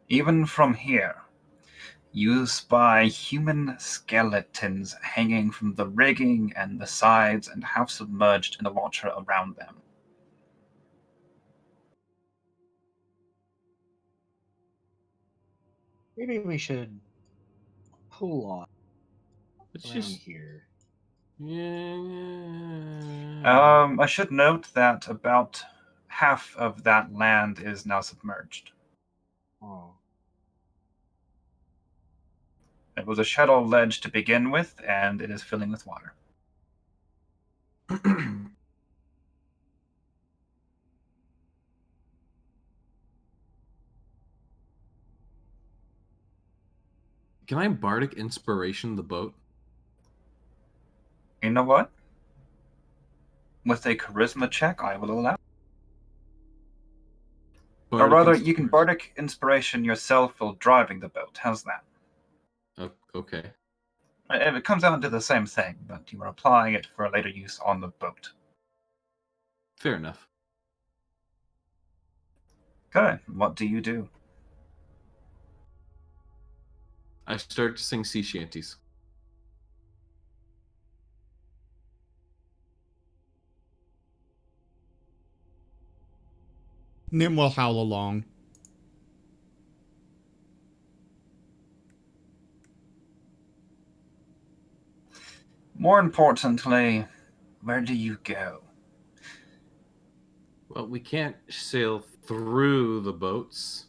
Even from here, you spy human skeletons hanging from the rigging and the sides and half submerged in the water around them. Maybe we should pull off It's around just here. yeah. I should note that about half of that land is now submerged. Oh. It was a shallow ledge to begin with, and it is filling with water. Can I bardic inspiration the boat? You know what? With a charisma check, I will allow. Or Bardic rather, you can inspiration. bardic inspiration yourself while driving the boat. How's that? Oh, okay. It comes out to the same thing, but you are applying it for later use on the boat. Fair enough. Okay, what do you do? I start to sing sea shanties. Nim will howl along. More importantly, where do you go? Well, we can't sail through the boats.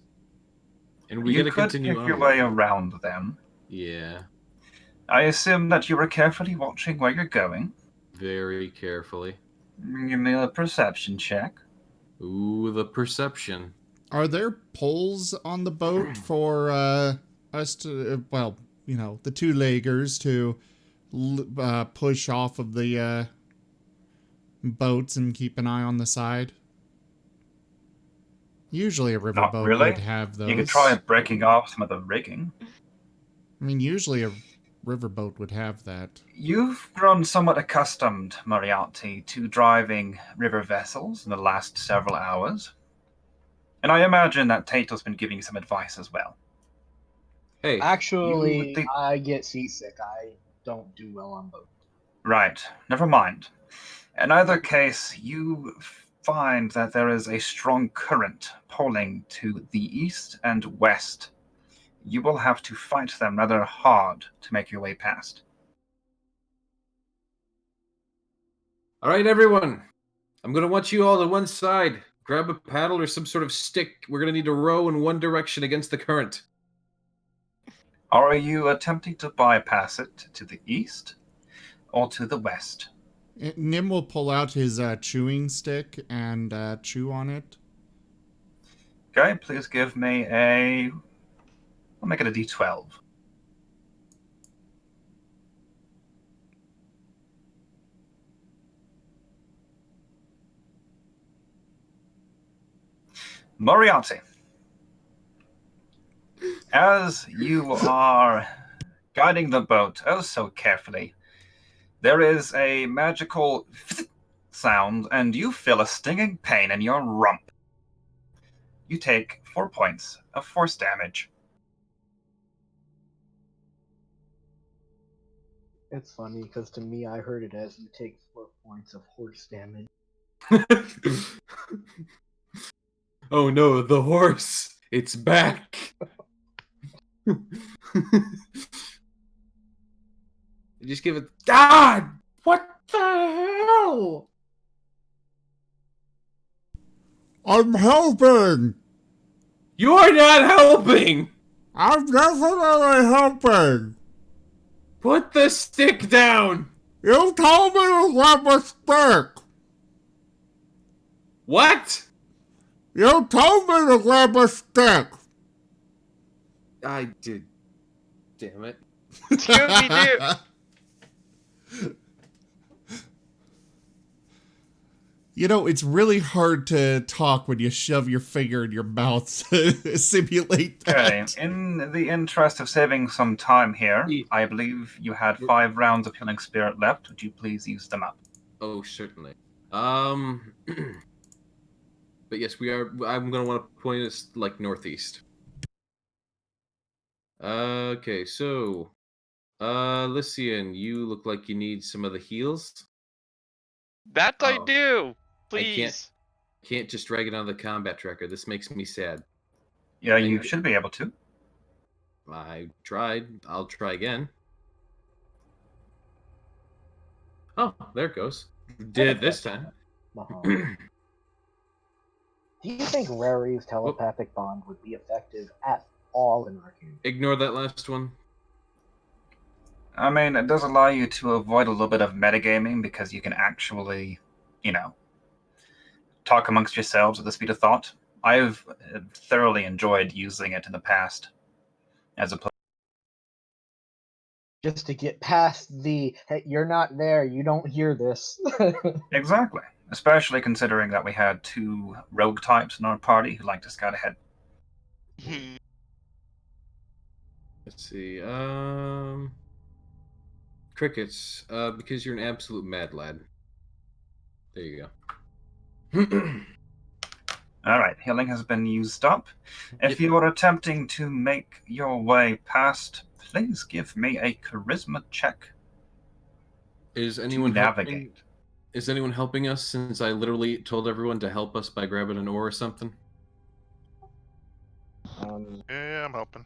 And we You gotta could continue pick your onward. way around them. Yeah, I assume that you were carefully watching where you're going. very carefully. Give me a perception check. Ooh, the perception. Are there poles on the boat for us to, well, you know, the two-leggers to push off of the boats and keep an eye on the side? Usually a Not riverboat really. would have those. You could try breaking off some of the rigging. I mean, usually a riverboat would have that. You've grown somewhat accustomed, Man-atee, to driving river vessels in the last several hours. And I imagine that Tato's been giving you some advice as well. Hey, Actually, I get seasick. I don't do well on boats. Right, never mind. In either case, you find that there is a strong current pulling to the east and west. You will have to fight them rather hard to make your way past. all right, everyone. I'm gonna want you all to one side. Grab a paddle or some sort of stick. We're gonna need to row in one direction against the current. Are you attempting to bypass it to the east or to the west? Nim will pull out his chewing stick and chew on it. Okay, please give me a... I'll make it a D12. Man-atee, as you are guiding the boat oh so carefully, there is a magical sound and you feel a stinging pain in your rump. You take 4 points of force damage. It's funny because to me, I heard it as you take 4 points of horse damage. Oh no, the horse! It's back! Just give it. God! What the hell? I'm helping! You're not helping! I'm definitely helping! Put the stick down! You told me to grab a stick! What? You told me to grab a stick! I did. Damn it. Scooby-Doo! You know, it's really hard to talk when you shove your finger in your mouth to simulate Okay, that. in the interest of saving some time here, I believe you had 5 rounds of Healing Spirit left. Would you please use them up? Oh, certainly. But yes, we are. I'm gonna want to point us like northeast. Okay, so, Lycian, you look like you need some of the heals. That I Oh. do! I Please. can't just drag it on the combat tracker. This makes me sad. Yeah, you should be able to. I tried. I'll try again. Oh, there it goes. Did it this time. Do you think Rary's telepathic bond would be effective at all in Arcane? Ignore that last one. I mean, it does allow you to avoid a little bit of metagaming because you can actually, you know, talk amongst yourselves at the speed of thought. I've thoroughly enjoyed using it in the past as a player. Just to get past the, hey, you're not there, you don't hear this. Exactly. Especially considering that we had 2 rogue types in our party who like to scout ahead. Let's see. Crickets. Because you're an absolute mad lad. There you go. All right, healing has been used up. If you are attempting to make your way past, please give me a charisma check. Is anyone navigate? Is anyone helping us? Since I literally told everyone to help us by grabbing an oar or something. Yeah, I'm helping.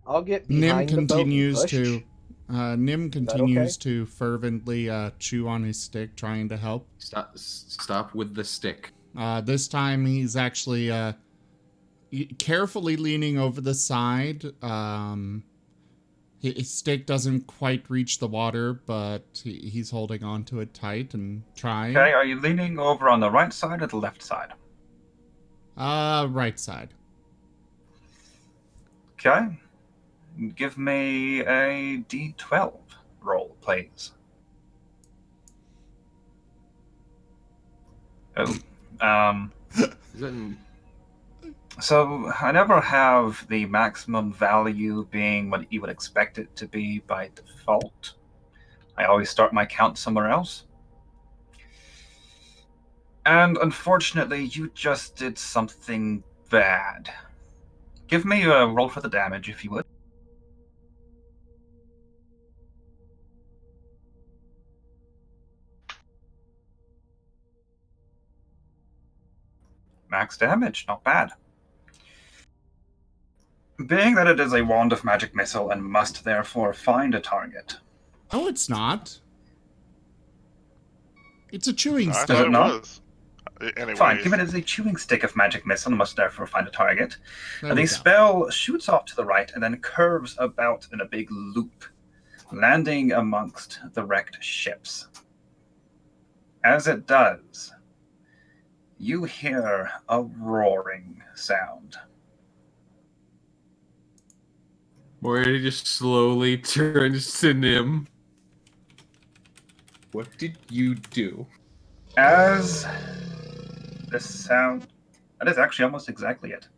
I'll get Nim behind the boat and continues push. Nim continues to fervently chew on his stick, trying to help. Stop with the stick. This time he's actually carefully leaning over the side. His stick doesn't quite reach the water, but he's holding on to it tight and trying. Okay, are you leaning over on the right side or the left side? Right side. Okay. Give me a D12 roll, please. Oh. Is that in... So I never have the maximum value being what you would expect it to be by default. I always start my count somewhere else. And unfortunately, you just did something bad. Give me a roll for the damage, if you would. Max damage, not bad. Being that it is a wand of magic missile and must therefore find a target. Oh, it's not. It's a chewing I stick. thought it not? was. Anyways, Fine, given it is a chewing stick of magic missile and must therefore find a target. There And we the go. spell shoots off to the right and then curves about in a big loop, landing amongst the wrecked ships. As it does, you hear a roaring sound. Moriarty just slowly turns to Nim. What did you do? As the sound... That is actually almost exactly it.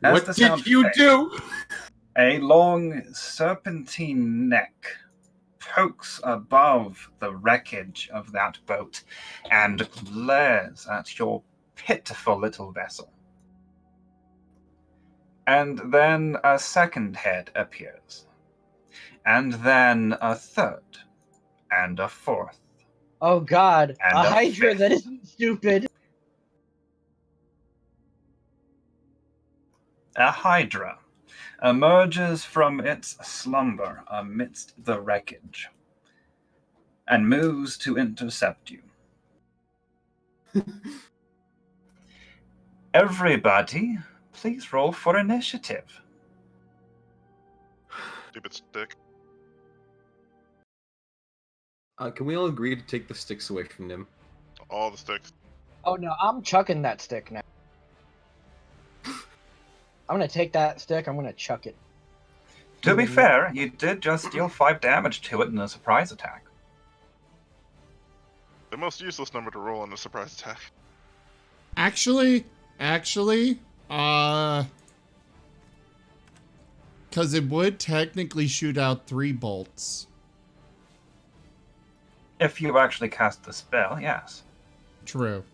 As What the did sound you fades, do? a long serpentine neck pokes above the wreckage of that boat and glares at your pitiful little vessel. And then a second head appears. And then a third. And a fourth. Oh god, And a a hydra fifth. that isn't stupid. A hydra emerges from its slumber amidst the wreckage and moves to intercept you. Everybody, please roll for initiative. stupid stick. Can we all agree to take the sticks away from Nim? All the sticks. Oh no, I'm chucking that stick now. I'm gonna take that stick, I'm gonna chuck it. To be fair, you did just deal 5 damage to it in a surprise attack. The most useless number to roll in a surprise attack. Actually, because it would technically shoot out 3 bolts. If you actually cast the spell, yes. True.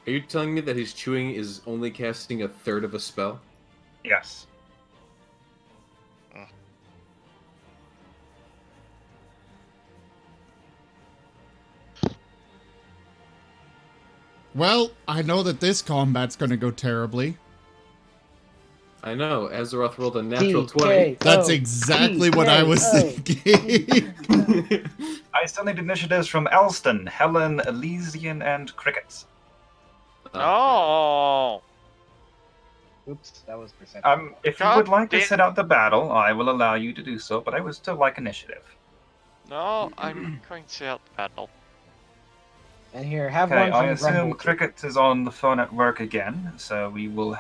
Are you telling me that his chewing is only casting a third of a spell? Yes. Well, I know that this combat's gonna go terribly. I know, Azeroth rolled a natural 20. DK. That's Oh, exactly what I was thinking. I still need initiatives from Elston, Helen, Elysian, and Crickets. Oh, Oops, that was perception. If you God would like to damn- sit out the battle, I will allow you to do so, but I would still like initiative. no, I'm going to out the battle. And here, have Okay, one I from assume Grumble. Cricket is on the phone at work again, so we will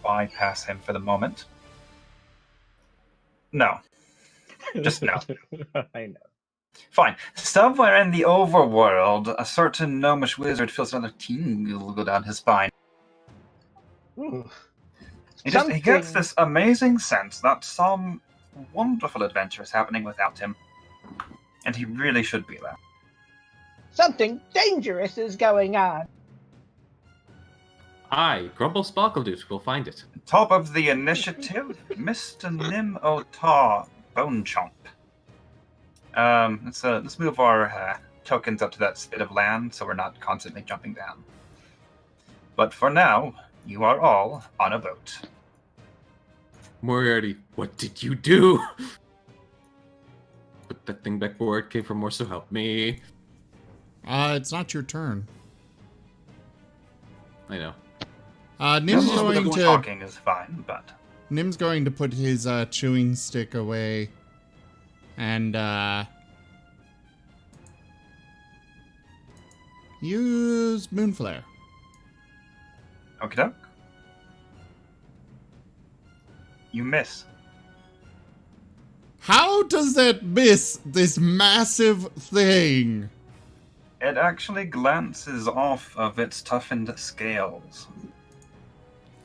bypass him for the moment. No. Just no. I know. Fine. Somewhere in the overworld, a certain gnomish wizard feels another tingle go down his spine. Ooh. He gets Something- this amazing sense that some wonderful adventure is happening without him, and he really should be there. Something dangerous is going on. I, Grumble Sparkledoot, will find it. Top of the initiative, Mr. Nim Ota Bone Chomp. Let's move our tokens up to that spit of land so we're not constantly jumping down. But for now, you are all on a boat. Moriarty, what did you do? Put that thing back where it came from, or so help me. It's not your turn. I know. Nim's Just going to talking is fine, but Nim's going to put his chewing stick away and use Moonflare. okie doke. You miss. How does that miss this massive thing? It actually glances off of its toughened scales.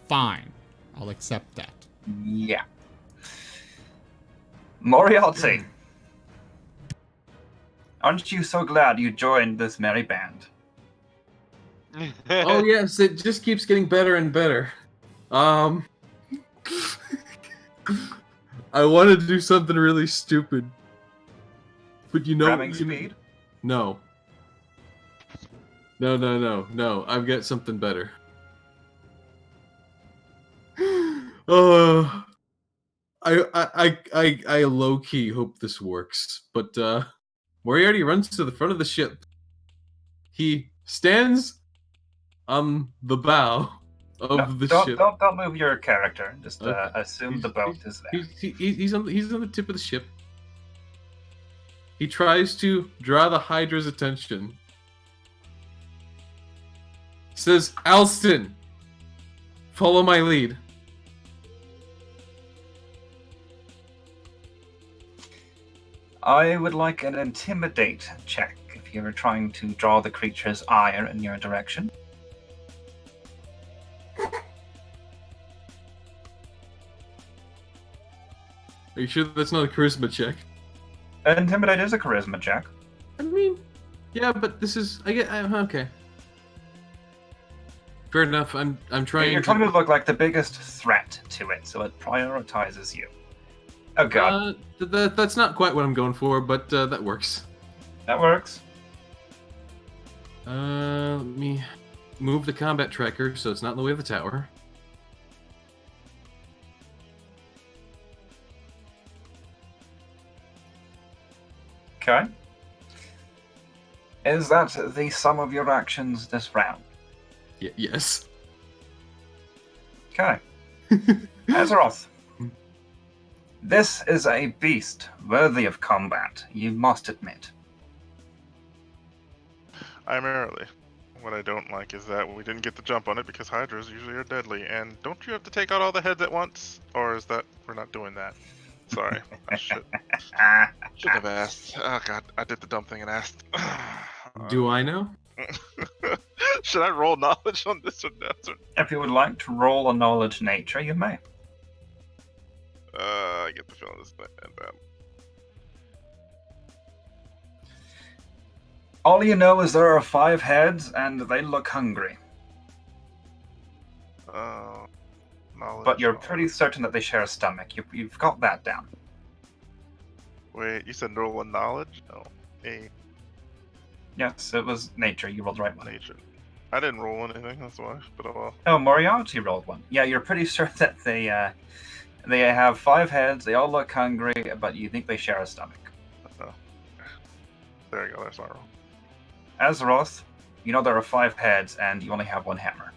Fine. I'll accept that. Yeah. Moriarty. Aren't you so glad you joined this merry band? Oh yes, it just keeps getting better and better. I wanted to do something really stupid, but Grabbing speed? No. No. I've got something better. I low key hope this works, but Moriarty runs to the front of the ship. He stands on the bow of the ship. Don't move your character. Just Okay. assume the boat is there. He's on the tip of the ship. He tries to draw the Hydra's attention. Says, Alston, follow my lead. I would like an intimidate check if you're trying to draw the creature's ire in your direction. Are you sure that's not a charisma check? Intimidate is a charisma check. I mean, yeah, but this is okay. Fair enough. I'm trying. You're trying to look like the biggest threat to it, so it prioritizes you. Oh god. That's not quite what I'm going for, but that works. That works. Let me move the combat tracker so it's not in the way of the tower. Okay. Is that the sum of your actions this round? Yes. Okay. Azeroth. This is a beast worthy of combat, you must admit. I'm early. What I don't like is that we didn't get the jump on it because hydras usually are deadly. And don't you have to take out all the heads at once? Or is that we're not doing that? Sorry. I should have asked. Oh god, I did the dumb thing and asked. Do I know? Should I roll knowledge on this or no? If you would like to roll a knowledge nature, you may. I get the feeling this is gonna end bad. All you know is there are 5 heads, and they look hungry. Knowledge. But you're pretty certain that they share a stomach. You've got that down. Wait, you said roll a knowledge? No. Yes, it was nature. You rolled the right one. Nature. I didn't roll anything, that's why. But oh well. Oh, Moriarty rolled one. Yeah, you're pretty sure that they have 5 heads. They all look hungry, but you think they share a stomach. Oh. There you go. That's my roll. Azeroth, you know there are 5 heads, and you only have 1 hammer.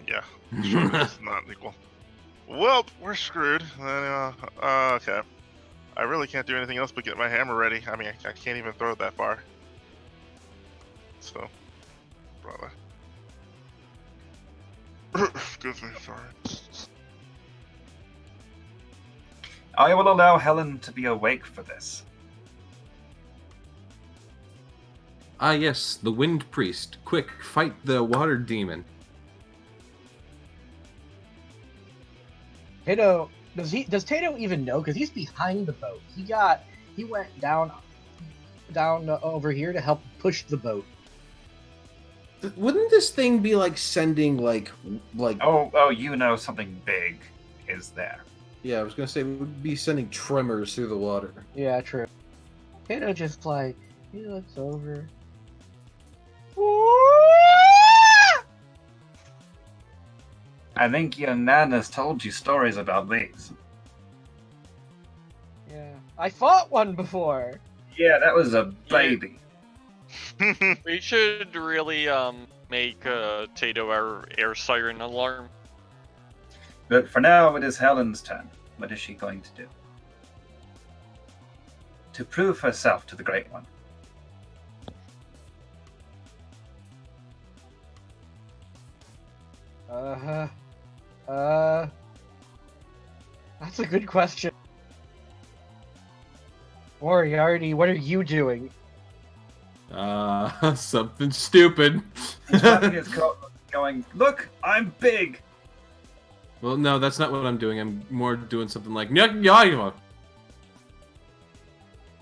Yeah. Sure, it's not equal. Well, we're screwed. Okay. I really can't do anything else but get my hammer ready. I mean, I can't even throw it that far. So, brother. Excuse me, sorry. I will allow Helen to be awake for this. Ah, yes, the Wind Priest. Quick, fight the water demon. Tato, does Tato even know? Because he's behind the boat. He went down over here to help push the boat. Wouldn't this thing be like sending like? Oh, you know something big is there. Yeah, I was gonna say it would be sending tremors through the water. Yeah, true. Tato just he looks over. I think your Nana's told you stories about these. Yeah, I fought one before. Yeah, that was a baby. We should really make Tato our air siren alarm. But for now, it is Helen's turn. What is she going to do? To prove herself to the Great One. That's a good question. Moriarty, what are you doing? Something stupid. He's probably just going, look, I'm big. Well, no, that's not what I'm doing. I'm more doing something like "Nyah."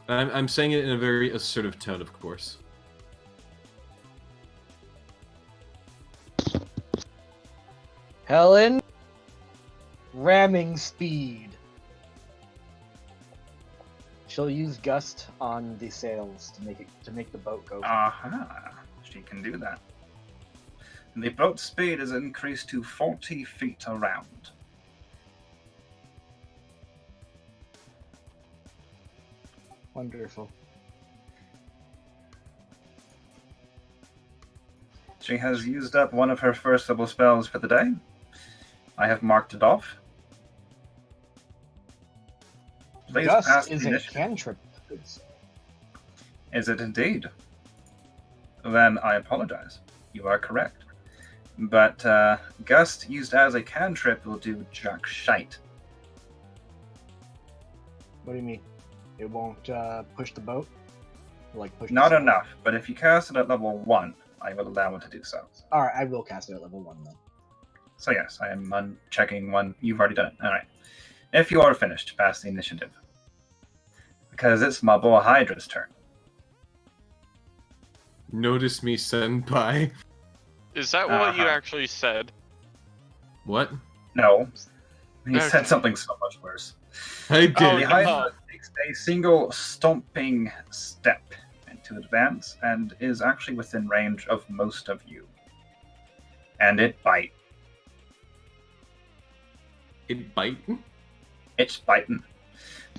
I'm saying it in a very assertive tone, of course. Helen, ramming speed. She'll use gust on the sails to make the boat go. Aha, she can do that. And the boat speed is increased to 40 feet around. Wonderful. She has used up one of her first level spells for the day. I have marked it off. Please pass Gust the is a initiative. cantrip. Is it indeed? Then I apologize. You are correct. But Gust used as a cantrip will do jack shite. What do you mean? It won't push the boat? Like push Not the sail? enough, but if you cast it at level 1, I will allow it to do so. Alright, I will cast it at level 1 then. So yes, I am unchecking one. You've already done it. Alright. If you are finished, pass the initiative. Because it's my boy Hydra's turn. Oh, Notice me, senpai. Is that what you actually said? What? No. He Okay. said something so much worse. I did. Oh, The no. Hydra takes a single stomping step into advance and is actually within range of most of you. And it bites. It biting? It's biting.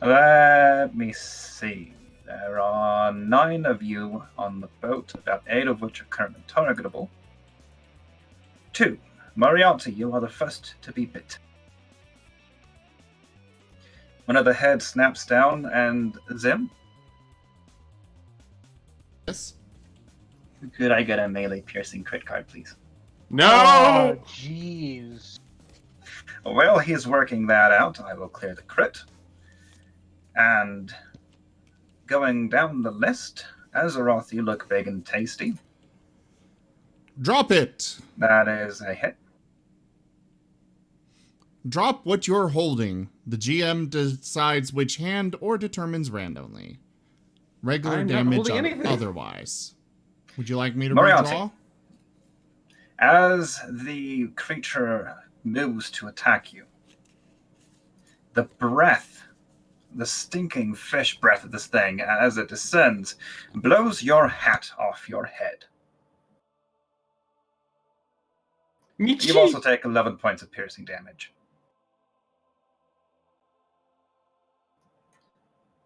Let me see. There are 9 of you on the boat, about 8 of which are currently targetable. 2. Moriarty, you are the first to be bit. One of the heads snaps down, and Zim, Yes. could I get a melee piercing crit card, please? No! Oh, jeez. While he's working that out, I will clear the crit. And going down the list, Azeroth, you look big and tasty. Drop it. That is a hit. Drop what you're holding. The GM decides which hand or determines randomly. Regular I'm not damage holding anything. otherwise. Would you like me to Moriarty. redraw? As the creature moves to attack you, the breath, the stinking fish breath of this thing, as it descends, blows your hat off your head. You also take 11 points of piercing damage.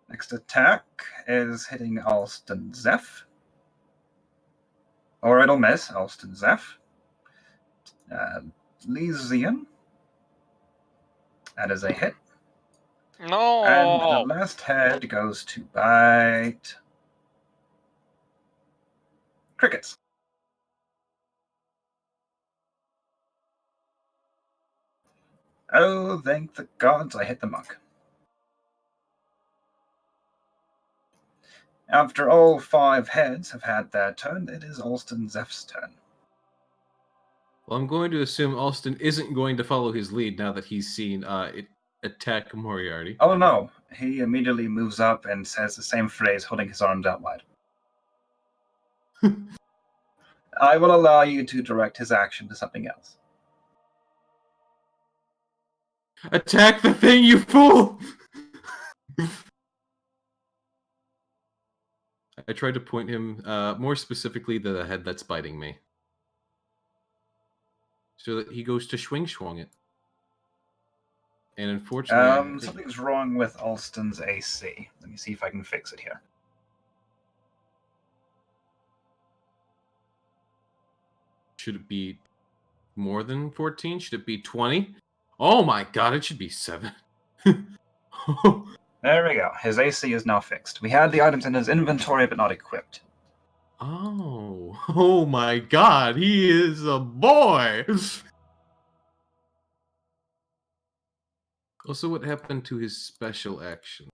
Next attack is hitting Alston Zeph. Or it'll miss Alston Zeph. Lysian. That is a hit. No. And the last head goes to bite Crickets. Oh, thank the gods I hit the monk. After all 5 heads have had their turn, it is Alston Zeph's turn. Well, I'm going to assume Alston isn't going to follow his lead now that he's seen it attack Moriarty. Oh no, he immediately moves up and says the same phrase, holding his arms out wide. I will allow you to direct his action to something else. Attack the thing, you fool! I tried to point him more specifically to the head that's biting me. So that he goes to swing it. And unfortunately... Something's wrong with Alston's AC. Let me see if I can fix it here. Should it be more than 14? Should it be 20? Oh my god, it should be 7. There we go. His AC is now fixed. We had the items in his inventory, but not equipped. Oh my god, he is a boy! Also, what happened to his special action?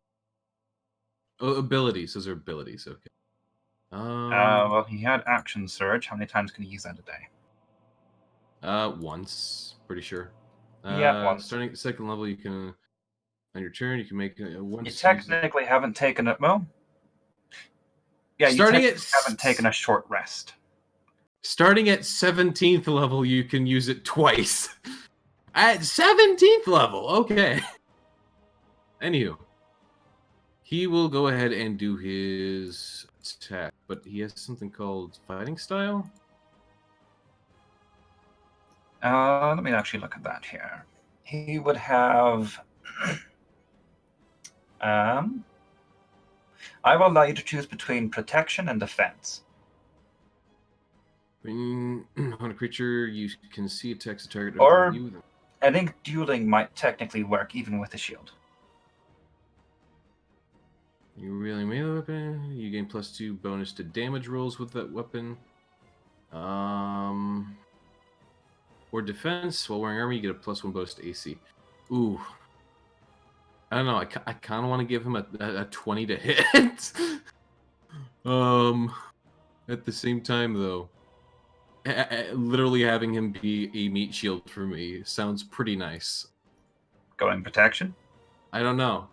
Oh, abilities. Those are abilities, okay. Well, he had action surge. How many times can he use that a day? Once, pretty sure. Yeah, once. Starting at the second level, you can, on your turn, you can make once. You technically haven't taken it. Well, yeah, Starting you haven't taken a short rest. Starting at 17th level, you can use it twice. At 17th level, okay. Anywho, he will go ahead and do his attack, but he has something called fighting style. Let me actually look at that here. He would have. I will allow you to choose between protection and defense. When on a creature, you can see attacks a target. Or you. I think dueling might technically work even with a shield. You really melee weapon. You gain +2 bonus to damage rolls with that weapon. Or defense. While wearing armor, you get a +1 bonus to AC. Ooh. I don't know. I kind of want to give him a 20 to hit. At the same time, though, literally having him be a meat shield for me sounds pretty nice. Going protection? I don't know.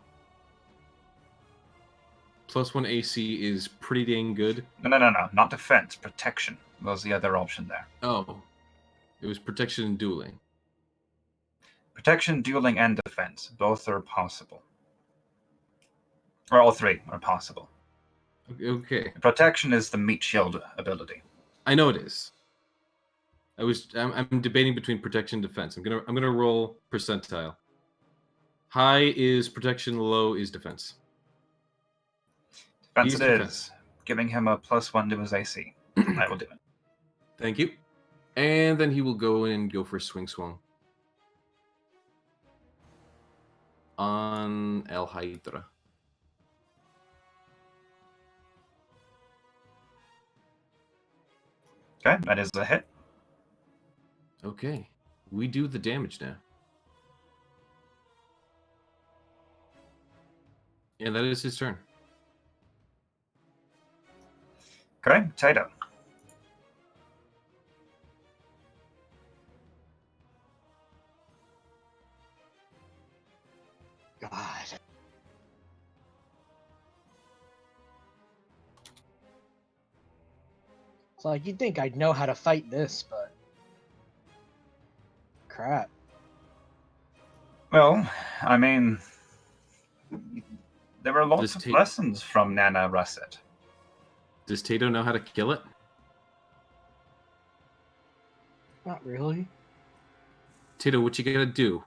+1 AC is pretty dang good. No. Not defense. Protection was the other option there. Oh. It was protection and dueling. Protection, dueling, and defense. Both are possible. Or all three are possible. Okay. Protection is the meat shield ability. I know it is. I'm debating between protection and defense. I'm gonna roll percentile. High is protection, low is defense. Defense it is. Giving him a +1 to his AC. I will do it. Thank you. And then he will go in and go for a swing swung. On El Hydra. Okay, that is a hit. Okay. We do the damage now. And that is his turn. Okay, Tato. God. It's like, you'd think I'd know how to fight this, but... Crap. Well, I mean... There were lots Does of lessons from Nana Russet. Does Tato know how to kill it? Not really. Tato, what you gotta do?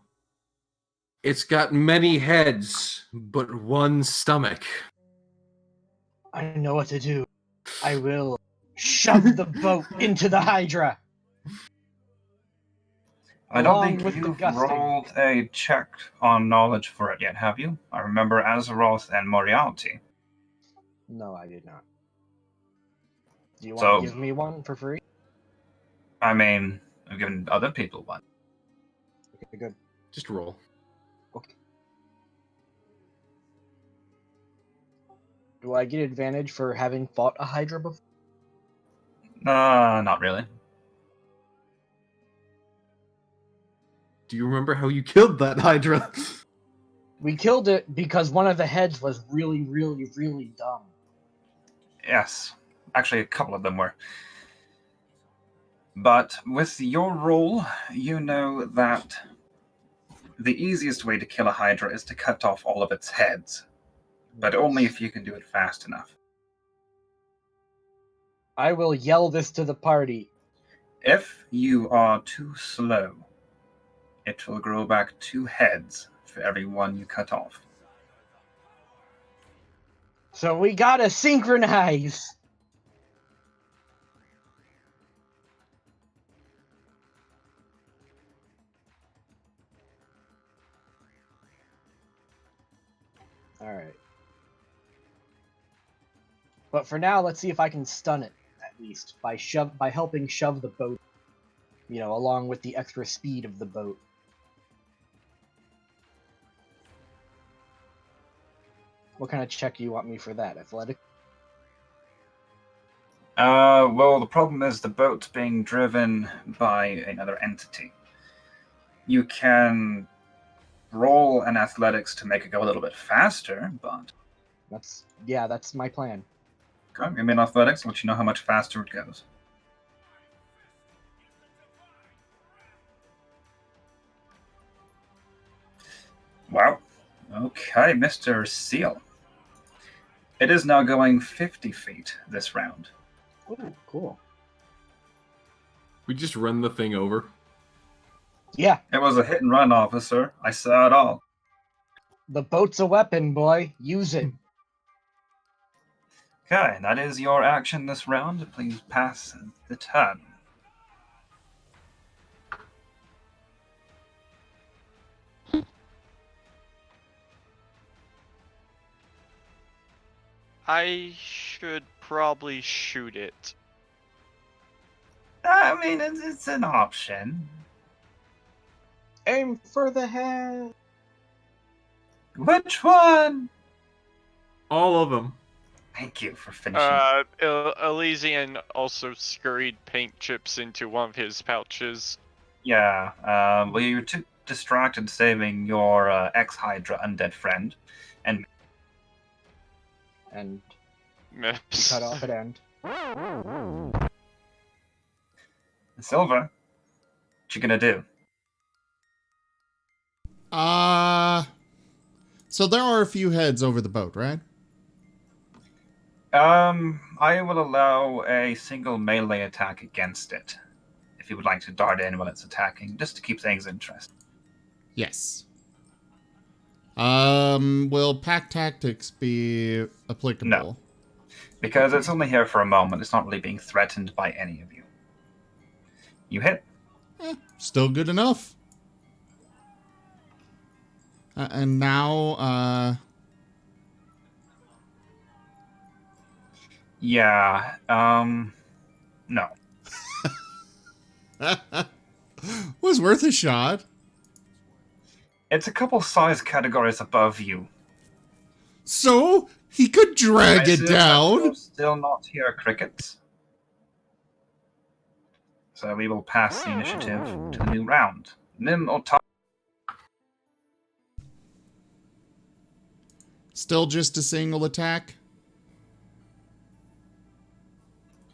It's got many heads, but one stomach. I know what to do. I will shove the boat into the hydra. I don't Along think with the you've gusting. rolled a check on knowledge for it yet, have you? I remember Azeroth and Moriarty. No, I did not. Do you want So- to give me one for free? I mean, I've given other people one. Okay, good. Just roll. Okay. Do I get advantage for having fought a hydra before? Not really. Do you remember how you killed that Hydra? We killed it because one of the heads was really, really, really dumb. Yes. Actually, a couple of them were. But with your roll, you know that the easiest way to kill a Hydra is to cut off all of its heads. But only if you can do it fast enough. I will yell this to the party. If you are too slow, it will grow back 2 heads for every one you cut off. So we gotta synchronize. All right. But for now, let's see if I can stun it at least by helping shove the boat, along with the extra speed of the boat. What kind of check do you want me for that? Athletic? Well, the problem is the boat's being driven by another entity. You can roll an athletics to make it go a little bit faster, but... That's my plan. Okay, give me an athletics, let you know how much faster it goes. Wow. Okay, Mr. Seal. It is now going 50 feet this round. Ooh, cool. We just run the thing over. Yeah. It was a hit and run, officer. I saw it all. The boat's a weapon, boy. Use it. Okay, that is your action this round. Please pass the turn. I should probably shoot it. I mean, it's an option. Aim for the head. Which one? All of them. Thank you for finishing. Elysian also scurried paint chips into one of his pouches. Yeah, well, you were too distracted saving your ex-Hydra undead friend, and Cut off at end. Silver, what you gonna do? So there are a few heads over the boat, right? I will allow a single melee attack against it, if you would like to dart in when it's attacking, just to keep things interesting. Yes. Will pack tactics be applicable? No. Because it's only here for a moment, it's not really being threatened by any of you. You hit. Still good enough. And now, Yeah, no. was worth a shot. It's a couple size categories above you. So he could drag it down. You'll still not hear crickets. So we will pass the initiative to the new round. Nim or top. Still just a single attack?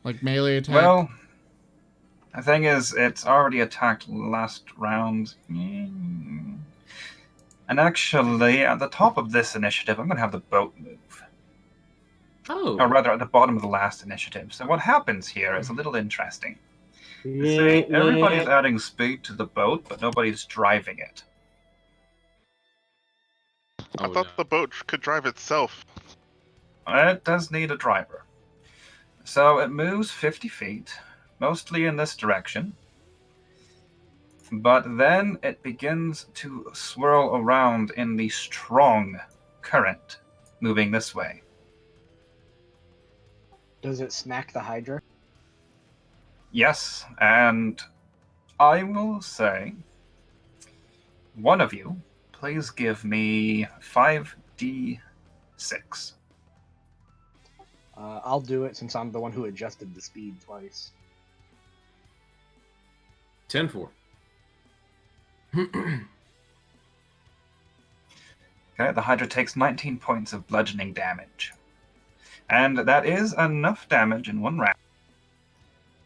Like melee attack? Well, the thing is, it's already attacked last round. And actually, at the top of this initiative, I'm going to have the boat move. Oh. Or rather, at the bottom of the last initiative. So what happens here is a little interesting. See, everybody's adding speed to the boat, but nobody's driving it. I thought the boat could drive itself. It does need a driver. So it moves 50 feet, mostly in this direction. But then it begins to swirl around in the strong current, moving this way. Does it smack the Hydra? Yes, and I will say, one of you, please give me 5d6. I'll do it since I'm the one who adjusted the speed twice. 10-4. Okay, the Hydra takes 19 points of bludgeoning damage. And that is enough damage in one round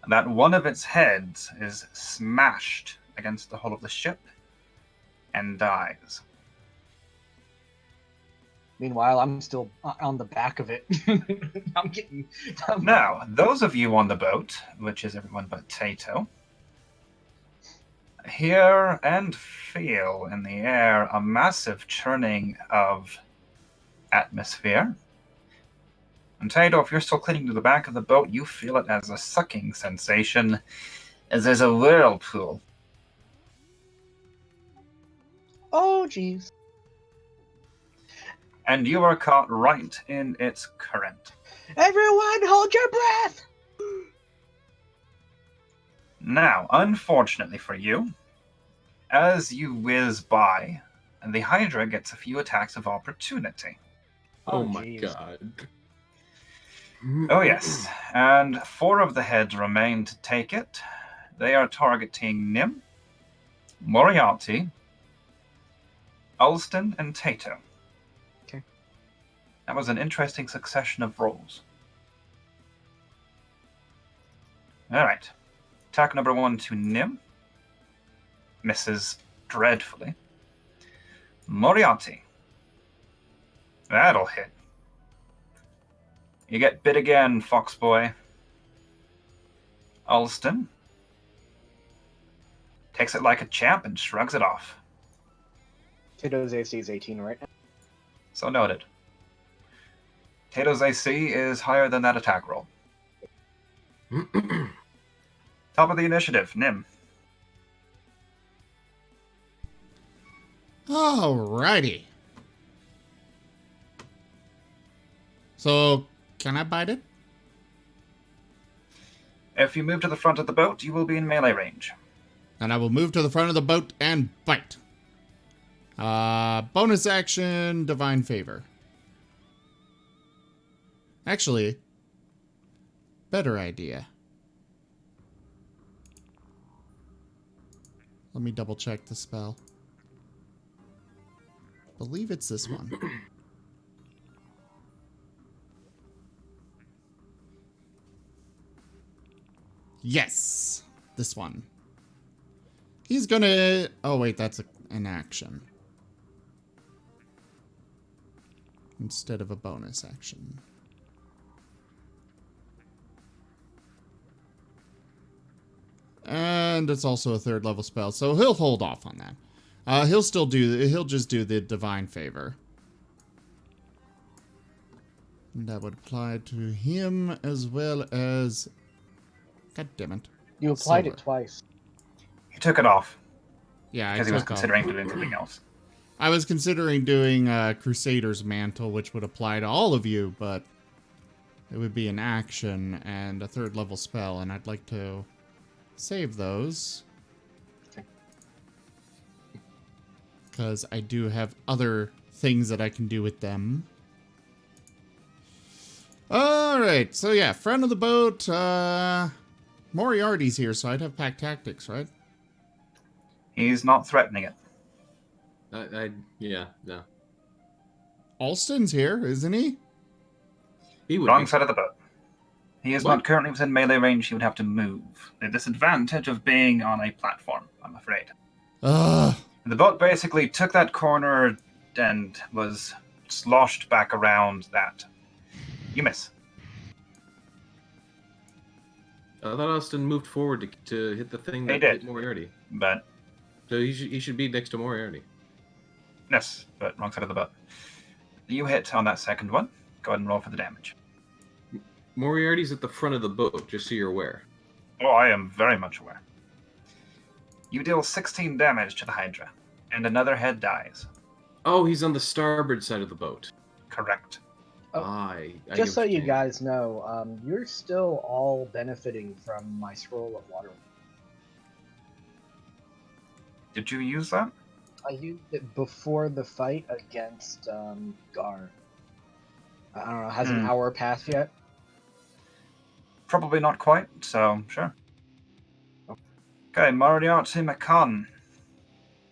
that one of its heads is smashed against the hull of the ship and dies. Meanwhile, I'm still on the back of it. Now, those of you on the boat, which is everyone but Tato, hear and feel in the air a massive churning of atmosphere. And Tato, if you're still clinging to the back of the boat, you feel it as a sucking sensation, as there's a whirlpool. Oh, jeez. and you are caught right in its current. Everyone, hold your breath! Now, unfortunately for you, as you whiz by, the hydra gets a few attacks of opportunity. Oh my jeez. god. Oh yes, and 4 of the heads remain to take it. They are targeting Nim, Moriarty, Ulston, and Tato. Okay. That was an interesting succession of rolls. Alright. Attack number 1 to Nim. Misses dreadfully. Moriarty. That'll hit. You get bit again, Foxboy. Ulston takes it like a champ and shrugs it off. Tito's AC is 18 right now. So noted. Tato's AC is higher than that attack roll. Top of the initiative, Nim. Alrighty. So, can I bite it? If you move to the front of the boat, you will be in melee range. And I will move to the front of the boat and bite. Bonus action, Divine Favor. Actually, better idea. Let me double check the spell. Believe it's this one. Yes, this one. He's gonna... Oh, wait, that's an action. Instead of a bonus action. And it's also a 3rd level spell, so he'll hold off on that. He'll just do the Divine Favor. And that would apply to him as well as... God damn it. You applied Silver. it twice. He took it off Yeah, because he was considering doing something else. I was considering doing Crusader's Mantle, which would apply to all of you, but it would be an action and a 3rd level spell, and I'd like to save those. Because I do have other things that I can do with them. Alright, so yeah, front of the boat, Moriarty's here, so I'd have pack tactics, right? He's not threatening it. Yeah, no. Alston's here, isn't he? He would Wrong be. side of the boat. He is What? not currently within melee range. He would have to move. The disadvantage of being on a platform, I'm afraid. Ugh. The boat basically took that corner and was sloshed back around that. You miss. I thought Austin moved forward to hit the thing He that did. hit Moriarty. But, So he should be next to Moriarty. yes, but wrong side of the boat. You hit on that second one. Go ahead and roll for the damage. Moriarty's at the front of the boat, just so you're aware. Oh, I am very much aware. You deal 16 damage to the Hydra, and another head dies. Oh, he's on the starboard side of the boat. Correct. Oh, I Just get so what you mean. guys know, you're still all benefiting from my scroll of water. Did you use that? I used it before the fight against Gar. I don't know, has an hour passed yet? Probably not quite, so sure. Okay, Moriarty McCann.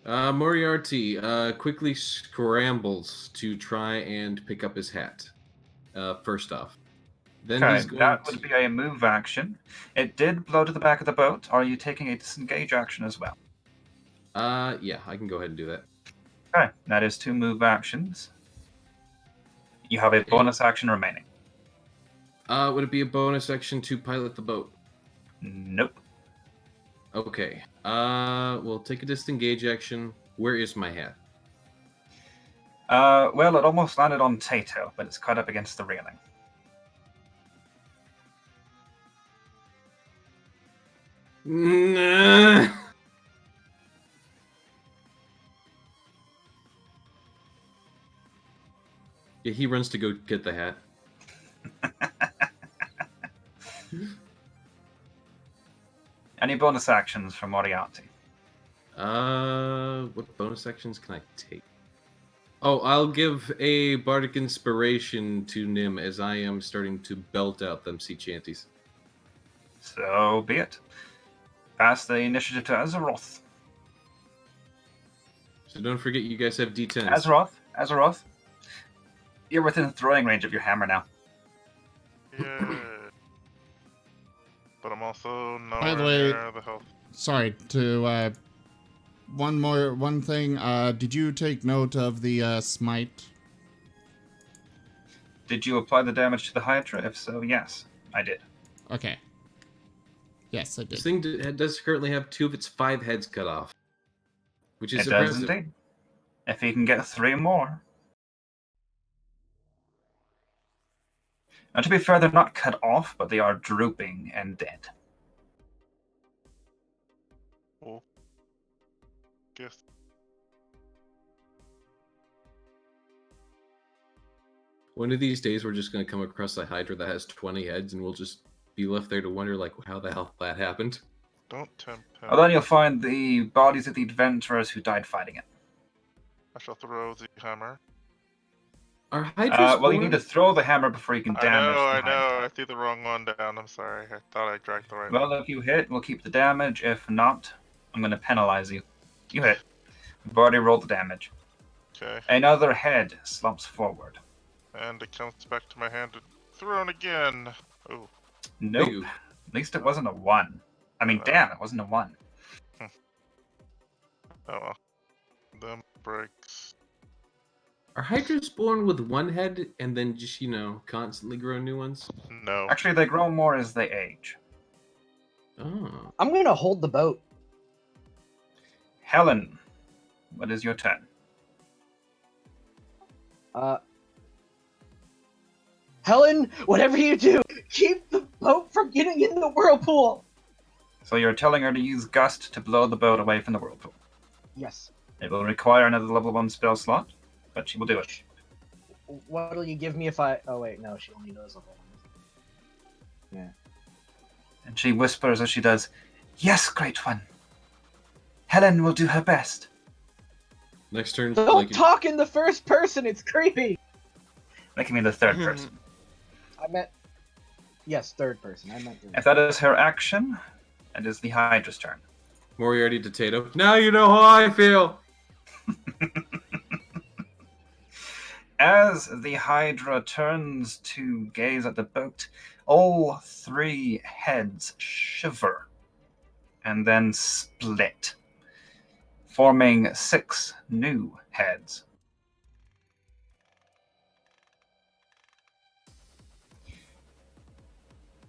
Moriarty quickly scrambles to try and pick up his hat. First off. Then Okay, he's going that to... would be a move action. It did blow to the back of the boat. Are you taking a disengage action as well? Yeah, I can go ahead and do that. Okay, that is 2 move actions. You have a bonus action remaining. Would it be a bonus action to pilot the boat? Nope. Okay. We'll take a disengage action. Where is my hat? Well, it almost landed on Tato, but it's caught up against the railing. Nah. Yeah, he runs to go get the hat. Any bonus actions from Moriarty? What bonus actions can I take? Oh, I'll give a bardic inspiration to Nim as I am starting to belt out them sea chanties. So be it. Pass the initiative to Azeroth. So don't forget, you guys have D10s. Azeroth. You're within throwing range of your hammer now. Yeah. But I'm also nowhere By the way, near the health. sorry to one thing. Did you take note of the smite? Did you apply the damage to the Hydra? If so, yes, I did. Okay. Yes, I did. This thing does currently have 2 of its 5 heads cut off, which is It does impressive. indeed. If he can get 3 more. Now, to be fair, they're not cut off, but they are drooping and dead. Oh. Guess. One of these days, we're just going to come across a Hydra that has 20 heads, and we'll just be left there to wonder, like, how the hell that happened. Don't tempt him. Well, then you'll find the bodies of the adventurers who died fighting it. I shall throw the hammer. Are Hydras Well, you need to throw the hammer before you can damage the I know. Hydra. I threw the wrong one down. I'm sorry. I thought I dragged the right Well, one. if you hit, we'll keep the damage. If not, I'm going to penalize you. You hit. You've already rolled the damage. Okay. Another head slumps forward. And it comes back to my hand. Thrown again. Oh. Nope. Ew. At least it wasn't a 1. I mean, damn, it wasn't a 1. Oh well. Them breaks. Are Hydras born with 1 head and then just, constantly grow new ones? No. Actually, they grow more as they age. Oh. I'm gonna hold the boat. Helen, what is your turn? Helen, whatever you do, keep the boat from getting in the whirlpool. So you're telling her to use Gust to blow the boat away from the whirlpool. Yes. It will require another level 1 spell slot, but she will do it. What'll you give me if I? Oh wait, no, she only knows level 1. Yeah. And she whispers as she does, "Yes, great one. Helen will do her best." Next turn, Don't talk in the first person. It's creepy. Making me the third person. I meant. Yes, third person. I meant. If that is her action, it is the Hydra's turn. Moriarty to Tato. Now you know how I feel! As the Hydra turns to gaze at the boat, all 3 heads shiver and then split, forming 6 new heads.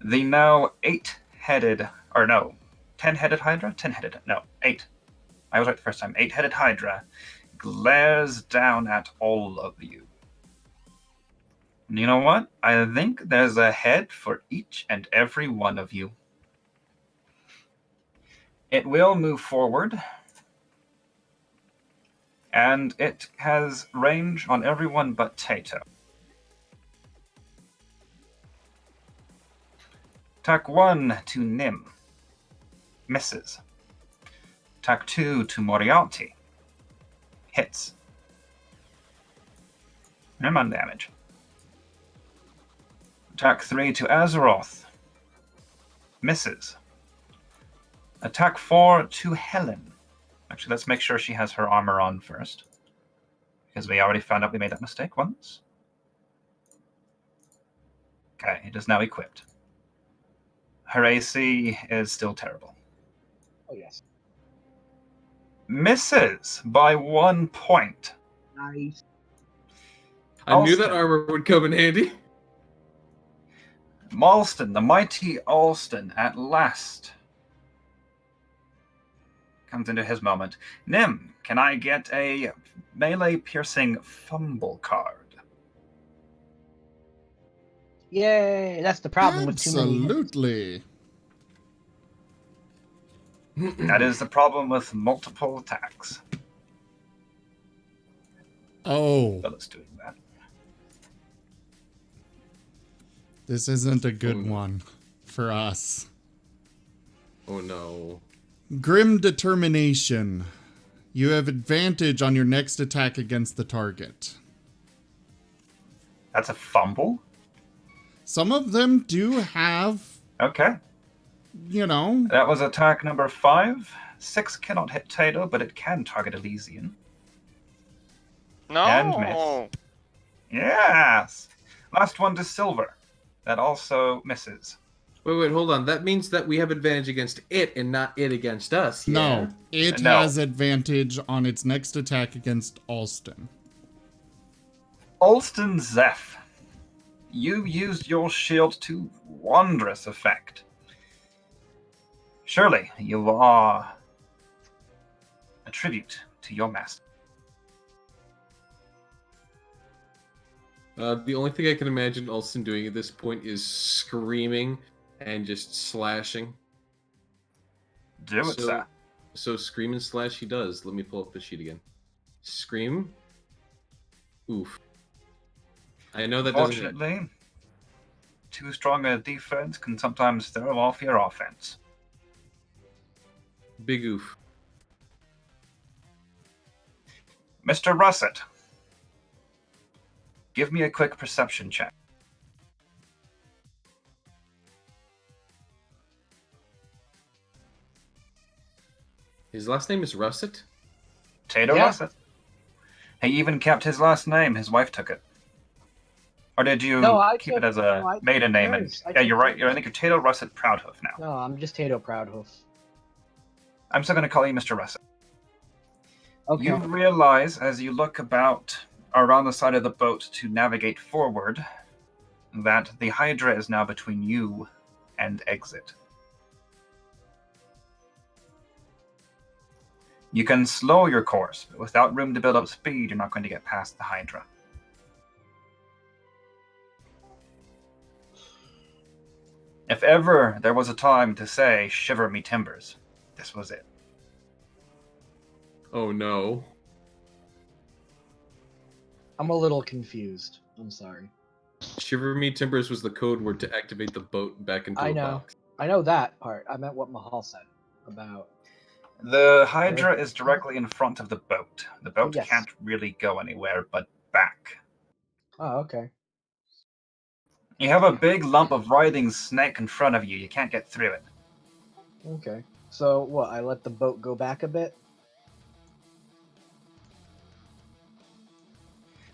The now 8-headed, or no, 10-headed Hydra? 10-headed, no, 8. I was right the first time. 8-headed Hydra glares down at all of you. And you know what? I think there's a head for each and every one of you. It will move forward, and it has range on everyone but Tato. Attack 1 to Nim. Misses. Attack 2 to Moriarty. Hits. Nim on damage. Attack 3 to Azeroth. Misses. Attack 4 to Helen. Actually, let's make sure she has her armor on first, because we already found out we made that mistake once. Okay, it is now equipped. Her AC is still terrible. Oh yes. Misses by 1 point. Nice. I knew that Alston. armor would come in handy. Malston, the mighty Alston, at last comes into his moment. Nim, can I get a melee piercing fumble card? Yay! That's the problem with too many. Absolutely. That is the problem with multiple attacks. Oh, So let's do that. This isn't a good one for us. Oh no. Grim Determination. You have advantage on your next attack against the target. That's a fumble? Some of them do have, Okay. you know... That was attack number 5. 6 cannot hit Tato, but it can target Elysian. No. And miss. Yes! Last one to Silver. That also misses. Wait, hold on. That means that we have advantage against it and not it against us. Yeah? No, it No. has advantage on its next attack against Alston. Alston Zeph. You used your shield to wondrous effect. Surely you are a tribute to your master. The only thing I can imagine Alston doing at this point is screaming and just slashing. Do it, sir. So scream and slash he does. Let me pull up the sheet again. Scream. Oof. I know that doesn't hit. Unfortunately, too strong a defense can sometimes throw off your offense. Big oof. Mr. Russet, give me a quick perception check. His last name is Russet? Tato Yeah. Russet. He even kept his last name. His wife took it. Or did you No, I keep took- it as a no, I maiden took name? hers. I Yeah, took you're right. hers. I think you're Tato Russet Proudhoof now. No, I'm just Tato Proudhoof. I'm still going to call you Mr. Russet. Okay. You realize as you look about around the side of the boat to navigate forward that the hydra is now between you and exit. You can slow your course, but without room to build up speed, you're not going to get past the hydra. If ever there was a time to say, shiver me timbers, this was it. Oh no. I'm a little confused. I'm sorry. Shiver Me Timbers was the code word to activate the boat back into I a know. box. I know that part. I meant what Mahal said about. The hydra is directly in front of the boat. The boat Yes. can't really go anywhere but back. Oh, okay. You have a big lump of writhing snake in front of you. You can't get through it. Okay. So what? I let the boat go back a bit.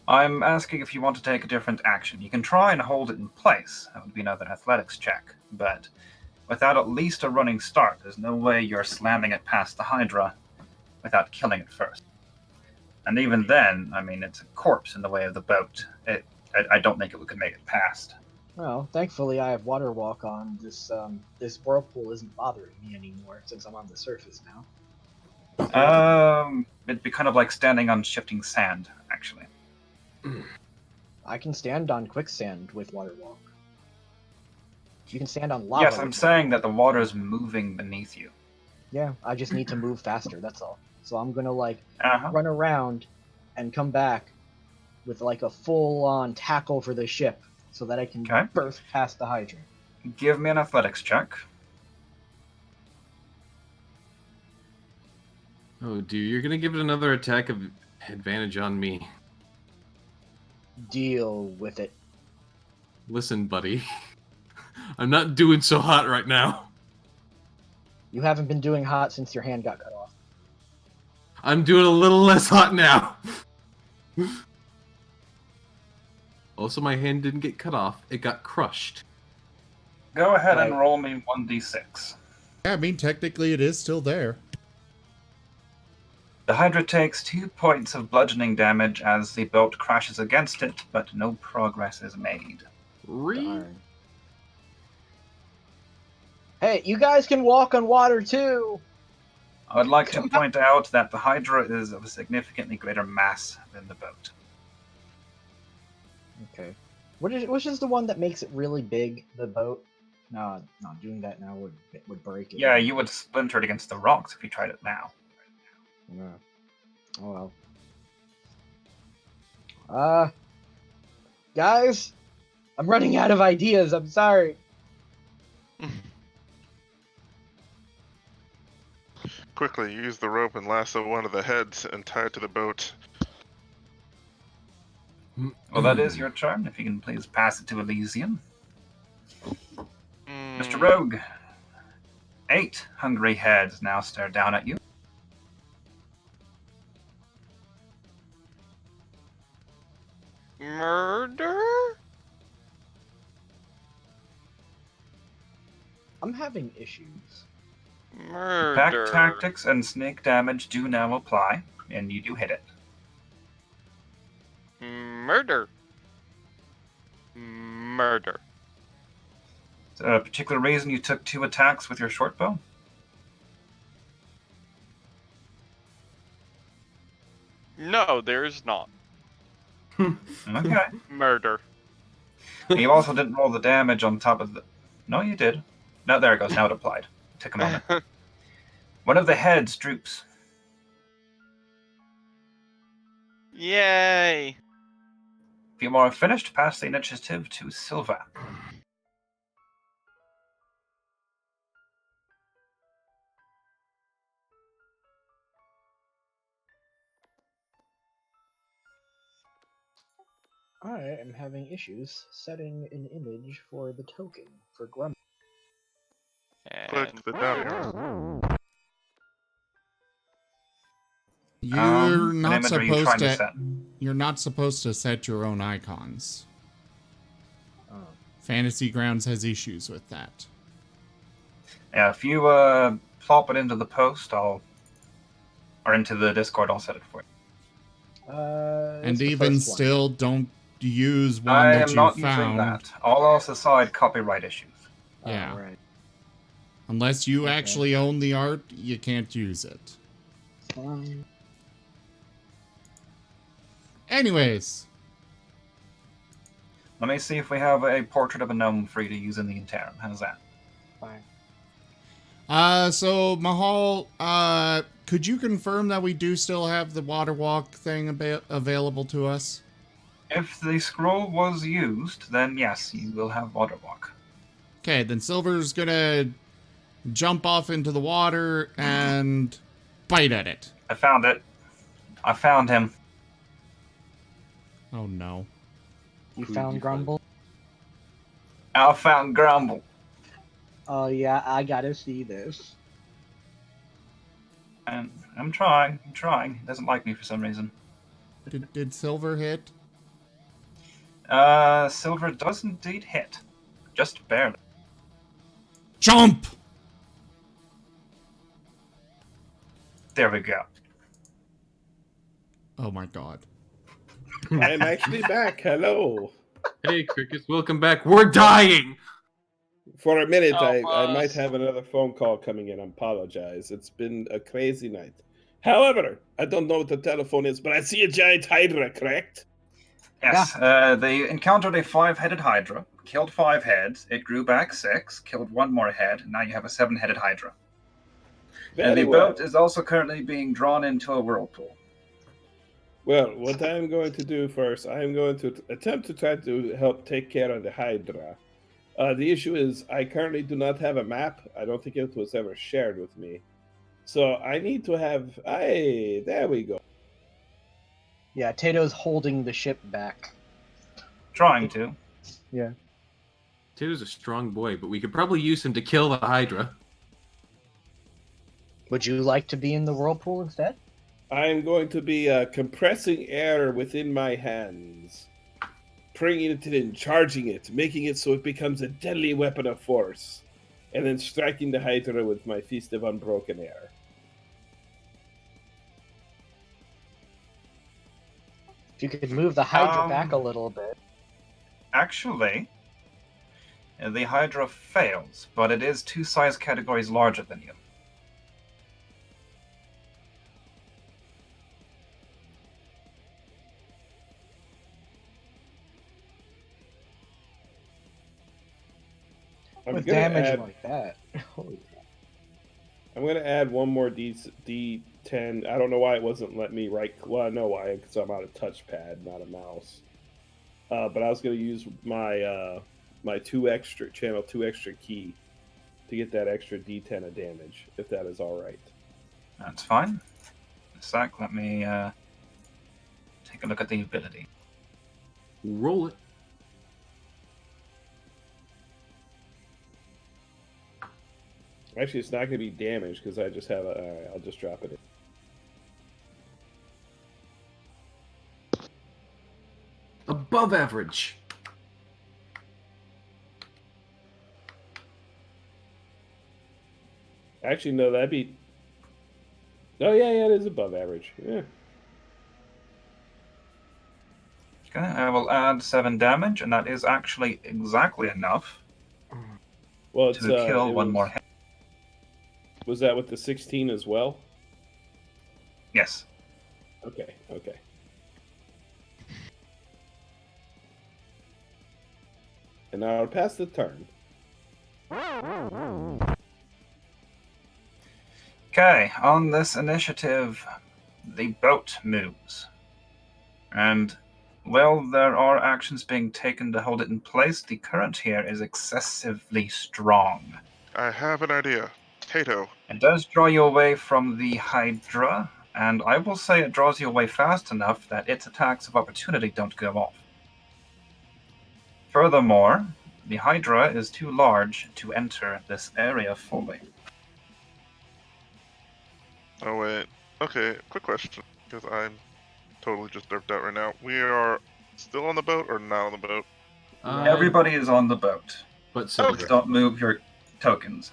I'm asking if you want to take a different action. You can try and hold it in place. That would be another athletics check. But without at least a running start, there's no way you're slamming it past the hydra without killing it first. And even then, I mean, it's a corpse in the way of the boat. I don't think it could make it past. Well, thankfully I have water walk on. This whirlpool isn't bothering me anymore since I'm on the surface now. It'd be kind of like standing on shifting sand, actually. I can stand on quicksand with water walk. You can stand on lava. Yes, I'm with saying that the water is moving beneath you. Yeah, I just need to move faster. That's all. So I'm gonna Uh-huh. run around and come back with a full-on tackle for the ship, so that I can Okay. burst past the hydra. Give me an athletics check. Oh dear, you're gonna give it another attack of advantage on me. Deal with it. Listen, buddy. I'm not doing so hot right now. You haven't been doing hot since your hand got cut off. I'm doing a little less hot now. Also, my hand didn't get cut off. It got crushed. Go ahead Right. and roll me 1d6. Yeah, I mean, technically it is still there. The hydra takes 2 points of bludgeoning damage as the boat crashes against it, but no progress is made. Darn. Hey, you guys can walk on water too! I would like to point out that the hydra is of a significantly greater mass than the boat. Okay. Which is the one that makes it really big, the boat? No, doing that now would break it. Yeah, you would splinter it against the rocks if you tried it now. Yeah. Oh well. Guys, I'm running out of ideas. I'm sorry. Quickly, use the rope and lasso one of the heads and tie it to the boat. Well, that is your turn. If you can please pass it to Elysian. Mr. Rogue, 8 hungry heads now stare down at you. Murder? I'm having issues. Murder. Pack tactics and snake damage do now apply, and you do hit it. Murder. Murder. Is there a particular reason you took 2 attacks with your short bow? No, there is not. Okay. Murder. And you also didn't roll the damage on top of the... No, you did. No, there it goes. Now it applied. Took a moment. One of the heads droops. Yay. If you are finished, pass the initiative to Silva. I am having issues setting an image for the token for Grumble. Click And the down arrow. You're What not image are you supposed trying to. set? You're not supposed to set your own icons. Oh. Fantasy Grounds has issues with that. Yeah, if you plop it into the post, or into the Discord, I'll set it for you. And It's the even first one. still, don't use one I that am you not using found. that. All else aside, copyright issues. Yeah. Oh, right. Unless you Okay. actually own the art, you can't use it. Anyways, Let me see if we have a portrait of a gnome for you to use in the interim. How's that? Fine. so Mahal, could you confirm that we do still have the water walk thing available to us? If the scroll was used, then yes, you will have water walk. Okay, then Silver's gonna jump off into the water and bite at it. I found it. I found him. Oh no. You Who did found you Grumble? I found Grumble. Oh yeah, I gotta see this. And I'm trying. He doesn't like me for some reason. Did Silver hit? Silver does indeed hit. Just barely. Jump! There we go. Oh my god. I'm actually back. Hello. Hey, Crickets, welcome back. We're dying! For a minute, I Almost. might have another phone call coming in. I apologize. It's been a crazy night. However, I don't know what the telephone is, but I see a giant hydra, correct? Yes, they encountered a 5-headed hydra, killed 5 heads, it grew back 6, killed 1 more head, and now you have a 7-headed hydra. And the Very well. boat is also currently being drawn into a whirlpool. Well, what I'm going to do first, I am going to attempt to try to help take care of the hydra. The issue is I currently do not have a map. I don't think it was ever shared with me. So I need to have... Hey, there we go. Yeah, Tato's holding the ship back. Trying to. Yeah. Tato's a strong boy, but we could probably use him to kill the Hydra. Would you like to be in the whirlpool instead? I am going to be compressing air within my hands, bringing it in, charging it, making it so it becomes a deadly weapon of force, and then striking the Hydra with my Feast of Unbroken Air. If you could move the Hydra Um, back a little bit. Actually, the hydra fails, but it is 2 size categories larger than you. I'm With gonna damage add, like that. Holy crap. I'm going to add one more D10. I don't know why it wasn't letting me right. Well, I know why, because I'm on a touchpad, not a mouse. But I was going to use my my channel 2 extra key to get that extra D10 of damage, if that is all right. That's fine. A sec, let me take a look at the ability. Roll it. Actually, it's not going to be damage because I just have a. All right, I'll just drop it in. Above average. Actually, no, that'd be. Oh yeah, it is above average. Yeah. Okay, I will add 7 damage, and that is actually exactly enough Well, to kill one more hit. Was that with the 16 as well? Yes. Okay. And now I'll pass the turn. Okay, on this initiative, the boat moves. And while there are actions being taken to hold it in place, the current here is excessively strong. I have an idea. Tato. It does draw you away from the hydra, and I will say it draws you away fast enough that its attacks of opportunity don't go off. Furthermore, the hydra is too large to enter this area fully. Oh, wait. Okay, quick question, because I'm totally just derped out right now. We are still on the boat or not on the boat? Everybody is on the boat. But Silver. Please don't move your tokens.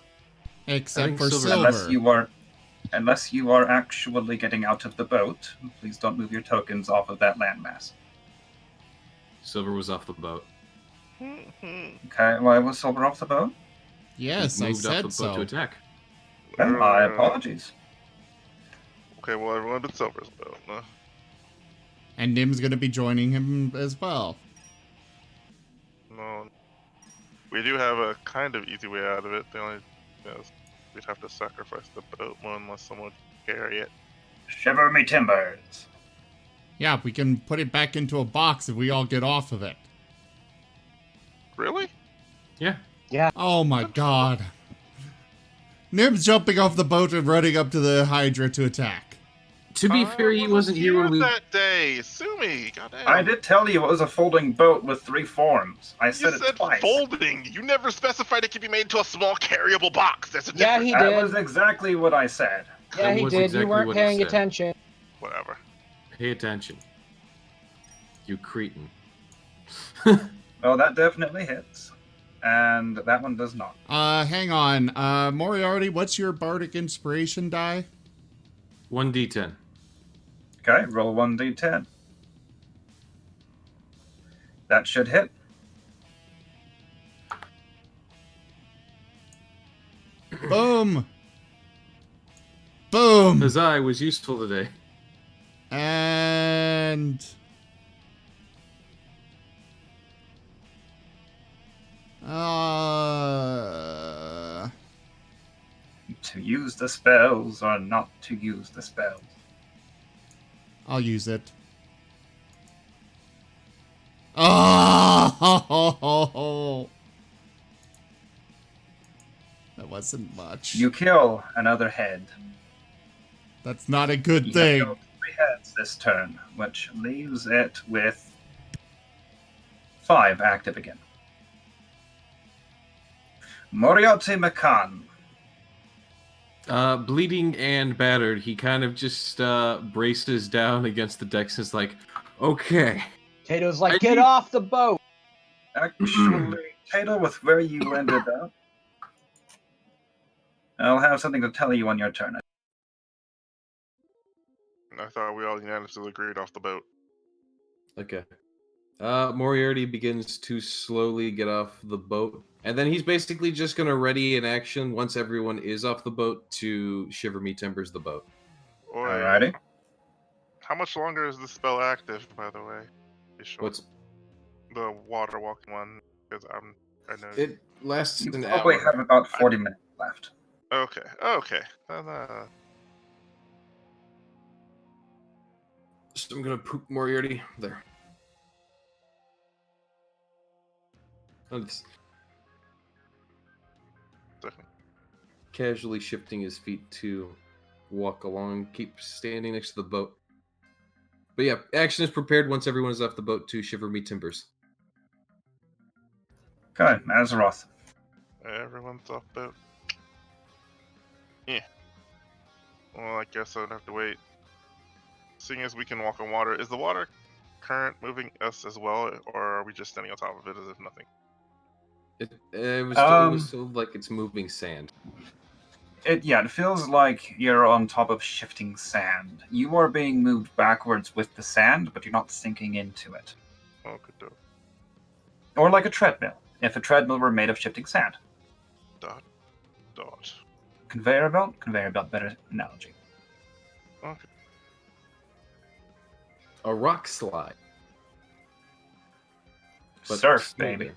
Except for Silver- Silver. Unless you are actually getting out of the boat, please don't move your tokens off of that landmass. Silver was off the boat. Okay, why was Silver off the boat? Yes, He I moved off the said boat so. to attack. Then my apologies. Okay, well, everyone but Silver's boat. And Nim's gonna be joining him as well. No. We do have a kind of easy way out of it. The only is we'd have to sacrifice the boat unless someone would carry it. Shiver me timbers. Yeah, we can put it back into a box if we all get off of it. Really? Yeah. Oh my god. Nim's jumping off the boat and running up to the hydra to attack. To be fair, he wasn't here when we. that day. Sue me. Goddamn. I did tell you it was a folding boat with 3 forms. I You said said it twice. folding. You never specified it could be made into a small carryable box. There's a Yeah, difference. he That did. was exactly what I said. Yeah, That he was did. exactly You weren't what he paying said. attention. Whatever. Pay attention. You cretin. Well, that definitely hits. And that one does not. Hang on. Moriarty, what's your bardic inspiration die? 1d10. Okay, roll 1d10. That should hit. Boom! Boom! Huzzah, was useful today. And... To use the spells or not to use the spells. I'll use it. Oh! That wasn't much. You kill another head. That's not a good You thing. have killed 3 heads this turn, which leaves it with 5 active again. Moriarty McCann. Bleeding and battered, he kind of just braces down against the decks and is like, okay. Tato's like, get off the boat. Actually, Tato, with where you ended up, I'll have something to tell you on your turn. I thought we all unanimously agreed off the boat. Okay. Moriarty begins to slowly get off the boat. And then he's basically just going to ready an action once everyone is off the boat to shiver me timbers the boat. Oi, Alrighty. how much longer is this spell active, by the way? Be sure. What's The water walking one? Because I know. it lasts You an probably hour. have about 40 minutes left. Okay. So I'm going to poop Moriarty there. It's Definitely. casually shifting his feet to walk along, keep standing next to the boat. But yeah, action is prepared once everyone is off the boat to shiver me timbers. Okay, Azeroth. Everyone's off boat. Yeah. Well, I guess I'd have to wait. Seeing as we can walk on water, is the water current moving us as well, or are we just standing on top of it as if nothing? It was still like it's moving sand. It feels like you're on top of shifting sand. You are being moved backwards with the sand, but you're not sinking into it. Oh, good dope. Or like a treadmill, if a treadmill were made of shifting sand. Dot. Conveyor belt, better analogy. Okay. A rock slide. But Surf, smoother. baby.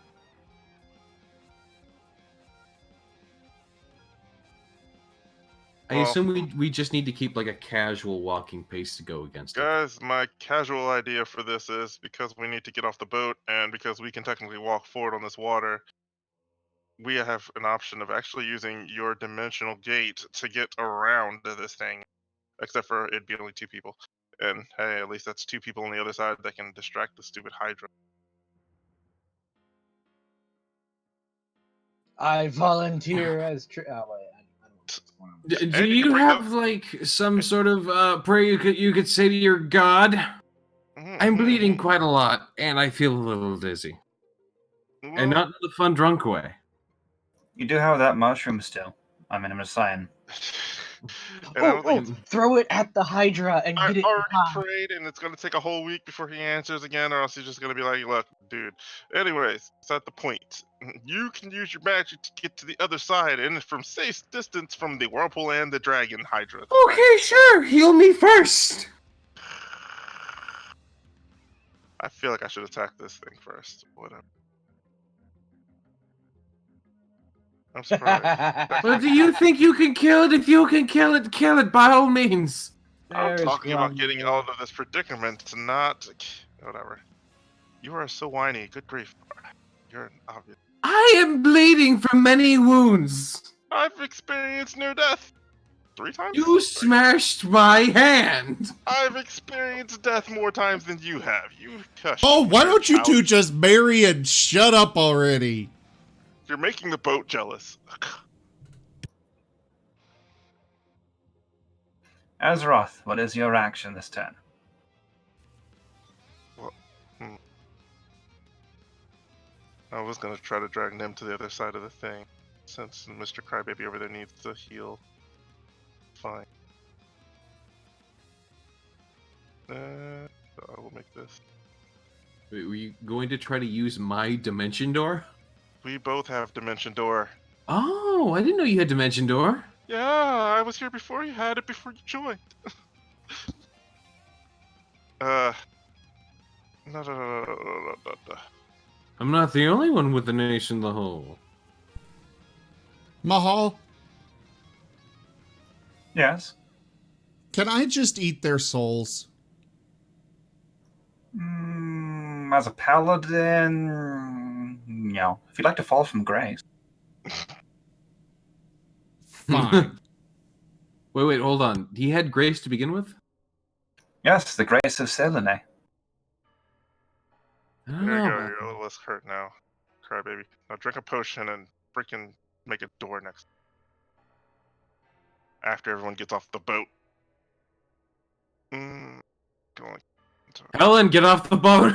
I assume we just need to keep like a casual walking pace to go against it. Guys, my casual idea for this is because we need to get off the boat and because we can technically walk forward on this water, we have an option of actually using your dimensional gate to get around this thing. Except for it'd be only 2 people. And hey, at least that's 2 people on the other side that can distract the stupid hydra. I volunteer as. Oh, wait, I don't Do And you you can bring have like some sort of prayer you could say to your god? I'm bleeding quite a lot, and I feel a little dizzy, and not in the fun drunk way. You do have that mushroom still. I mean, I'm just saying. And I don't think it's, throw it at the hydra and I get it. already high. prayed, and it's gonna take a whole week before he answers again, or else he's just gonna be like, "Look, dude." Anyways, it's at the point. You can use your magic to get to the other side, and from safe distance from the whirlpool and the dragon hydra. Okay, sure. Heal me first. I feel like I should attack this thing first. Whatever. I'm surprised. But do you think you can kill it? If you can kill it by all means. I'm There's talking about getting Grumble. out of this predicament, not whatever. You are so whiny. Good grief. You're an obvious. I am bleeding from many wounds. I've experienced near death 3 times. You smashed my hand. I've experienced death more times than you have. You hush. Oh, why don't you Ouch. two just marry and shut up already? You're making the boat jealous. Azeroth, what is your action this turn? I was gonna try to drag Nim to the other side of the thing, since Mr. Crybaby over there needs to heal. Fine. I will make this. Wait, were you going to try to use my dimension door? We both have Dimension Door. Oh, I didn't know you had dimension door. Yeah, I was here before you had it, before you joined. No. I'm not the only one with the nation the whole. Mahal, Yes? can I just eat their souls? As a paladin, no. If you'd like to fall from grace. Fine. Wait, hold on. He had grace to begin with? Yes, the grace of Selene. I don't There you know. go, you're a little less hurt now. Crybaby. Now drink a potion and freaking make a door next. After everyone gets off the boat. Going. Helen, get off the boat.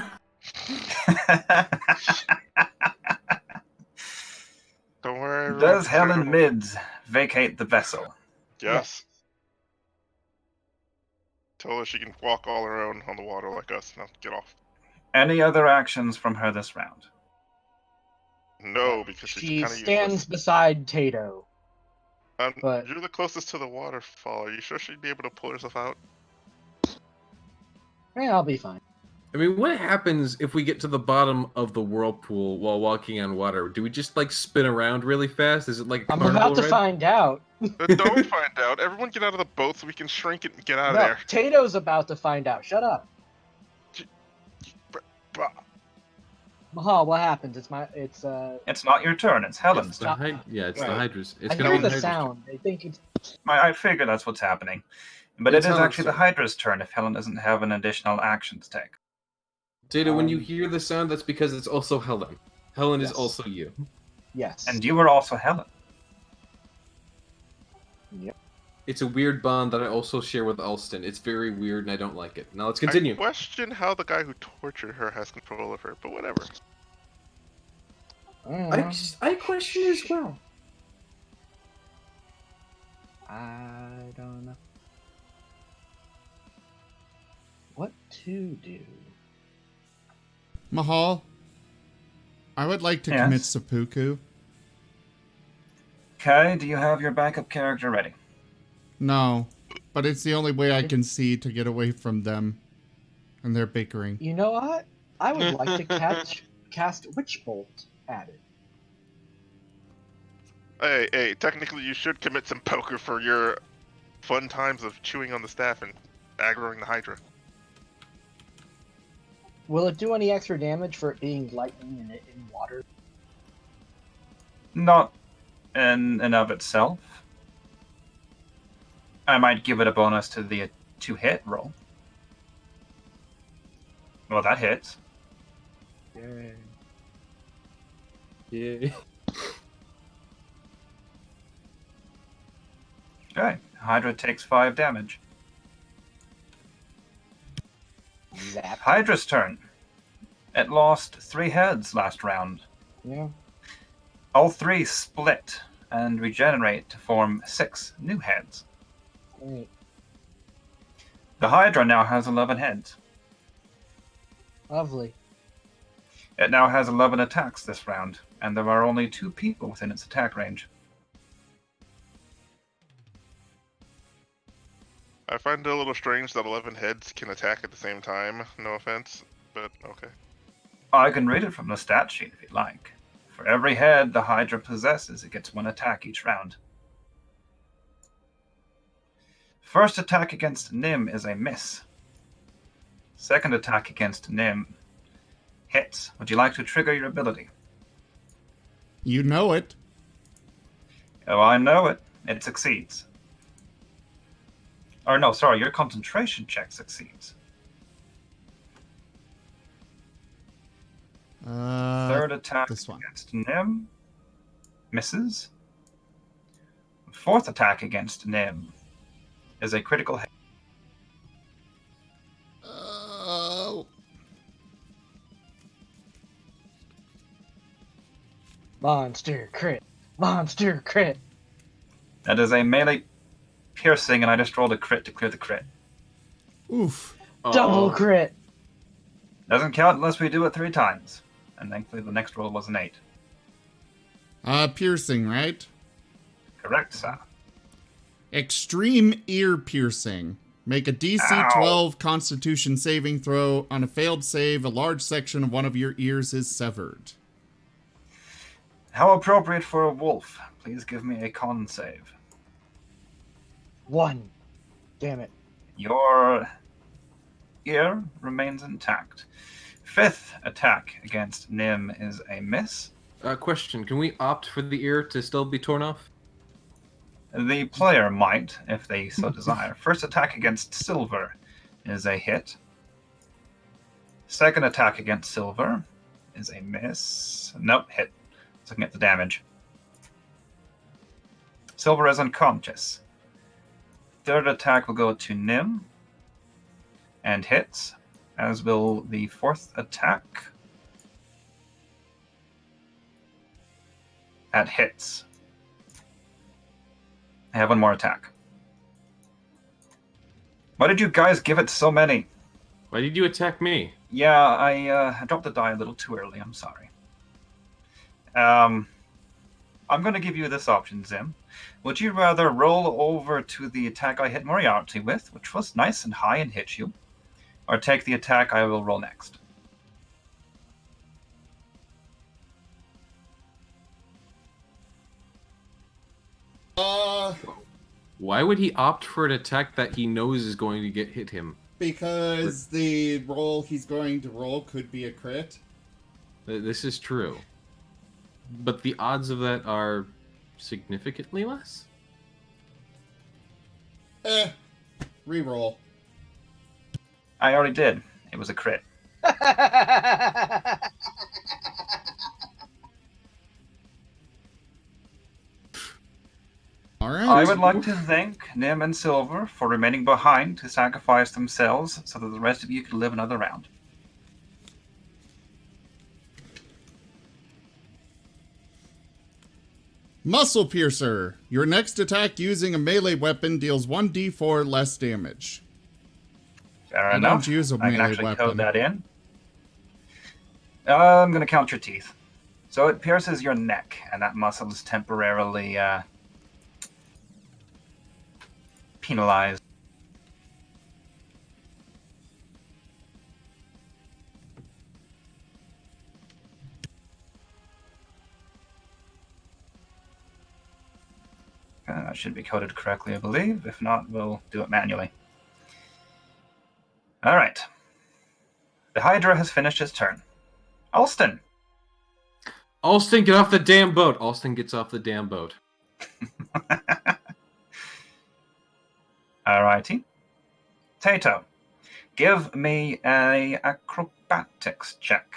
Don't worry. everyone. Does Helen Mids vacate the vessel? Yes. Tell her she can walk all her own on the water like us. Now get off. Any other actions from her this round? No, because she's She kind of stands useless. beside Tato. but- You're the closest to the waterfall. Are you sure she'd be able to pull herself out? Yeah, I'll be fine. I mean, what happens if we get to the bottom of the whirlpool while walking on water? Do we just like spin around really fast? Is it like a I'm carnival about to ride? find out. Don't find out. Everyone get out of the boat so we can shrink it and get out of No, there. Tato's about to find out. Shut up. Mahal, what happens? It's It's not your turn. It's Helen's It's the turn. yeah, it's the Right. Hydras. It's I gonna hear be the Hydras. sound. I think it's I figure that's what's happening. But It's it is Helen's actually the turn. Hydra's turn if Helen doesn't have an additional action to take. Data, when you hear the sound, that's because it's also Helen. Helen is Yes. also you. yes. And you were also Helen. Yep. It's a weird bond that I also share with Alston. It's very weird, and I don't like it. Now let's continue. I question how the guy who tortured her has control of her, but whatever. I question as well. I don't know what to do. Mahal, I would like to Yes? commit seppuku. Okay, do you have your backup character ready? No, but it's the only way I can see to get away from them and their bickering. You know what? I would like to cast Witch Bolt at it. Hey, technically you should commit some poker for your fun times of chewing on the staff and aggroing the Hydra. Will it do any extra damage for it being lightning and in water? Not in and of itself. I might give it a bonus to the to-hit roll. Well, that hits. Yay. Yeah. Okay, Hydra takes 5 damage. Zap. Hydra's turn. It lost 3 heads last round. Yeah. All 3 split and regenerate to form 6 new heads. Great. The Hydra now has 11 heads. Lovely. It now has 11 attacks this round, and there are only 2 people within its attack range. I find it a little strange that 11 heads can attack at the same time. No offense, but okay. I can read it from the stat sheet if you'd like. For every head the Hydra possesses, it gets 1 attack each round. First attack against Nim is a miss. Second attack against Nim hits. Would you like to trigger your ability? You know it. Oh, I know it. It succeeds. Or no, sorry, your concentration check succeeds. Third attack this one. against Nim misses. Fourth attack against Nim is a critical hit. Monster crit. Monster crit. That is a melee piercing, and I just rolled a crit to clear the crit. Oof. Double crit. Doesn't count unless we do it 3 times. And thankfully the next roll was an 8. Piercing, right? Correct, sir. Extreme ear piercing. Make a DC Ow. 12 Constitution saving throw. On a failed save, a large section of one of your ears is severed. How appropriate for a wolf. Please give me a con save. 1. Damn it. Your ear remains intact. Fifth attack against Nim is a miss. Question: can we opt for the ear to still be torn off? The player might, if they so desire. First attack against Silver is a hit. Second attack against Silver is a miss. Nope, hit. So I can get the damage. Silver is unconscious. Third attack will go to Nim and hits, as will the fourth attack at hits. I have 1 more attack. Why did you guys give it so many? Why did you attack me? Yeah, I dropped the die a little too early. I'm sorry. I'm going to give you this option, Zim. Would you rather roll over to the attack I hit Moriarty with, which was nice and high and hit you, or take the attack I will roll next? Why would he opt for an attack that he knows is going to hit him? Because the roll he's going to roll could be a crit. This is true. But the odds of that are significantly less? Reroll. I already did. It was a crit. All right. I would like to thank Nim and Silver for remaining behind to sacrifice themselves so that the rest of you could live another round. Muscle Piercer. Your next attack using a melee weapon deals 1d4 less damage. Fair I enough. don't use a I can melee actually weapon. code that in. I'm going to count your teeth. So it pierces your neck, and that muscle is temporarily penalized. That should be coded correctly, I believe. If not, we'll do it manually. All right. The Hydra has finished his turn. Alston. Alston, get off the damn boat. Alston gets off the damn boat. Alrighty. Tato. Give me a acrobatics check.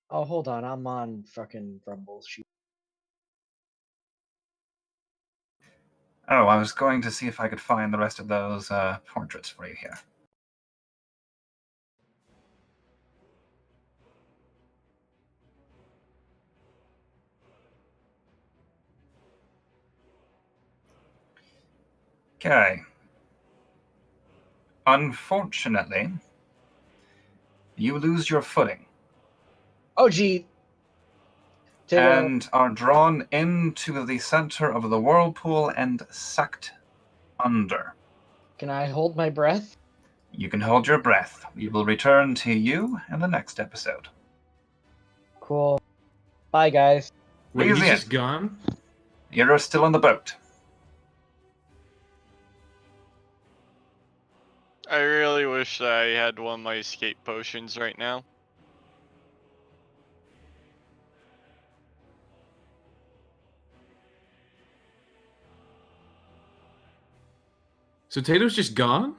Oh, hold on. I'm on fucking Rumble's sheet. Oh, I was going to see if I could find the rest of those portraits for you here. Okay. Unfortunately, you lose your footing Oh, gee. and are drawn into the center of the whirlpool and sucked under. Can I hold my breath? You can hold your breath. We will return to you in the next episode. Cool. Bye, guys. Wait, he's Easy. just gone? You're still on the boat. I really wish that I had one of my escape potions right now. So Tato's just gone?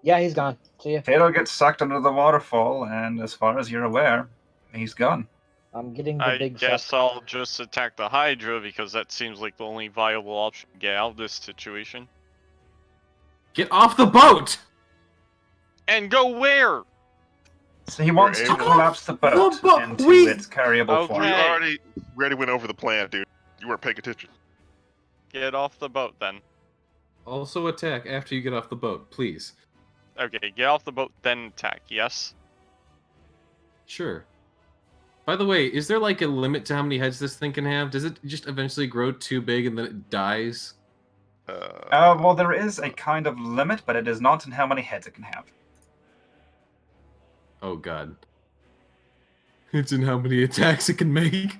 Yeah, he's gone. See ya. Tato gets sucked under the waterfall, and as far as you're aware, he's gone. I'm getting the I big guess suck. I'll just attack the Hydra because that seems like the only viable option to get out of this situation. Get off the boat! And go where? So he wants to able- collapse the boat boat. into its carryable form. Okay. We already went over the plan, dude. You weren't paying attention. Get off the boat then. Also attack after you get off the boat, please. Okay, get off the boat, then attack, yes? Sure. By the way, is there like a limit to how many heads this thing can have? Does it just eventually grow too big and then it dies? Well, there is a kind of limit, but it is not in how many heads it can have. Oh god. It's in how many attacks it can make.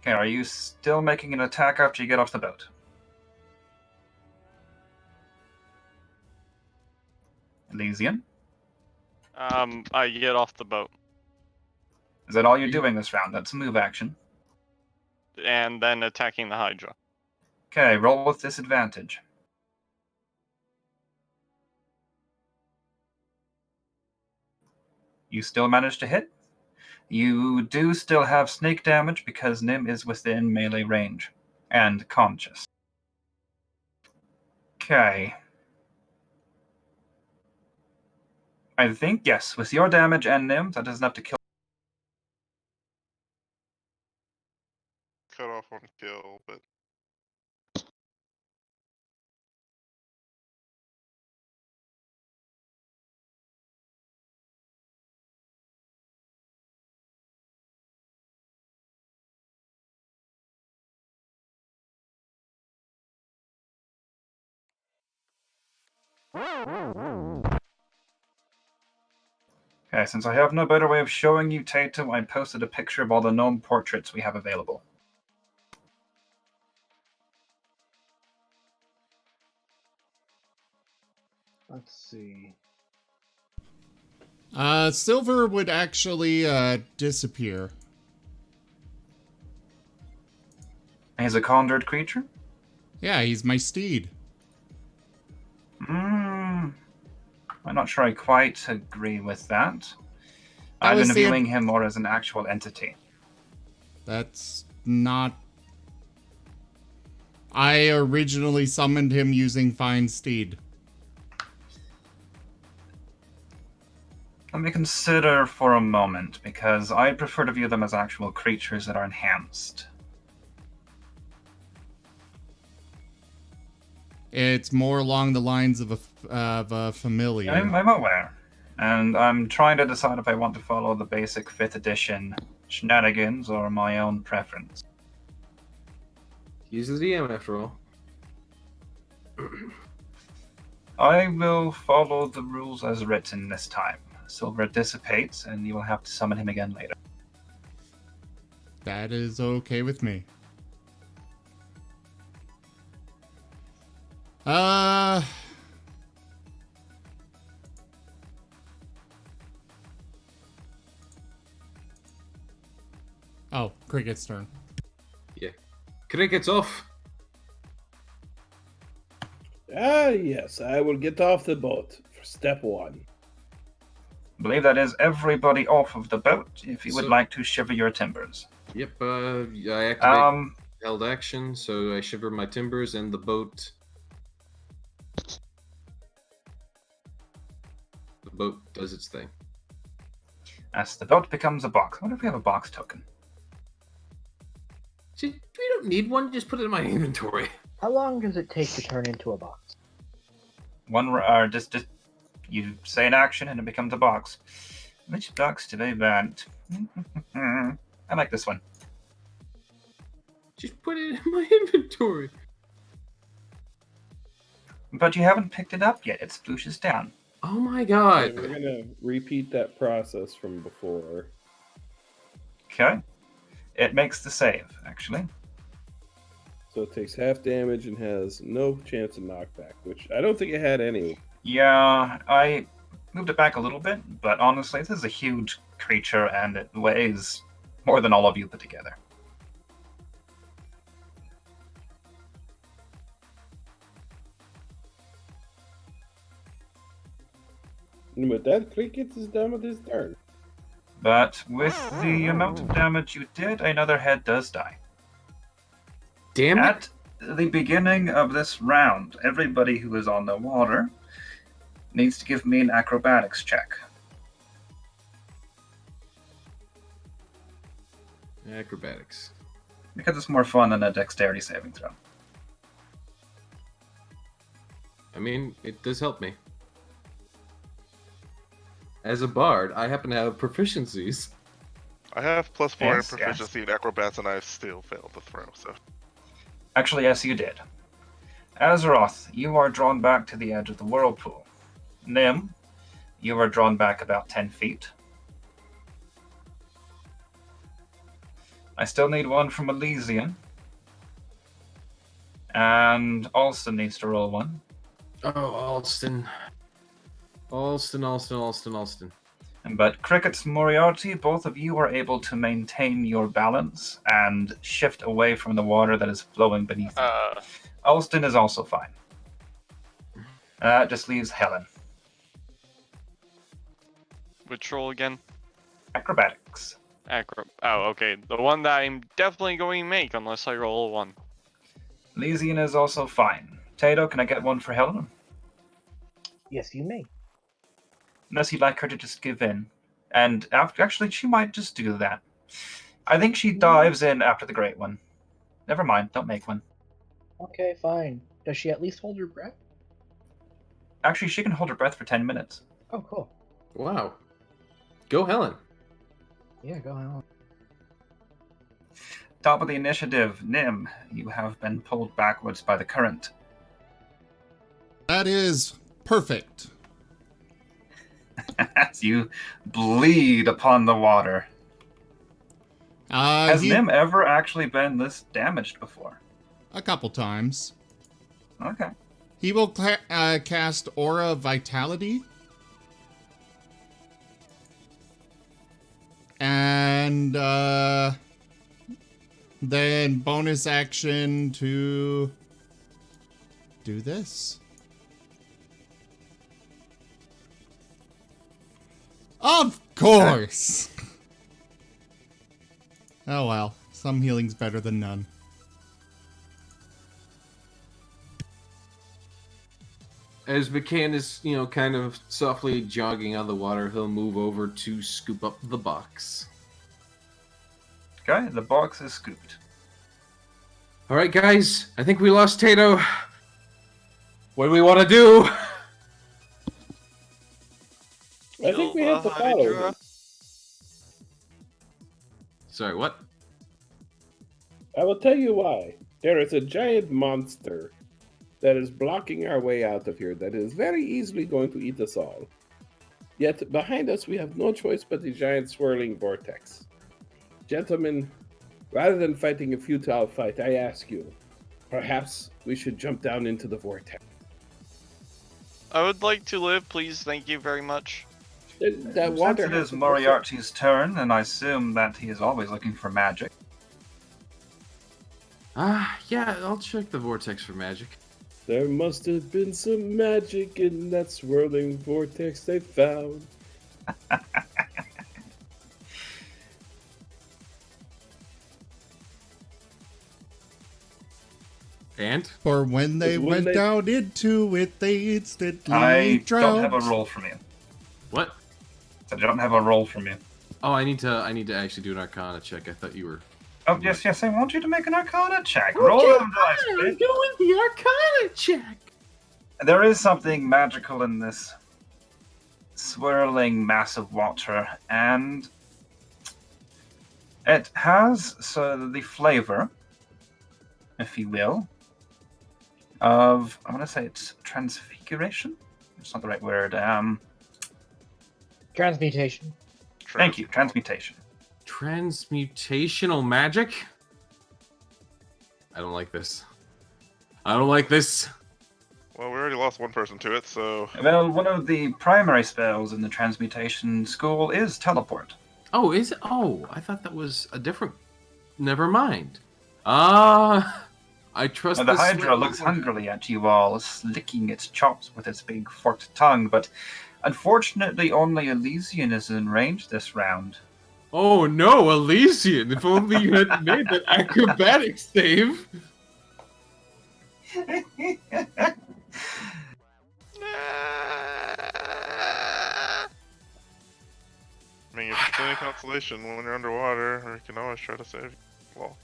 Okay, are you still making an attack after you get off the boat? Elysian? I get off the boat. Is that all you're doing this round? That's a move action. And then attacking the Hydra. Okay, roll with disadvantage. You still manage to hit. You do still have snake damage because Nim is within melee range and conscious. Okay. I think, yes, with your damage and Nim, that is enough to kill. Cut off on kill, but Okay, since I have no better way of showing you, Tato, I posted a picture of all the gnome portraits we have available. Let's see. Silver would actually disappear. He's a conjured creature? Yeah, he's my steed. I'm not sure I quite agree with that. That I've was been the- viewing him more as an actual entity. That's not... I originally summoned him using Fine Steed. Let me consider for a moment, because I prefer to view them as actual creatures that are enhanced. It's more along the lines of a familiar. I'm aware, and I'm trying to decide if I want to follow the basic 5th edition shenanigans or my own preference. He's the DM after all. I will follow the rules as written this time. Silver dissipates, and you will have to summon him again later. That is okay with me. Oh, Cricket's turn. Yeah. Cricket's off. Ah, yes, I will get off the boat for step 1. I believe that is everybody off of the boat, if you would So- like to shiver your timbers. Yep, I activate Um, held action, so I shiver my timbers and the boat. The boat does its thing. as the boat becomes a box. I wonder if we have a box token. See, we don't need one, just put it in my inventory. How long does it take to turn into a box? Just you say an action and it becomes a box. Which box do I want? I like this one. Just put it in my inventory. But you haven't picked it up yet. It splooshes down. Oh my Okay, god. we're gonna repeat that process from before. Okay. It makes the save, actually. So it takes half damage and has no chance of knockback, which I don't think it had any. Yeah, I moved it back a little bit, but honestly, this is a huge creature and it weighs more than all of you put together. And with that, Cricket is done with his turn. But with the amount of damage you did, another head does die. Damn it. At the beginning of this round, everybody who is on the water needs to give me an acrobatics check. Acrobatics. Because it's more fun than a dexterity saving throw. I mean, it does help me. As a bard, I happen to have proficiencies. I have +4 Yes, in proficiency in acrobats, and I still failed the throw. So Actually, yes, you did. Azeroth, you are drawn back to the edge of the whirlpool. Nim, you are drawn back about 10 feet. I still need one from Elysian. And Alston needs to roll one. Oh, Alston. Alston. But Cricket's Moriarty, both of you are able to maintain your balance and shift away from the water that is flowing beneath you. Alston is also fine. Just leaves Helen. Which roll again? Acrobatics. Oh, okay. The one that I'm definitely going to make unless I roll a 1. Elysian is also fine. Tato, can I get one for Helen? Yes, you may. Unless you'd like her to just give in. And actually, she might just do that. I think she dives in after the Great One. Never mind, don't make one. Okay, fine. Does she at least hold her breath? Actually, she can hold her breath for 10 minutes. Oh, cool. Wow. Go, Helen. Yeah, go on. Top of the initiative, Nim, you have been pulled backwards by the current. That is perfect. As you bleed upon the water. Has Nim ever actually been this damaged before? A couple times. Okay. He will cast Aura Vitality. And then bonus action to do this. Of course! Oh well, some healing's better than none. As McCann is, kind of softly jogging out of the water, he'll move over to scoop up the box. Okay, the box is scooped. All right, guys, I think we lost Tato. What do we want to do? I think we have to follow him. Sorry, what? I will tell you why. There is a giant monster that is blocking our way out of here that is very easily going to eat us all. Yet behind us we have no choice but the giant swirling vortex. Gentlemen, rather than fighting a futile fight, I ask you, perhaps we should jump down into the vortex. I would like to live, please. Thank you very much. That water Since it is Moriarty's turn, and I assume that he is always looking for magic. Yeah, I'll check the vortex for magic. There must have been some magic in that swirling vortex they found. And? For when they went down into it, they instantly I drowned. don't have a roll from you. What? I don't have a roll from you. Oh, I need to actually do an Arcana check. I thought you were. Oh, yes, I want you to make an Arcana check. Roll them dice, I'm please. doing the Arcana check. There is something magical in this swirling mass of water, and it has the flavor, if you will, of, I want to say it's transfiguration? It's not the right word. Transmutation. Thank you, transmutation. Transmutational magic? I don't like this. I don't like this. Well, we already lost one person to it, so... Well, one of the primary spells in the transmutation school is teleport. Oh, is it? Oh, I thought that was a different... Never mind. I trust The this hydra little- looks hungrily at you all, licking its chops with its big forked tongue, but unfortunately only Elysian is in range this round. Oh no, Elysian! If only you had made that acrobatic save. I mean, if it's any consolation when you're underwater, we can always try to save you. Well,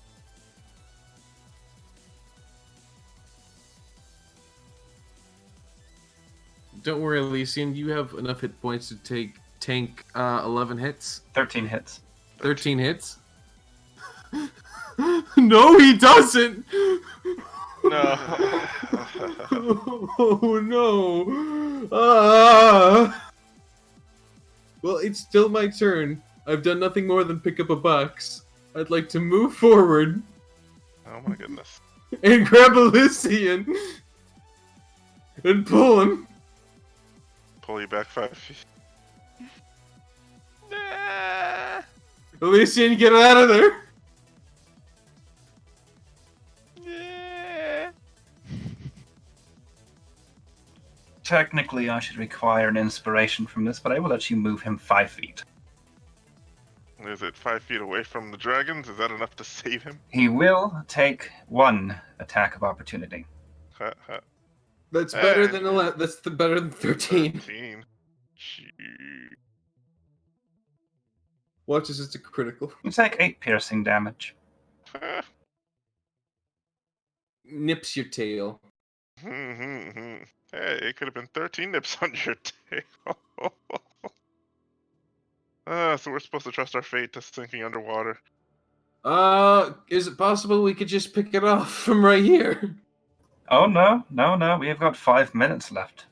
Don't worry, Elysian. You have enough hit points to tank 11 hits. 13 hits. 13 hits? No, he doesn't! no. Oh no! Well, it's still my turn. I've done nothing more than pick up a box. I'd like to move forward Oh my goodness. and grab Elysian and pull him. Pull you back 5 feet. Elysian, get out of there! Technically, I should require an inspiration from this, but I will let you move him 5 feet. Is it 5 feet away from the dragons? Is that enough to save him? He will take 1 attack of opportunity. Ha, ha. That's better than 11. That's better than 13. 13. Gee. Watch this, it's a critical. You take 8 piercing damage. Nips your tail. Hey, it could have been 13 nips on your tail. So we're supposed to trust our fate to sinking underwater. Is it possible we could just pick it off from right here? Oh, no. We have got 5 minutes left.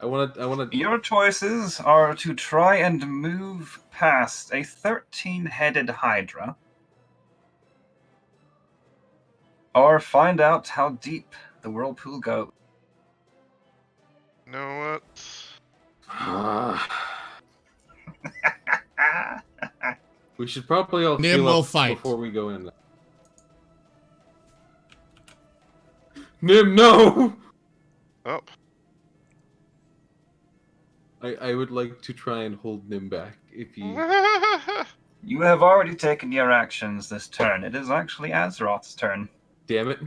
I want to. Your choices are to try and move past a 13-headed hydra, or find out how deep the whirlpool goes. You know what? We should probably all Nim heal will up fight. before we go in. Nim, no! Oh, I would like to try and hold Nim back if he. You have already taken your actions this turn. It is actually Azeroth's turn. Damn it!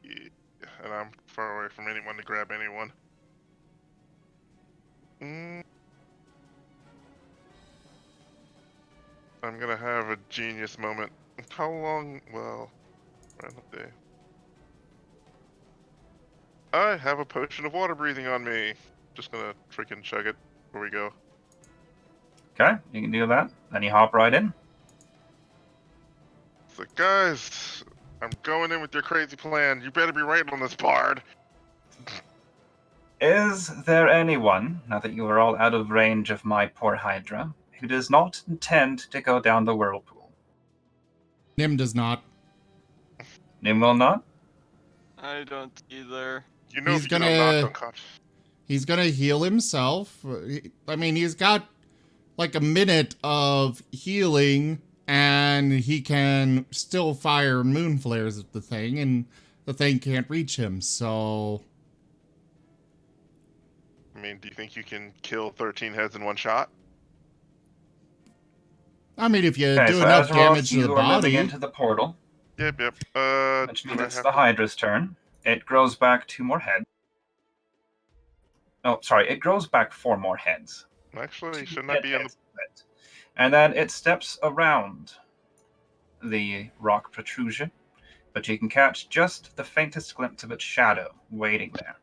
yeah, and I'm far away from anyone to grab anyone. I'm gonna have a genius moment. How long? Well, random day. I have a potion of water breathing on me. Just gonna freaking chug it before we go. Okay, you can do that. Then you hop right in. It's like, guys, I'm going in with your crazy plan. You better be right on this bard. Is there anyone, now that you are all out of range of my poor Hydra, who does not intend to go down the whirlpool? Nim does not. Nim will not? I don't either. You know, He's if you get gonna- knocked unconscious. He's gonna heal himself. I mean, he's got like a minute of healing, and he can still fire moon flares at the thing, and the thing can't reach him, so... I mean, do you think you can kill 13 heads in one shot? I mean, if you Okay, do so enough Azeroth, damage to the you are moving body... into the portal, Yep. which do means I it's have the to- Hydra's turn. It grows back 2 more heads. Oh, sorry, it grows back 4 more heads. Actually, 2 shouldn't I be in the... heads split. And then it steps around the rock protrusion, but you can catch just the faintest glimpse of its shadow waiting there.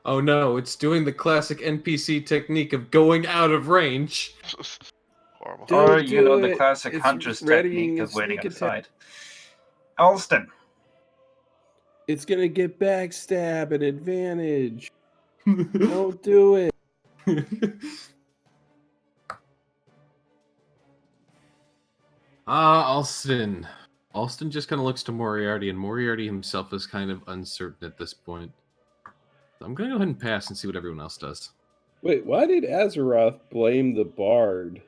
Oh no! It's doing the classic NPC technique of going out of range. Horrible. Don't Or, you do know, the it. classic It's hunter's readying technique a of waiting sneak outside. Alston, It's gonna get backstab at advantage. Don't do it. Alston. Alston just kind of looks to Moriarty, and Moriarty himself is kind of uncertain at this point. So I'm going to go ahead and pass and see what everyone else does. Wait, why did Azeroth blame the bard?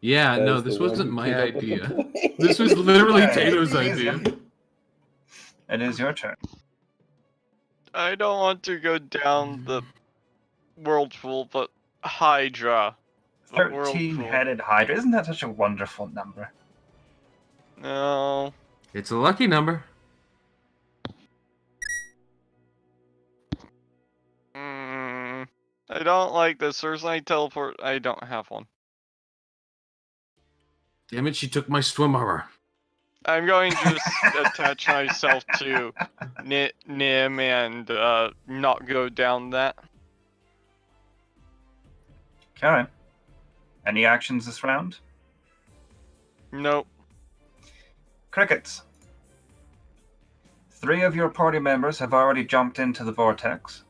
Yeah, as no, the this one wasn't who my came up with the idea. plan? This was literally Hey, Taylor's easy. idea. it is your turn. I don't want to go down the whirlpool, but Hydra. The whirlpool. 13-headed Hydra. Isn't that such a wonderful number? No. It's a lucky number. I don't like this. There's no teleport. I don't have one. Damn it, she took my swim armor. I'm going to just attach myself to Nim and not go down that. Okay. Any actions this round? Nope. Crickets. 3 of your party members have already jumped into the vortex.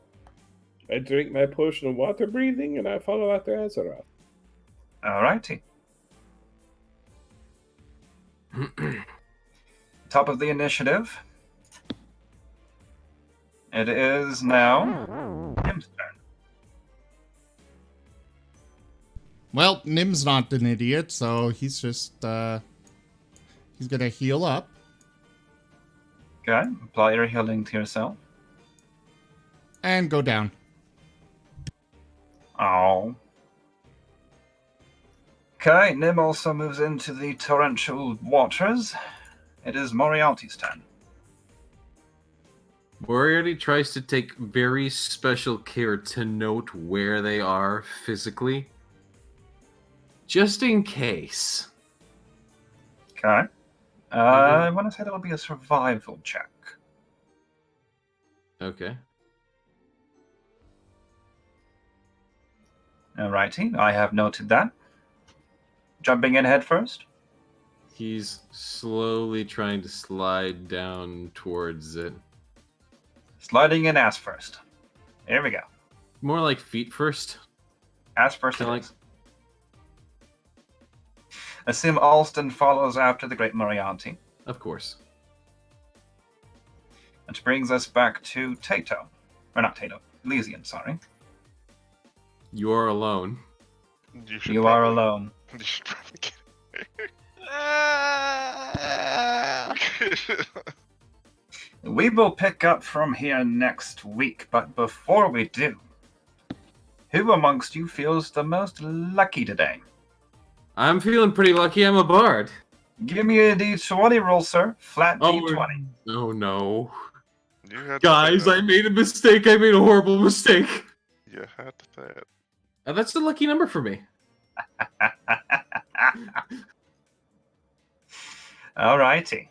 I drink my potion of water breathing and I follow after Azeroth. Alrighty. Top of the initiative. It is now Nim's turn. Well, Nim's not an idiot, so he's just, he's gonna heal up. Okay, apply your healing to yourself. And go down. Oh. Okay, Nim also moves into the torrential waters. It is Moriarty's turn. Moriarty tries to take very special care to note where they are physically. Just in case. Okay. I want to say that'll be a survival check. Okay. Alrighty, I have noted that. Jumping in head first. He's slowly trying to slide down towards it. Sliding in ass first. Here we go. More like feet first. Ass first it Kinda like- is. Assume Alston follows after the Great Moriarty. Of course. Which brings us back to Tato. Or not Tato. Elysian, sorry. You are alone. You are alone. You should probably get We will pick up from here next week, but before we do, who amongst you feels the most lucky today? I'm feeling pretty lucky I'm a bard. Give me a d20 roll, sir. Flat d20. Oh no. You had to Guys, say I that. made a mistake. I made a horrible mistake. You had to say it. That's a lucky number for me. Alrighty.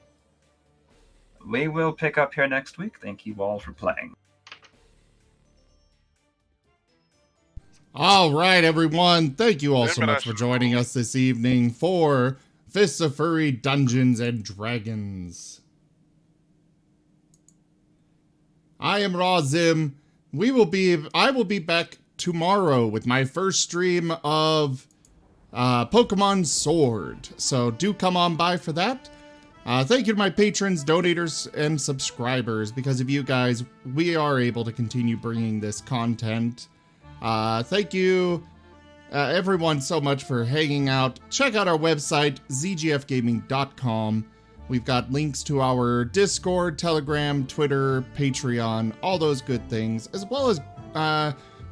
We will pick up here next week. Thank you all for playing. All right, everyone. Thank you all so much for joining us this evening for Fists of Furry Dungeons and Dragons. I am Raw Zim. I will be back tomorrow with my first stream of Pokemon Sword. So do come on by for that. Thank you to my patrons, donators, and subscribers. Because of you guys, we are able to continue bringing this content. Thank you, everyone, so much for hanging out. Check out our website, zgfgaming.com. We've got links to our Discord, Telegram, Twitter, Patreon, all those good things, as well as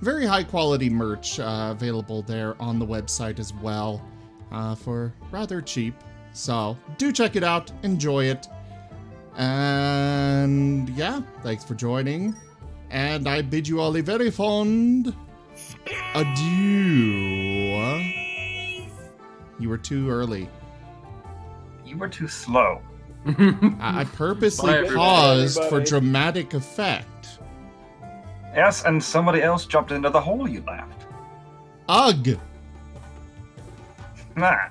very high quality merch available there on the website as well for rather cheap. So do check it out, enjoy it. And yeah, thanks for joining. And I bid you all a very fond adieu. You were too early. You were too slow. I purposely Bye, everybody. paused for Everybody. dramatic effect. Yes, and somebody else jumped into the hole you left. Ugh! Nah.